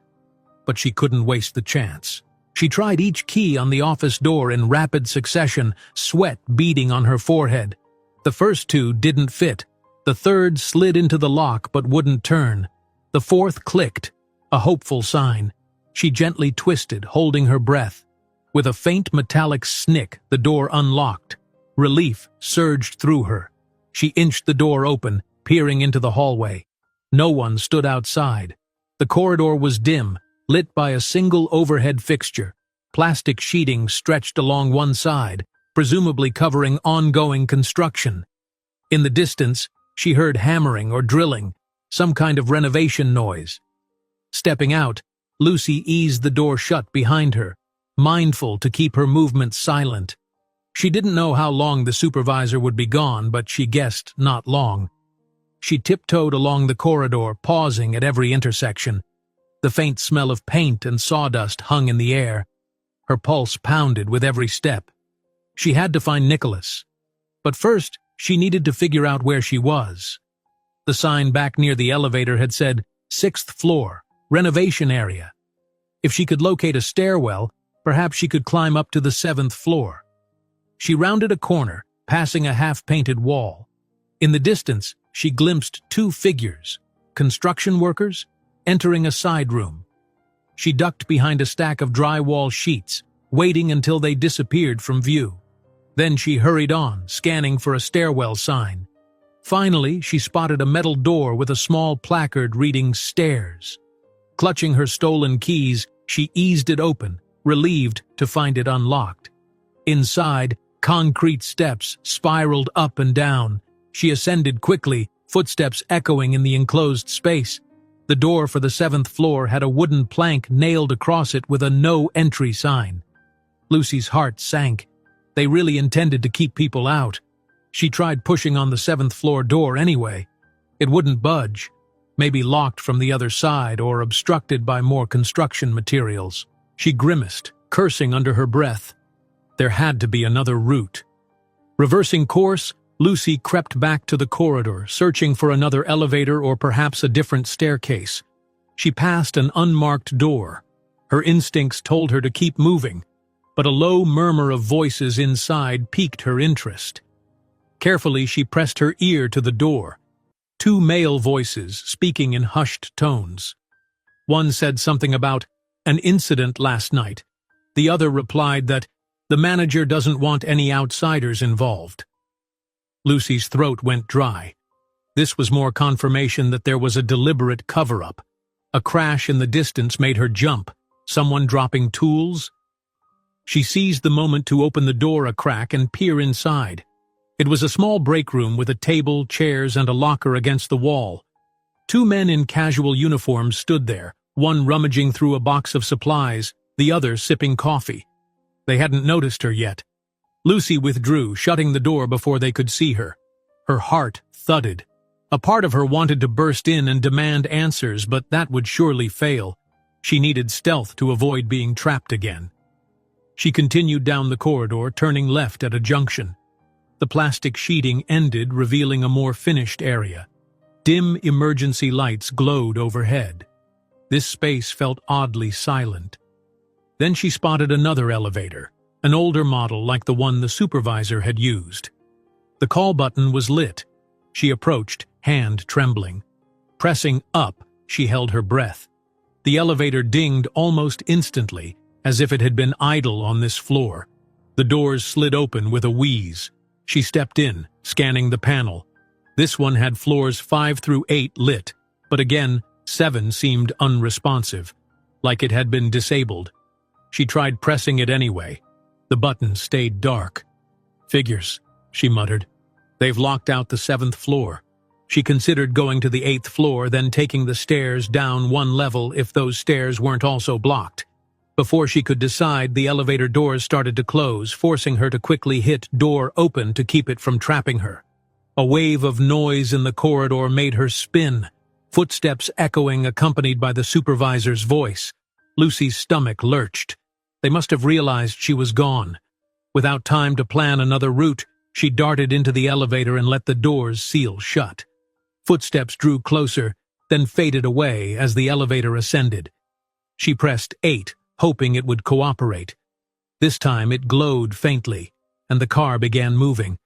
But she couldn't waste the chance. She tried each key on the office door in rapid succession, sweat beading on her forehead. The first 2 didn't fit. The third slid into the lock but wouldn't turn. The fourth clicked, a hopeful sign. She gently twisted, holding her breath. With a faint metallic snick, the door unlocked. Relief surged through her. She inched the door open, peering into the hallway. No one stood outside. The corridor was dim, lit by a single overhead fixture. Plastic sheeting stretched along one side, presumably covering ongoing construction. In the distance, she heard hammering or drilling, some kind of renovation noise. Stepping out, Lucy eased the door shut behind her, mindful to keep her movements silent. She didn't know how long the supervisor would be gone, but she guessed not long. She tiptoed along the corridor, pausing at every intersection. The faint smell of paint and sawdust hung in the air. Her pulse pounded with every step. She had to find Nicholas. But first, she needed to figure out where she was. The sign back near the elevator had said, 6th floor, renovation area. If she could locate a stairwell, perhaps she could climb up to the 7th floor. She rounded a corner, passing a half-painted wall. In the distance, she glimpsed 2 figures, construction workers, entering a side room. She ducked behind a stack of drywall sheets, waiting until they disappeared from view. Then she hurried on, scanning for a stairwell sign. Finally, she spotted a metal door with a small placard reading stairs. Clutching her stolen keys, she eased it open, relieved to find it unlocked. Inside, concrete steps spiraled up and down. She ascended quickly, footsteps echoing in the enclosed space. The door for the 7th floor had a wooden plank nailed across it with a no entry sign. Lucy's heart sank. They really intended to keep people out. She tried pushing on the 7th floor door anyway. It wouldn't budge, maybe locked from the other side or obstructed by more construction materials. She grimaced, cursing under her breath. There had to be another route. Reversing course, Lucy crept back to the corridor, searching for another elevator or perhaps a different staircase. She passed an unmarked door. Her instincts told her to keep moving, but a low murmur of voices inside piqued her interest. Carefully, she pressed her ear to the door. 2 male voices speaking in hushed tones. One said something about an incident last night. The other replied that the manager doesn't want any outsiders involved. Lucy's throat went dry. This was more confirmation that there was a deliberate cover-up. A crash in the distance made her jump. Someone dropping tools? She seized the moment to open the door a crack and peer inside. It was a small break room with a table, chairs, and a locker against the wall. 2 men in casual uniforms stood there, one rummaging through a box of supplies, the other sipping coffee. They hadn't noticed her yet. Lucy withdrew, shutting the door before they could see her. Her heart thudded. A part of her wanted to burst in and demand answers, but that would surely fail. She needed stealth to avoid being trapped again. She continued down the corridor, turning left at a junction. The plastic sheeting ended, revealing a more finished area. Dim emergency lights glowed overhead. This space felt oddly silent. Then she spotted another elevator, an older model like the one the supervisor had used. The call button was lit. She approached, hand trembling. Pressing up, she held her breath. The elevator dinged almost instantly, as if it had been idle on this floor. The doors slid open with a wheeze. She stepped in, scanning the panel. This one had floors 5 through 8 lit, but again, 7 seemed unresponsive, like it had been disabled. She tried pressing it anyway. The button stayed dark. Figures, she muttered. They've locked out the 7th floor. She considered going to the 8th floor, then taking the stairs down 1 level if those stairs weren't also blocked. Before she could decide, the elevator doors started to close, forcing her to quickly hit door open to keep it from trapping her. A wave of noise in the corridor made her spin, footsteps echoing, accompanied by the supervisor's voice. Lucy's stomach lurched. They must have realized she was gone. Without time to plan another route, she darted into the elevator and let the doors seal shut. Footsteps drew closer, then faded away as the elevator ascended. She pressed 8, hoping it would cooperate. This time it glowed faintly, and the car began moving.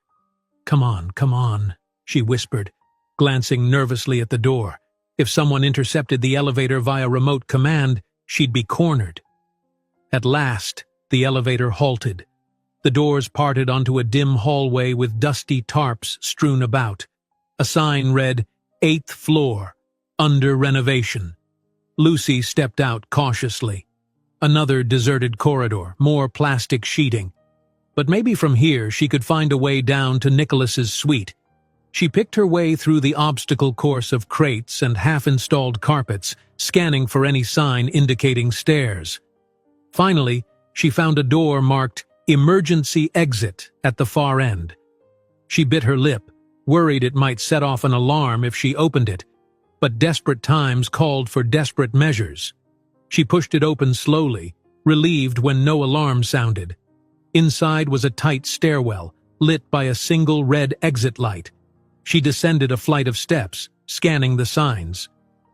Come on, she whispered, glancing nervously at the door. If someone intercepted the elevator via remote command, she'd be cornered. At last, the elevator halted. The doors parted onto a dim hallway with dusty tarps strewn about. A sign read, 8th floor, under renovation. Lucy stepped out cautiously. Another deserted corridor, more plastic sheeting. But maybe from here she could find a way down to Nicholas's suite. She picked her way through the obstacle course of crates and half-installed carpets, scanning for any sign indicating stairs. Finally, she found a door marked "Emergency Exit" at the far end. She bit her lip, worried it might set off an alarm if she opened it, but desperate times called for desperate measures. She pushed it open slowly, relieved when no alarm sounded. Inside was a tight stairwell, lit by a single red exit light. She descended a flight of steps, scanning the signs.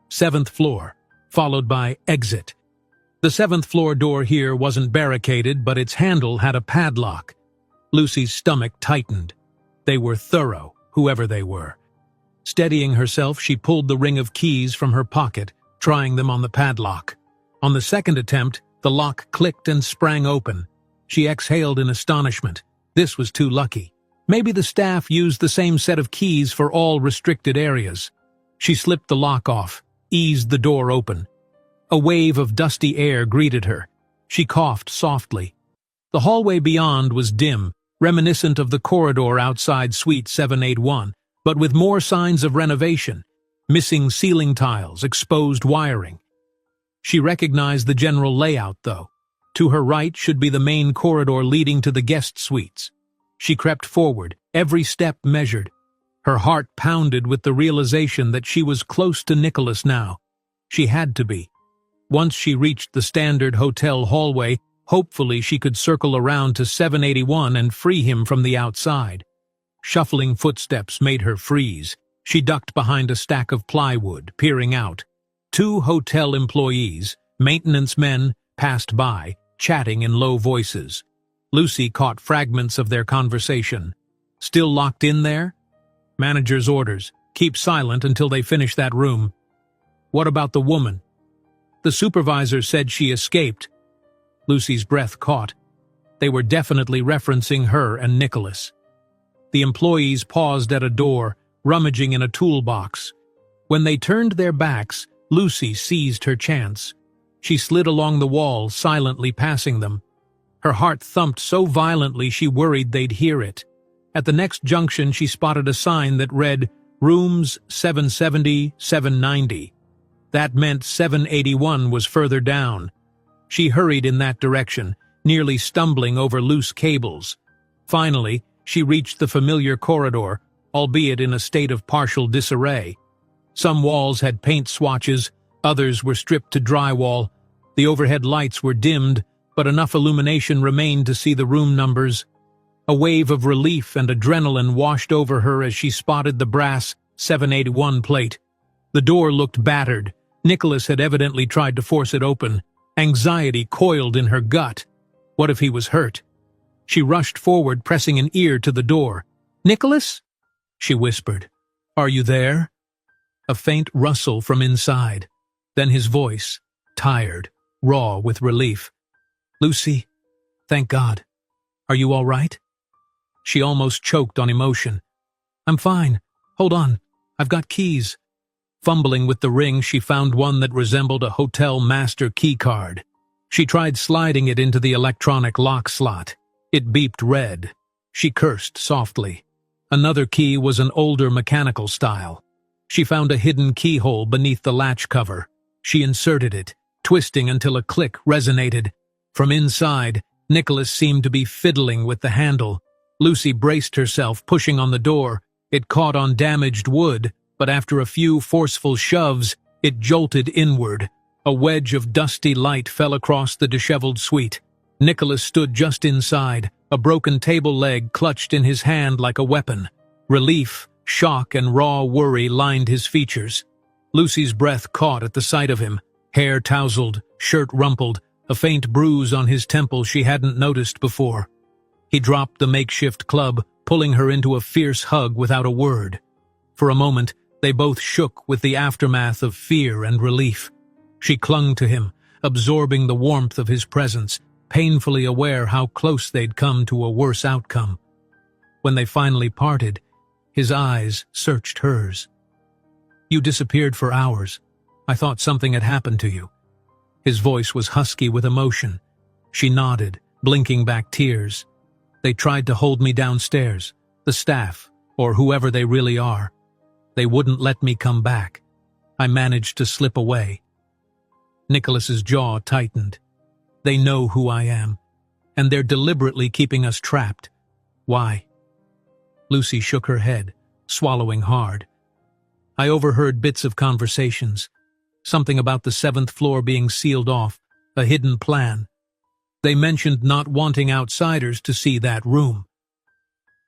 7th floor, followed by exit. The 7th floor door here wasn't barricaded, but its handle had a padlock. Lucy's stomach tightened. They were thorough, whoever they were. Steadying herself, she pulled the ring of keys from her pocket, trying them on the padlock. On the second attempt, the lock clicked and sprang open. She exhaled in astonishment. This was too lucky. Maybe the staff used the same set of keys for all restricted areas. She slipped the lock off, eased the door open. A wave of dusty air greeted her. She coughed softly. The hallway beyond was dim, reminiscent of the corridor outside Suite 781, but with more signs of renovation, missing ceiling tiles, exposed wiring. She recognized the general layout, though. To her right should be the main corridor leading to the guest suites. She crept forward, every step measured. Her heart pounded with the realization that she was close to Nicholas now. She had to be. Once she reached the standard hotel hallway, hopefully she could circle around to 781 and free him from the outside. Shuffling footsteps made her freeze. She ducked behind a stack of plywood, peering out. 2 hotel employees, maintenance men, passed by, chatting in low voices. Lucy caught fragments of their conversation. Still locked in there? Manager's orders. Keep silent until they finish that room. What about the woman? The supervisor said she escaped. Lucy's breath caught. They were definitely referencing her and Nicholas. The employees paused at a door, rummaging in a toolbox. When they turned their backs, Lucy seized her chance. She slid along the wall, silently passing them. Her heart thumped so violently she worried they'd hear it. At the next junction, she spotted a sign that read, Rooms 770, 790. That meant 781 was further down. She hurried in that direction, nearly stumbling over loose cables. Finally, she reached the familiar corridor, albeit in a state of partial disarray. Some walls had paint swatches, others were stripped to drywall. The overhead lights were dimmed, but enough illumination remained to see the room numbers. A wave of relief and adrenaline washed over her as she spotted the brass 781 plate. The door looked battered. Nicholas had evidently tried to force it open. Anxiety coiled in her gut. What if he was hurt? She rushed forward, pressing an ear to the door. "Nicholas?" she whispered. "Are you there?" A faint rustle from inside. Then his voice, tired, raw with relief. "Lucy, thank God. Are you all right?" She almost choked on emotion. "I'm fine. Hold on. I've got keys." Fumbling with the ring, she found one that resembled a hotel master key card. She tried sliding it into the electronic lock slot. It beeped red. She cursed softly. Another key was an older mechanical style. She found a hidden keyhole beneath the latch cover. She inserted it, twisting until a click resonated. From inside, Nicholas seemed to be fiddling with the handle. Lucy braced herself, pushing on the door. It caught on damaged wood, but after a few forceful shoves, it jolted inward. A wedge of dusty light fell across the disheveled suite. Nicholas stood just inside, a broken table leg clutched in his hand like a weapon. Relief, shock, and raw worry lined his features. Lucy's breath caught at the sight of him. Hair tousled, shirt rumpled, a faint bruise on his temple she hadn't noticed before. He dropped the makeshift club, pulling her into a fierce hug without a word. For a moment, they both shook with the aftermath of fear and relief. She clung to him, absorbing the warmth of his presence, painfully aware how close they'd come to a worse outcome. When they finally parted, his eyes searched hers. "You disappeared for hours. I thought something had happened to you." His voice was husky with emotion. She nodded, blinking back tears. "They tried to hold me downstairs. The staff. or whoever they really are. They wouldn't let me come back. I managed to slip away. Nicholas's jaw tightened. They know who I am, and they're deliberately keeping us trapped. Why? Lucy shook her head, swallowing hard. I overheard bits of conversations. Something about the 7th floor being sealed off, a hidden plan. They mentioned not wanting outsiders to see that room.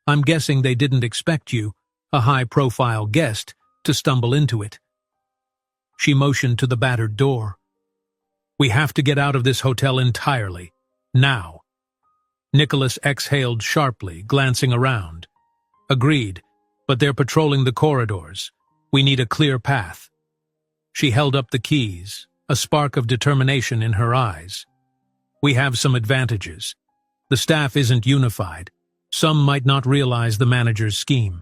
I'm guessing they didn't expect you, a high-profile guest, to stumble into it. She motioned to the battered door. We have to get out of this hotel entirely. Now. Nicholas exhaled sharply, glancing around. Agreed, but they're patrolling the corridors. We need a clear path. She held up the keys, a spark of determination in her eyes. We have some advantages. The staff isn't unified. Some might not realize the manager's scheme.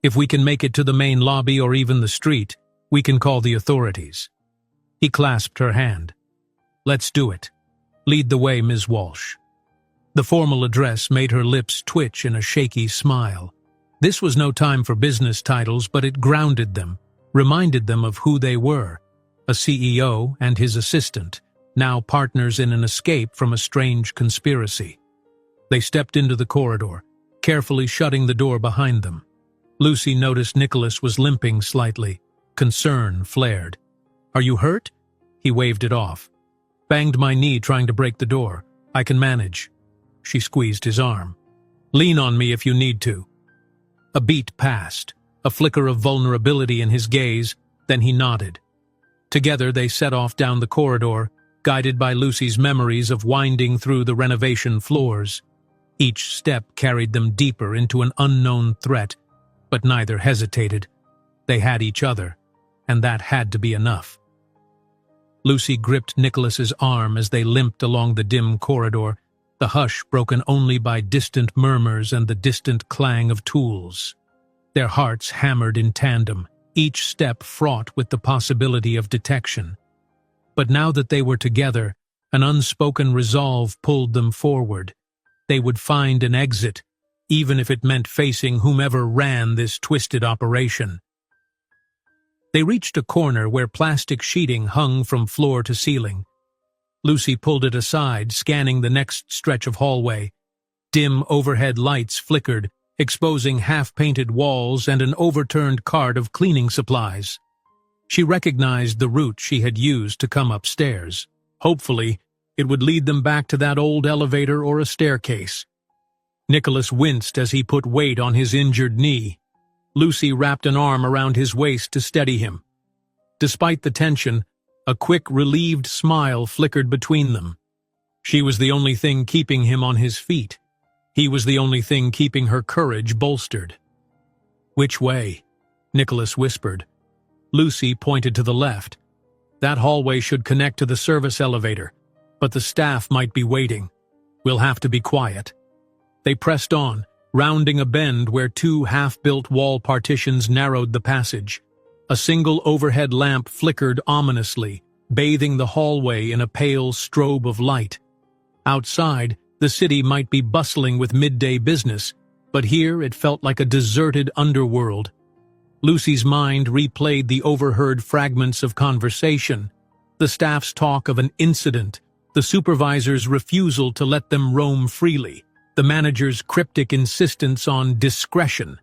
If we can make it to the main lobby or even the street, we can call the authorities. He clasped her hand. Let's do it. Lead the way, Ms. Walsh. The formal address made her lips twitch in a shaky smile. This was no time for business titles, but it grounded them, reminded them of who they were, a CEO and his assistant, now partners in an escape from a strange conspiracy. They stepped into the corridor, carefully shutting the door behind them. Lucy noticed Nicholas was limping slightly. Concern flared. Are you hurt? He waved it off. Banged my knee trying to break the door. I can manage. She squeezed his arm. Lean on me if you need to. A beat passed, a flicker of vulnerability in his gaze, then he nodded. Together they set off down the corridor, guided by Lucy's memories of winding through the renovation floors. Each step carried them deeper into an unknown threat, but neither hesitated. They had each other, and that had to be enough. Lucy gripped Nicholas's arm as they limped along the dim corridor, the hush broken only by distant murmurs and the distant clang of tools. Their hearts hammered in tandem, each step fraught with the possibility of detection. But now that they were together, an unspoken resolve pulled them forward. They would find an exit, even if it meant facing whomever ran this twisted operation. They reached a corner where plastic sheeting hung from floor to ceiling. Lucy pulled it aside, scanning the next stretch of hallway. Dim overhead lights flickered, exposing half-painted walls and an overturned cart of cleaning supplies. She recognized the route she had used to come upstairs. Hopefully, it would lead them back to that old elevator or a staircase. Nicholas winced as he put weight on his injured knee. Lucy wrapped an arm around his waist to steady him. Despite the tension, a quick, relieved smile flickered between them. She was the only thing keeping him on his feet. He was the only thing keeping her courage bolstered. "Which way?" Nicholas whispered. Lucy pointed to the left. "That hallway should connect to the service elevator, but the staff might be waiting. We'll have to be quiet." They pressed on, rounding a bend where two half-built wall partitions narrowed the passage. A single overhead lamp flickered ominously, bathing the hallway in a pale strobe of light. Outside, the city might be bustling with midday business, but here it felt like a deserted underworld. Lucy's mind replayed the overheard fragments of conversation, the staff's talk of an incident, the supervisor's refusal to let them roam freely, the manager's cryptic insistence on discretion.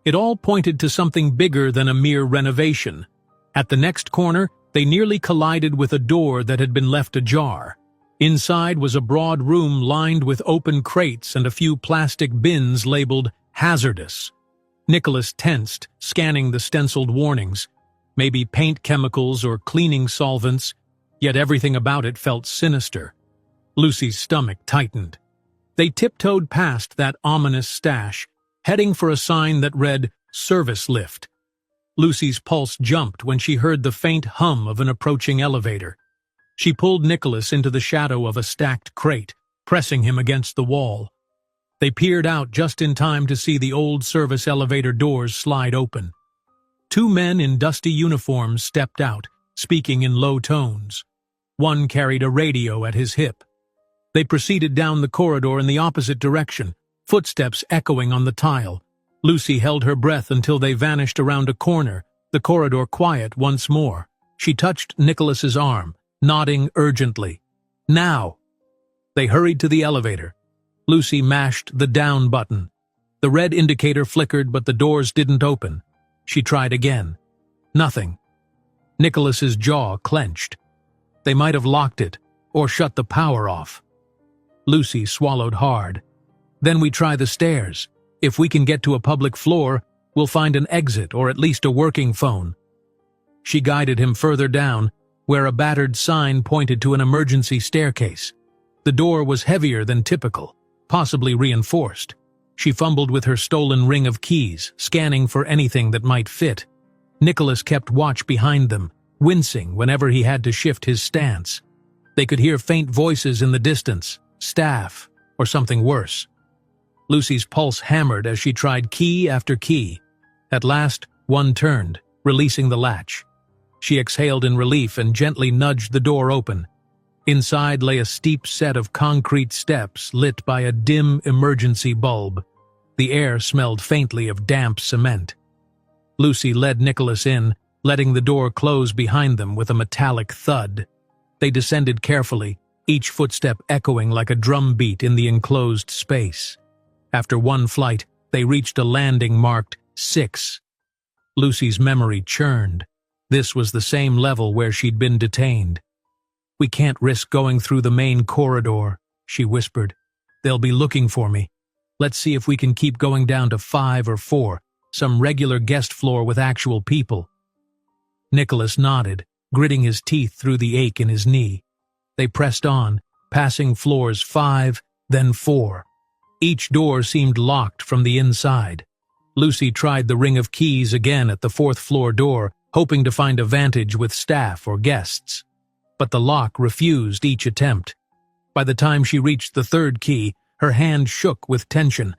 It all pointed to something bigger than a mere renovation. At the next corner, they nearly collided with a door that had been left ajar. Inside was a broad room lined with open crates and a few plastic bins labeled hazardous. Nicholas tensed, scanning the stenciled warnings. Maybe paint chemicals or cleaning solvents, yet everything about it felt sinister. Lucy's stomach tightened. They tiptoed past that ominous stash, heading for a sign that read, "Service Lift." Lucy's pulse jumped when she heard the faint hum of an approaching elevator. She pulled Nicholas into the shadow of a stacked crate, pressing him against the wall. They peered out just in time to see the old service elevator doors slide open. Two men in dusty uniforms stepped out, speaking in low tones. One carried a radio at his hip. They proceeded down the corridor in the opposite direction, footsteps echoing on the tile. Lucy held her breath until they vanished around a corner, the corridor quiet once more. She touched Nicholas's arm, nodding urgently. Now! They hurried to the elevator. Lucy mashed the down button. The red indicator flickered, but the doors didn't open. She tried again. Nothing. Nicholas's jaw clenched. They might have locked it, or shut the power off. Lucy swallowed hard. Then we try the stairs. If we can get to a public floor, we'll find an exit or at least a working phone. She guided him further down, where a battered sign pointed to an emergency staircase. The door was heavier than typical, possibly reinforced. She fumbled with her stolen ring of keys, scanning for anything that might fit. Nicholas kept watch behind them, wincing whenever he had to shift his stance. They could hear faint voices in the distance, staff, or something worse. Lucy's pulse hammered as she tried key after key. At last, one turned, releasing the latch. She exhaled in relief and gently nudged the door open. Inside lay a steep set of concrete steps lit by a dim emergency bulb. The air smelled faintly of damp cement. Lucy led Nicholas in, letting the door close behind them with a metallic thud. They descended carefully, each footstep echoing like a drum beat in the enclosed space. After one flight, they reached a landing marked 6. Lucy's memory churned. This was the same level where she'd been detained. "We can't risk going through the main corridor," she whispered. "They'll be looking for me. Let's see if we can keep going down to 5 or 4, some regular guest floor with actual people." Nicholas nodded, gritting his teeth through the ache in his knee. They pressed on, passing floors 5, then 4. Each door seemed locked from the inside. Lucy tried the ring of keys again at the 4th floor door, hoping to find a vantage with staff or guests. But the lock refused each attempt. By the time she reached the 3rd key, her hand shook with tension.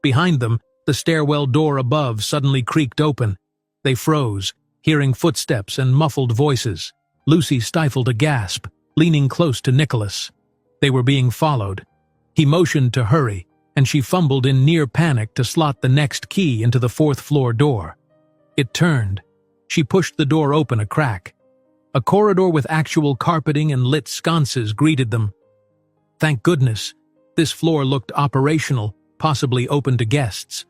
Behind them, the stairwell door above suddenly creaked open. They froze, hearing footsteps and muffled voices. Lucy stifled a gasp, leaning close to Nicholas. They were being followed. He motioned to hurry, and she fumbled in near panic to slot the next key into the 4th floor door. It turned. She pushed the door open a crack. A corridor with actual carpeting and lit sconces greeted them. Thank goodness, this floor looked operational, possibly open to guests.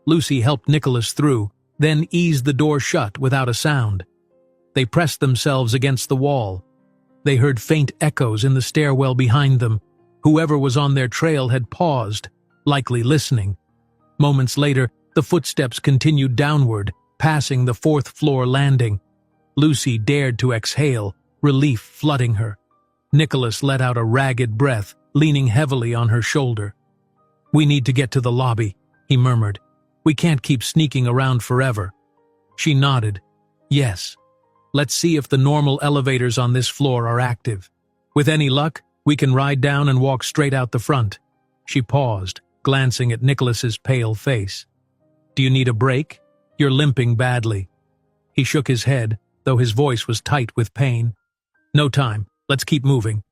Lucy helped Nicholas through, then eased the door shut without a sound. They pressed themselves against the wall. They heard faint echoes in the stairwell behind them. Whoever was on their trail had paused, likely listening. Moments later, the footsteps continued downward, passing the 4th floor landing. Lucy dared to exhale, relief flooding her. Nicholas let out a ragged breath, leaning heavily on her shoulder. "We need to get to the lobby," he murmured. "We can't keep sneaking around forever." She nodded. "Yes. Let's see if the normal elevators on this floor are active. With any luck, we can ride down and walk straight out the front." She paused, glancing at Nicholas's pale face. "Do you need a break? You're limping badly." He shook his head, though his voice was tight with pain. "No time. Let's keep moving."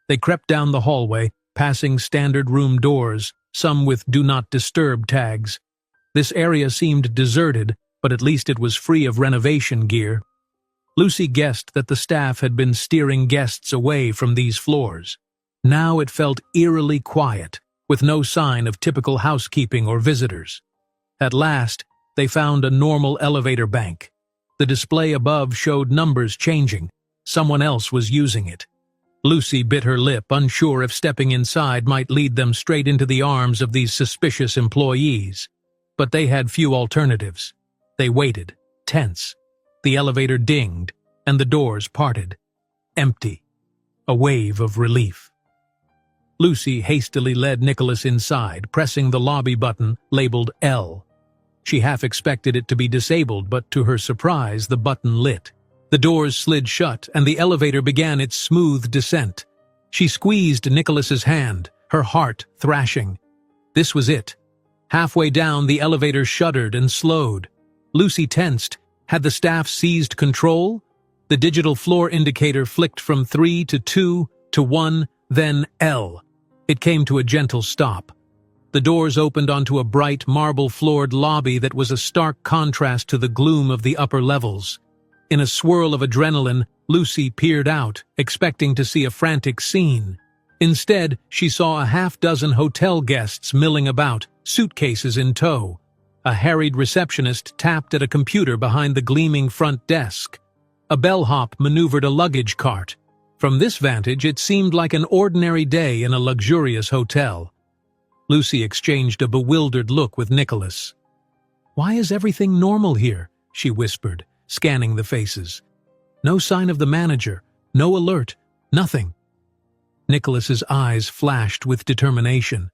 They crept down the hallway, passing standard room doors, some with "Do Not Disturb" tags. This area seemed deserted, but at least it was free of renovation gear. Lucy guessed that the staff had been steering guests away from these floors. Now it felt eerily quiet, with no sign of typical housekeeping or visitors. At last, they found a normal elevator bank. The display above showed numbers changing. Someone else was using it. Lucy bit her lip, unsure if stepping inside might lead them straight into the arms of these suspicious employees. But they had few alternatives. They waited, tense. The elevator dinged, and the doors parted. Empty. A wave of relief. Lucy hastily led Nicholas inside, pressing the lobby button labeled L. She half expected it to be disabled, but to her surprise, the button lit. The doors slid shut, and the elevator began its smooth descent. She squeezed Nicholas's hand, her heart thrashing. This was it. Halfway down, the elevator shuddered and slowed. Lucy tensed. Had the staff seized control? The digital floor indicator flicked from 3 to 2 to 1, then L. It came to a gentle stop. The doors opened onto a bright, marble-floored lobby that was a stark contrast to the gloom of the upper levels. In a swirl of adrenaline, Lucy peered out, expecting to see a frantic scene. Instead, she saw a half-dozen hotel guests milling about, suitcases in tow. A harried receptionist tapped at a computer behind the gleaming front desk. A bellhop maneuvered a luggage cart. From this vantage, it seemed like an ordinary day in a luxurious hotel. Lucy exchanged a bewildered look with Nicholas. "Why is everything normal here?" she whispered, scanning the faces. "No sign of the manager, no alert, nothing." Nicholas's eyes flashed with determination.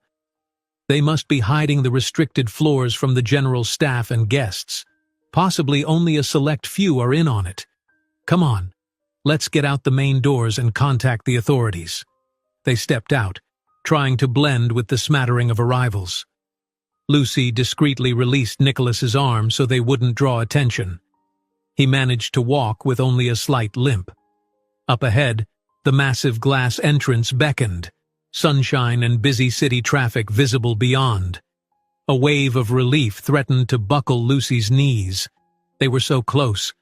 They must be hiding the restricted floors from the general staff and guests. Possibly only a select few are in on it. "Come on, let's get out the main doors and contact the authorities." They stepped out, trying to blend with the smattering of arrivals. Lucy discreetly released Nicholas's arm so they wouldn't draw attention. He managed to walk with only a slight limp. Up ahead, the massive glass entrance beckoned, sunshine and busy city traffic visible beyond. A wave of relief threatened to buckle Lucy's knees. They were so close.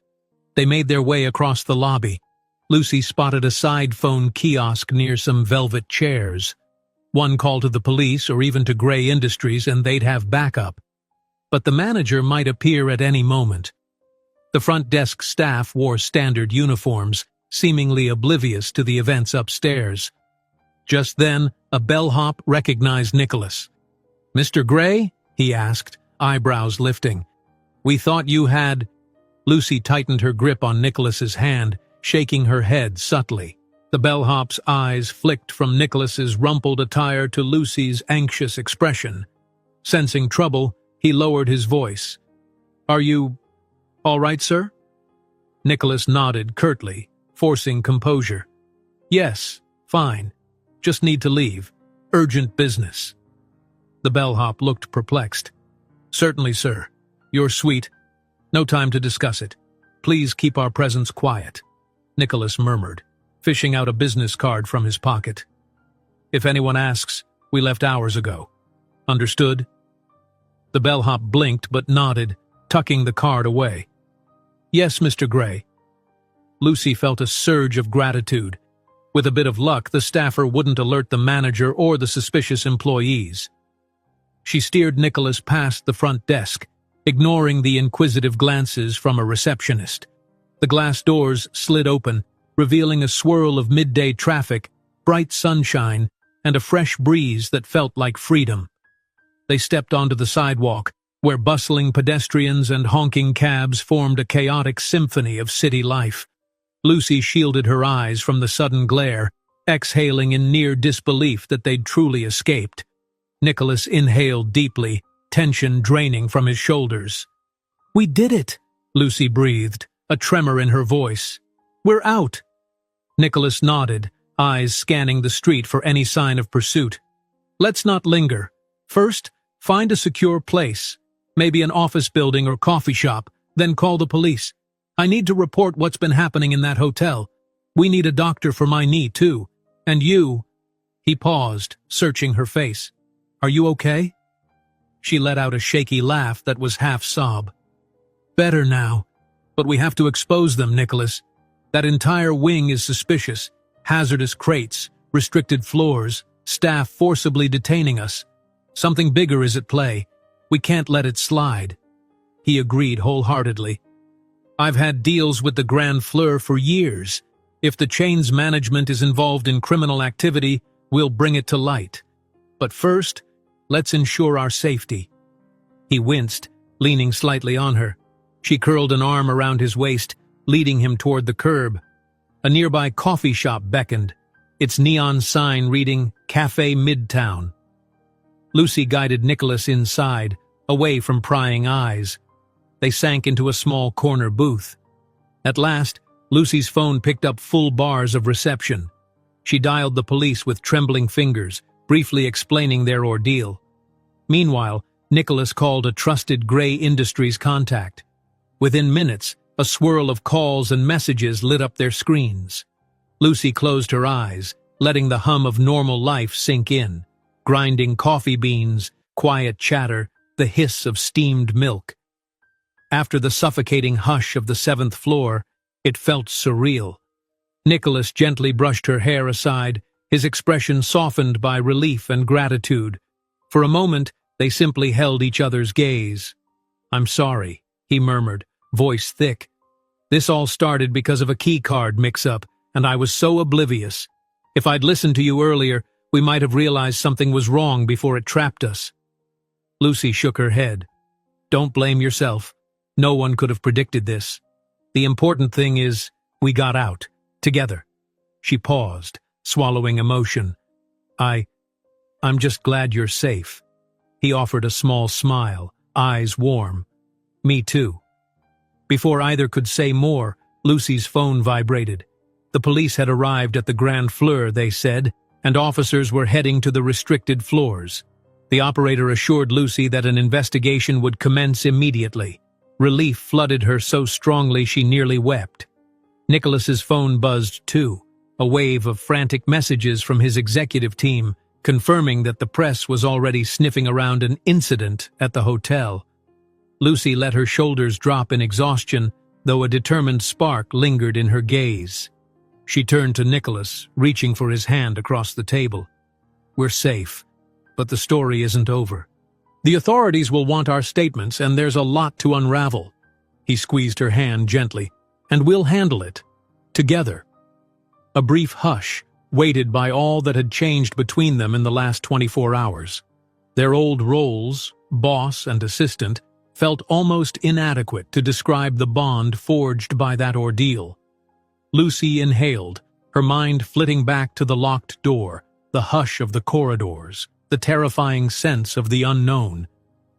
They made their way across the lobby. Lucy spotted a side phone kiosk near some velvet chairs. One call to the police or even to Gray Industries and they'd have backup. But the manager might appear at any moment. The front desk staff wore standard uniforms, seemingly oblivious to the events upstairs. Just then, a bellhop recognized Nicholas. "Mr. Gray?" he asked, eyebrows lifting. "We thought you had—" Lucy tightened her grip on Nicholas's hand, shaking her head subtly. The bellhop's eyes flicked from Nicholas's rumpled attire to Lucy's anxious expression. Sensing trouble, he lowered his voice. "Are you all right, sir?" Nicholas nodded curtly, forcing composure. "Yes, fine. Just need to leave. Urgent business." The bellhop looked perplexed. "Certainly, sir. You're sweet. No time to discuss it. Please keep our presence quiet," Nicholas murmured, fishing out a business card from his pocket. "If anyone asks, we left hours ago. Understood?" The bellhop blinked but nodded, tucking the card away. "Yes, Mr. Gray." Lucy felt a surge of gratitude. With a bit of luck, the staffer wouldn't alert the manager or the suspicious employees. She steered Nicholas past the front desk, ignoring the inquisitive glances from a receptionist. The glass doors slid open, revealing a swirl of midday traffic, bright sunshine, and a fresh breeze that felt like freedom. They stepped onto the sidewalk, where bustling pedestrians and honking cabs formed a chaotic symphony of city life. Lucy shielded her eyes from the sudden glare, exhaling in near disbelief that they'd truly escaped. Nicholas inhaled deeply, tension draining from his shoulders. "We did it," Lucy breathed, a tremor in her voice. "We're out." Nicholas nodded, eyes scanning the street for any sign of pursuit. "Let's not linger. First, find a secure place, maybe an office building or coffee shop, then call the police. I need to report what's been happening in that hotel. We need a doctor for my knee, too. And you—" He paused, searching her face. "Are you okay?" She let out a shaky laugh that was half sob. "Better now. But we have to expose them, Nicholas. That entire wing is suspicious. Hazardous crates, restricted floors, staff forcibly detaining us. Something bigger is at play. We can't let it slide." He agreed wholeheartedly. "I've had deals with the Grand Fleur for years. If the chain's management is involved in criminal activity, we'll bring it to light. But first, let's ensure our safety." He winced, leaning slightly on her. She curled an arm around his waist, leading him toward the curb. A nearby coffee shop beckoned, its neon sign reading Cafe Midtown. Lucy guided Nicholas inside, away from prying eyes. They sank into a small corner booth. At last, Lucy's phone picked up full bars of reception. She dialed the police with trembling fingers, briefly explaining their ordeal. Meanwhile, Nicholas called a trusted Gray Industries contact. Within minutes, a swirl of calls and messages lit up their screens. Lucy closed her eyes, letting the hum of normal life sink in. Grinding coffee beans, quiet chatter, the hiss of steamed milk. After the suffocating hush of the 7th floor, it felt surreal. Nicholas gently brushed her hair aside, his expression softened by relief and gratitude. For a moment, they simply held each other's gaze. "I'm sorry," he murmured, voice thick. "This all started because of a keycard mix-up, and I was so oblivious. If I'd listened to you earlier, we might have realized something was wrong before it trapped us." Lucy shook her head. "Don't blame yourself. No one could have predicted this. The important thing is, we got out. Together." She paused, swallowing emotion. I'm just glad you're safe." He offered a small smile, eyes warm. "Me too." Before either could say more, Lucy's phone vibrated. The police had arrived at the Grand Fleur, they said, and officers were heading to the restricted floors. The operator assured Lucy that an investigation would commence immediately. Relief flooded her so strongly she nearly wept. Nicholas's phone buzzed too, a wave of frantic messages from his executive team, confirming that the press was already sniffing around an incident at the hotel. Lucy let her shoulders drop in exhaustion, though a determined spark lingered in her gaze. She turned to Nicholas, reaching for his hand across the table. "We're safe, but the story isn't over. The authorities will want our statements, and there's a lot to unravel." He squeezed her hand gently. "And we'll handle it. Together." A brief hush, weighted by all that had changed between them in the last 24 hours. Their old roles, boss and assistant, felt almost inadequate to describe the bond forged by that ordeal. Lucy inhaled, her mind flitting back to the locked door, the hush of the corridors, the terrifying sense of the unknown.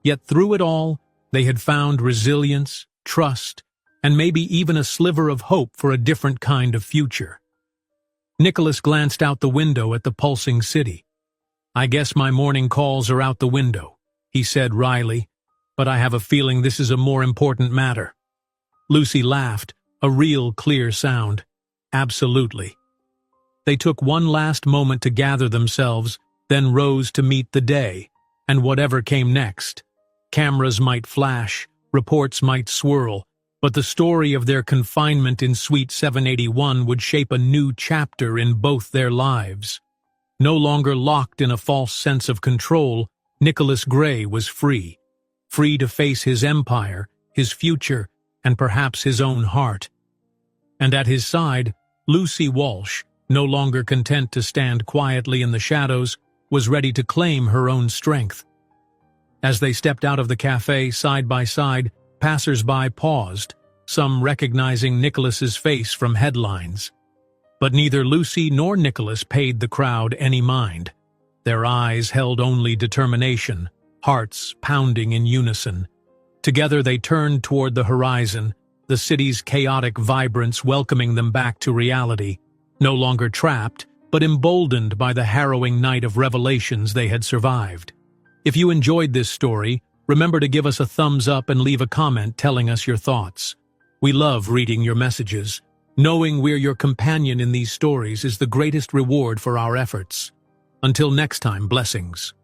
Yet through it all, they had found resilience, trust, and maybe even a sliver of hope for a different kind of future. Nicholas glanced out the window at the pulsing city. "I guess my morning calls are out the window," he said wryly, "but I have a feeling this is a more important matter." Lucy laughed, a real clear sound. "Absolutely." They took one last moment to gather themselves, then rose to meet the day, and whatever came next. Cameras might flash, reports might swirl, but the story of their confinement in Suite 781 would shape a new chapter in both their lives. No longer locked in a false sense of control, Nicholas Gray was free. Free to face his empire, his future, and perhaps his own heart. And at his side, Lucy Walsh, no longer content to stand quietly in the shadows, was ready to claim her own strength. As they stepped out of the cafe side by side, passers-by paused, some recognizing Nicholas's face from headlines. But neither Lucy nor Nicholas paid the crowd any mind. Their eyes held only determination, hearts pounding in unison. Together they turned toward the horizon, the city's chaotic vibrance welcoming them back to reality, no longer trapped, but emboldened by the harrowing night of revelations they had survived. If you enjoyed this story, remember to give us a thumbs up and leave a comment telling us your thoughts. We love reading your messages. Knowing we're your companion in these stories is the greatest reward for our efforts. Until next time, blessings.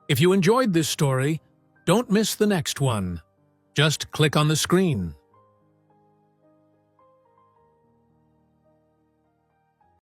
If you enjoyed this story, don't miss the next one. Just click on the screen.